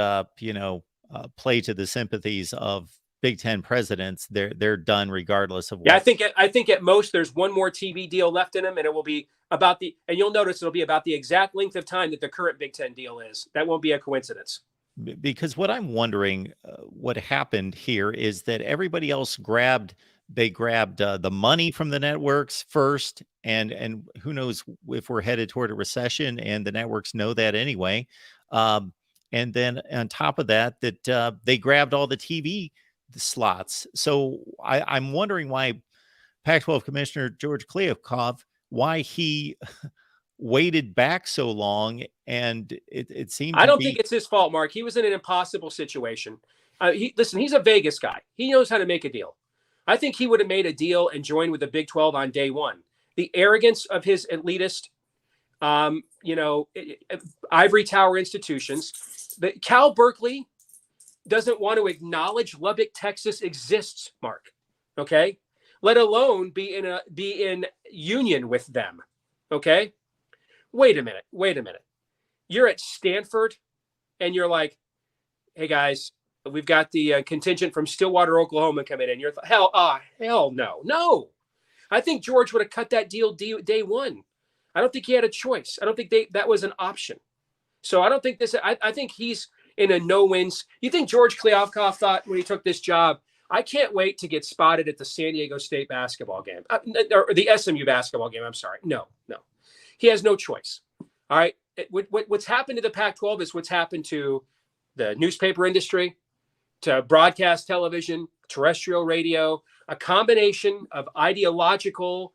play to the sympathies of Big Ten presidents, they're done regardless of what. Yeah, I think at most there's one more TV deal left in them, and it will be and you'll notice it'll be about the exact length of time that the current Big Ten deal is. That won't be a coincidence. Because what I'm wondering, what happened here is that everybody else grabbed the money from the networks first, and who knows if we're headed toward a recession, and the networks know that anyway. And then on top of that, they grabbed all the TV slots. So I'm wondering why Pac-12 Commissioner George Kliavkoff, why he waited back so long, and it seemed. I don't think it's his fault, Mark. He was in an impossible situation. He's a Vegas guy. He knows how to make a deal. I think he would have made a deal and joined with the Big 12 on day one. The arrogance of his elitist, ivory tower institutions. But Cal Berkeley doesn't want to acknowledge Lubbock, Texas exists, Mark. Okay, let alone be in union with them. Okay, wait a minute. You're at Stanford, and you're like, hey guys, we've got the contingent from Stillwater, Oklahoma coming in. You're hell no. I think George would have cut that deal day one. I don't think he had a choice. I don't think that was an option. So I don't think I think he's in a no-wins. You think George Kliavkoff thought when he took this job, I can't wait to get spotted at the San Diego State basketball game or the SMU basketball game. I'm sorry. No. He has no choice. All right. What's happened to the Pac-12 is what's happened to the newspaper industry, to broadcast television, terrestrial radio, a combination of ideological,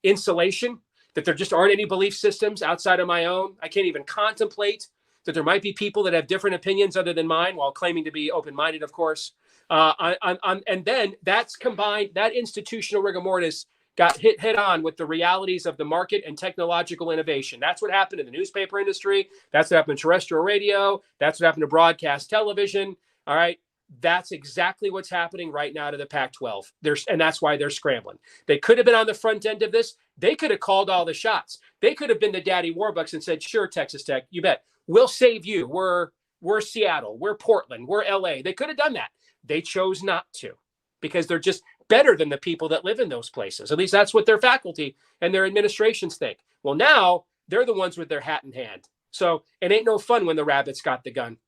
insulation, that there just aren't any belief systems outside of my own. I can't even contemplate that there might be people that have different opinions other than mine while claiming to be open-minded, of course. And then that's combined, that institutional rigor mortis got hit head on with the realities of the market and technological innovation. That's what happened in the newspaper industry. That's what happened to terrestrial radio. That's what happened to broadcast television. All right. That's exactly what's happening right now to the Pac-12. And that's why they're scrambling. They could have been on the front end of this. They could have called all the shots. They could have been the daddy Warbucks and said, sure, Texas Tech, you bet. We'll save you. We're Seattle. We're Portland. We're LA. They could have done that. They chose not to, because they're just better than the people that live in those places. At least that's what their faculty and their administrations think. Well, now they're the ones with their hat in hand. So it ain't no fun when the rabbits got the gun.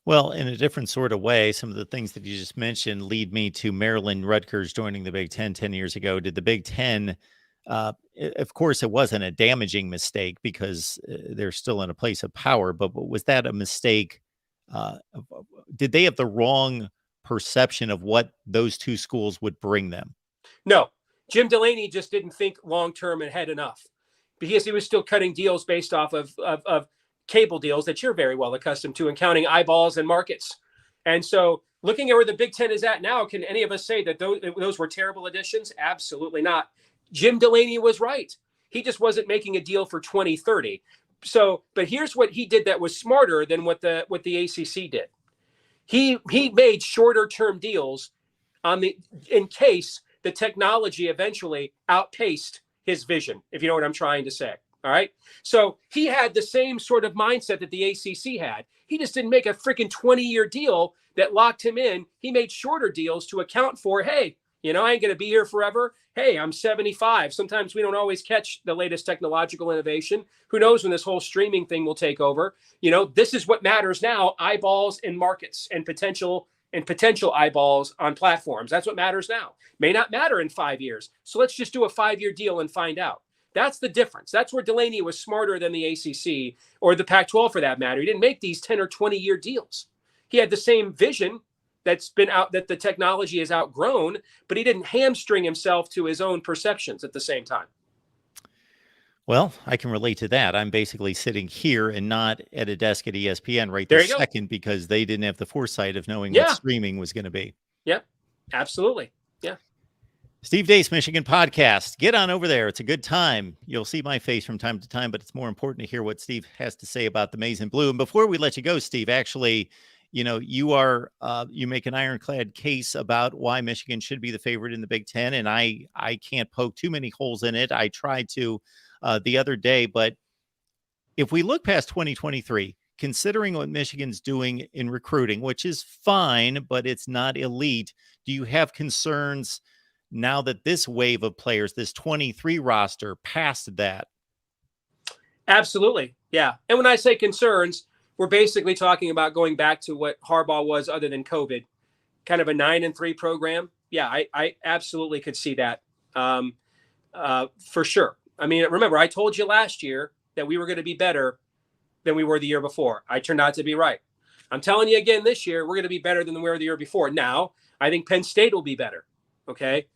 Well, in a different sort of way, some of the things that you just mentioned lead me to Maryland Rutgers joining the Big Ten 10 years ago. Did the Big Ten, of course, it wasn't a damaging mistake because they're still in a place of power, but was that a mistake? Did they have the wrong perception of what those two schools would bring them? No, Jim Delaney just didn't think long-term ahead enough because he was still cutting deals based off of cable deals that you're very well accustomed to and counting eyeballs and markets. And so looking at where the Big Ten is at now, can any of us say that those were terrible additions? Absolutely not. Jim Delaney was right. He just wasn't making a deal for 2030. So, but here's what he did that was smarter than what the ACC did. He made shorter term deals in case the technology eventually outpaced his vision, if you know what I'm trying to say. All right. So he had the same sort of mindset that the ACC had. He just didn't make a freaking 20-year deal that locked him in. He made shorter deals to account for, hey, I ain't going to be here forever. Hey, I'm 75. Sometimes we don't always catch the latest technological innovation. Who knows when this whole streaming thing will take over? This is what matters now, eyeballs in markets and potential eyeballs on platforms. That's what matters now. May not matter in 5 years. So let's just do a 5-year deal and find out. That's the difference. That's where Delaney was smarter than the ACC or the Pac-12 for that matter. He didn't make these 10 or 20-year deals. He had the same vision that's been out, that the technology is outgrown, but he didn't hamstring himself to his own perceptions at the same time. Well, I can relate to that. I'm basically sitting here and not at a desk at ESPN right this second because they didn't have the foresight of knowing what streaming was going to be. Yeah, absolutely. Yeah. Steve Deace, Michigan Podcast. Get on over there. It's a good time. You'll see my face from time to time, but it's more important to hear what Steve has to say about the maize and blue. And before we let you go, Steve, actually, you make an ironclad case about why Michigan should be the favorite in the Big Ten, and I can't poke too many holes in it. I tried to the other day, but if we look past 2023, considering what Michigan's doing in recruiting, which is fine, but it's not elite, do you have concerns now that this wave of players, this 23 roster, passed that? Absolutely. Yeah. And when I say concerns, we're basically talking about going back to what Harbaugh was other than COVID, kind of a 9-3 program. Yeah, I absolutely could see that for sure. I mean, remember, I told you last year that we were going to be better than we were the year before. I turned out to be right. I'm telling you again this year, we're going to be better than we were the year before. Now, I think Penn State will be better. Okay.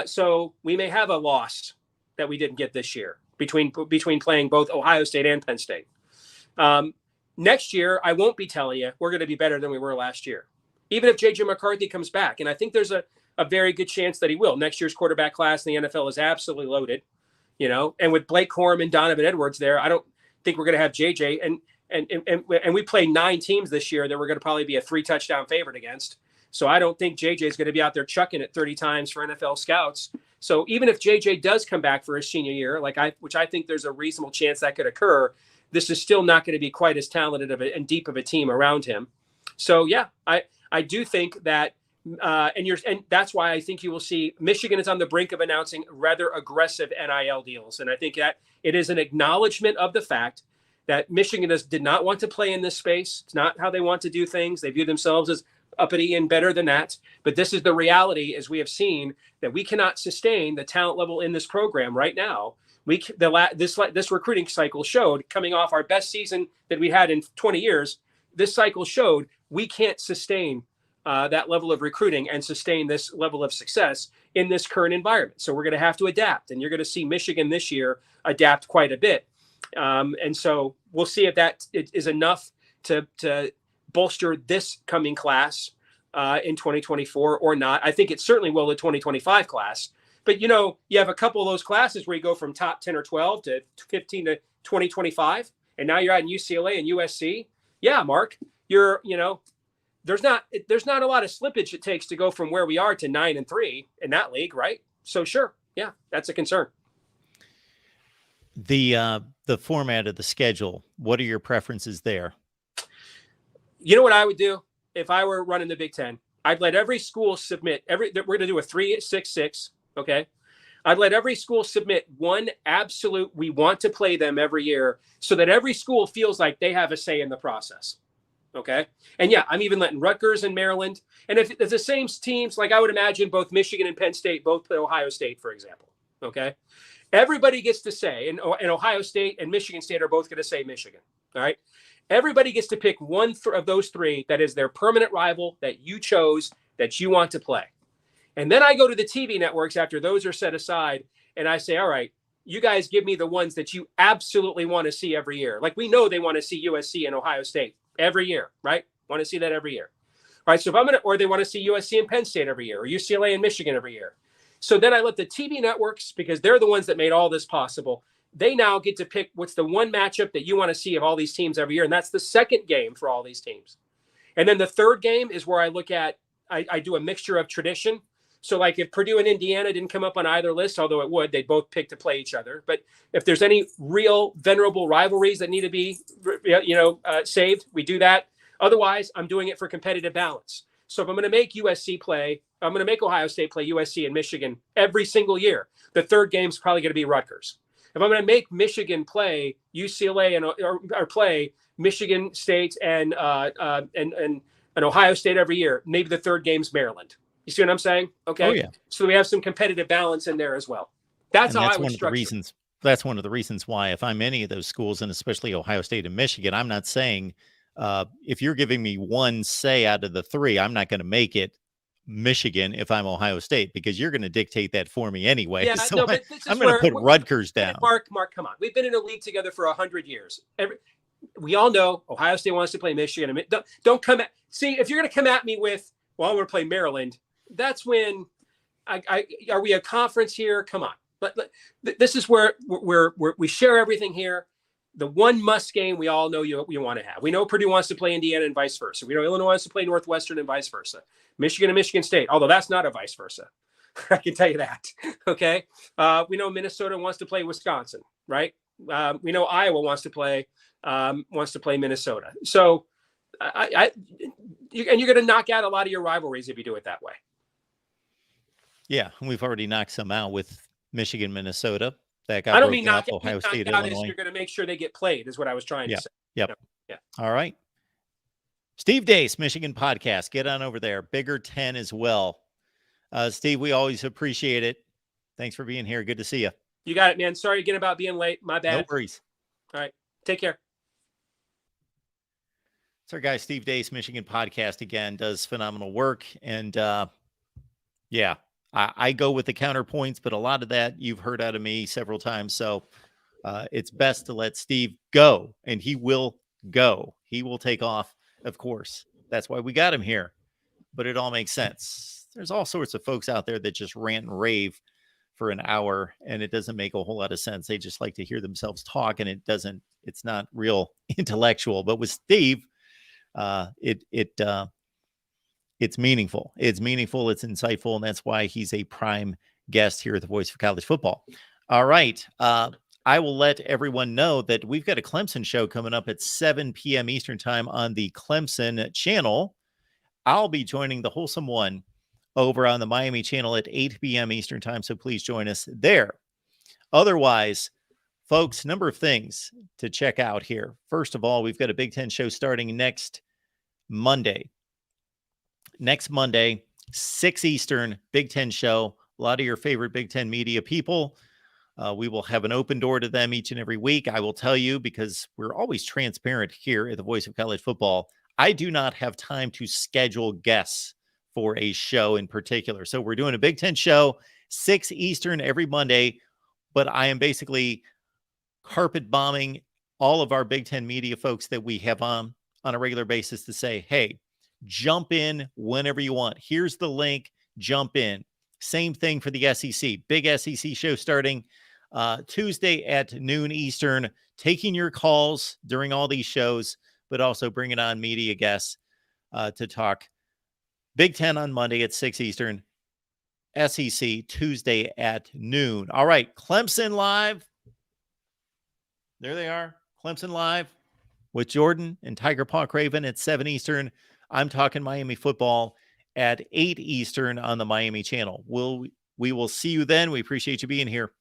So we may have a loss that we didn't get this year between playing both Ohio State and Penn State. Next year, I won't be telling you we're going to be better than we were last year, even if J.J. McCarthy comes back. And I think there's a very good chance that he will. Next year's quarterback class in the NFL is absolutely loaded, and with Blake Corum and Donovan Edwards there, I don't think we're going to have J.J. And we play 9 teams this year that we're going to probably be a 3-touchdown favorite against. So I don't think JJ is going to be out there chucking it 30 times for NFL scouts. So even if JJ does come back for his senior year, which I think there's a reasonable chance that could occur, this is still not going to be quite as talented and deep of a team around him. So yeah, I do think that, and that's why I think you will see Michigan is on the brink of announcing rather aggressive NIL deals, and I think that it is an acknowledgement of the fact that Michigan did not want to play in this space. It's not how they want to do things. They view themselves as uppity and better than that. But this is the reality, as we have seen, that we cannot sustain the talent level in this program right now. This recruiting cycle showed, coming off our best season that we had in 20 years, this cycle showed we can't sustain that level of recruiting and sustain this level of success in this current environment. So we're going to have to adapt, and you're going to see Michigan this year adapt quite a bit. And so we'll see if that is enough to bolster this coming class in 2024 or not. I think it certainly will the 2025 class. But, you have a couple of those classes where you go from top 10 or 12 to 15 to 2025, and now you're at UCLA and USC. Yeah, Mark, there's not a lot of slippage it takes to go from where we are to 9-3 in that league, right? So sure, yeah, that's a concern. The format of the schedule, what are your preferences there? You know what I would do if I were running the Big Ten? I'd let every school submit we're going to do a 3-6-6. Okay. I'd let every school submit one absolute, we want to play them every year so that every school feels like they have a say in the process. Okay. And yeah, I'm even letting Rutgers and Maryland. And if it's the same teams, like I would imagine both Michigan and Penn State, both play Ohio State, for example. Okay. Everybody gets to say, and Ohio State and Michigan State are both going to say Michigan. All right. Everybody gets to pick one of those three that is their permanent rival that you chose, that you want to play. And then I go to the TV networks after those are set aside, and I say, all right, you guys give me the ones that you absolutely want to see every year. Like we know they want to see USC and Ohio State every year, right? Want to see that every year. All right. So if I'm going to, or they want to see USC and Penn State every year, or UCLA and Michigan every year. So then I let the TV networks, because they're the ones that made all this possible, they now get to pick what's the one matchup that you want to see of all these teams every year. And that's the second game for all these teams. And then the third game is where I look at, I do a mixture of tradition. So like if Purdue and Indiana didn't come up on either list, although it would, they'd both pick to play each other. But if there's any real venerable rivalries that need to be, saved, we do that. Otherwise, I'm doing it for competitive balance. So if I'm going to make USC play, I'm going to make Ohio State play USC and Michigan every single year. The third game's probably going to be Rutgers. If I'm going to make Michigan play UCLA or play Michigan State and Ohio State every year, maybe the third game's Maryland. You see what I'm saying? Okay. Oh, yeah. So we have some competitive balance in there as well. That's how I would structure. That's one of the reasons why, if I'm any of those schools, and especially Ohio State and Michigan, I'm not saying if you're giving me one say out of the three, I'm not going to make it Michigan if I'm Ohio State, because you're going to dictate that for me anyway. Yeah, so no, but I'm going to put Rutgers down. Mark, come on. We've been in a league together for 100 years. We all know Ohio State wants to play Michigan. Don't come at, see, if you're going to come at me with, well, I'm going to play Maryland, that's when are we a conference here? Come on. But this is where we share everything here. The one must game we all know you want to have. We know Purdue wants to play Indiana and vice versa. We know Illinois wants to play Northwestern and vice versa. Michigan and Michigan State, although that's not a vice versa. I can tell you that. Okay. We know Minnesota wants to play Wisconsin, right? We know Iowa wants to play Minnesota. So you're going to knock out a lot of your rivalries if you do it that way. Yeah. We've already knocked some out with Michigan, Minnesota. That got I don't mean knock Ohio State, out Illinois. you're going to make sure they get played is what I was trying to say. Yep. Yeah. All right. Steve Deace, Michigan Podcast. Get on over there. Bigger 10 as well. Steve, we always appreciate it. Thanks for being here. Good to see you. You got it, man. Sorry again about being late. My bad. No worries. All right. Take care. It's our guy, Steve Deace, Michigan Podcast, again, does phenomenal work. And yeah, I go with the counterpoints, but a lot of that you've heard out of me several times. So it's best to let Steve go, and he will go. He will take off, of course. That's why we got him here. But it all makes sense. There's all sorts of folks out there that just rant and rave for an hour, and it doesn't make a whole lot of sense. They just like to hear themselves talk, and it's not real intellectual. But with Steve, it's meaningful. It's meaningful. It's insightful. And that's why he's a prime guest here at the Voice of College Football. All right. I will let everyone know that we've got a Clemson show coming up at 7 p.m. Eastern time on the Clemson channel. I'll be joining the Wholesome One over on the Miami channel at 8 p.m. Eastern time. So please join us there. Otherwise, folks, number of things to check out here. First of all, we've got a Big Ten show starting next Monday. Next Monday, 6 Eastern, Big Ten show. A lot of your favorite Big Ten media people. We will have an open door to them each and every week. I will tell you, because we're always transparent here at the Voice of College Football, I do not have time to schedule guests for a show in particular. So we're doing a Big Ten show, 6 Eastern every Monday, but I am basically carpet bombing all of our Big Ten media folks that we have on a regular basis to say, hey, jump in whenever you want. Here's the link. Jump in. Same thing for the SEC. Big SEC show starting Tuesday at noon Eastern. Taking your calls during all these shows, but also bringing on media guests to talk Big Ten on Monday at 6 Eastern. SEC Tuesday at noon. All right. Clemson Live. There they are. Clemson Live with Jordan and Tiger Paw Craven at 7 Eastern. I'm talking Miami football at 8 Eastern on the Miami channel. We will see you then. We appreciate you being here.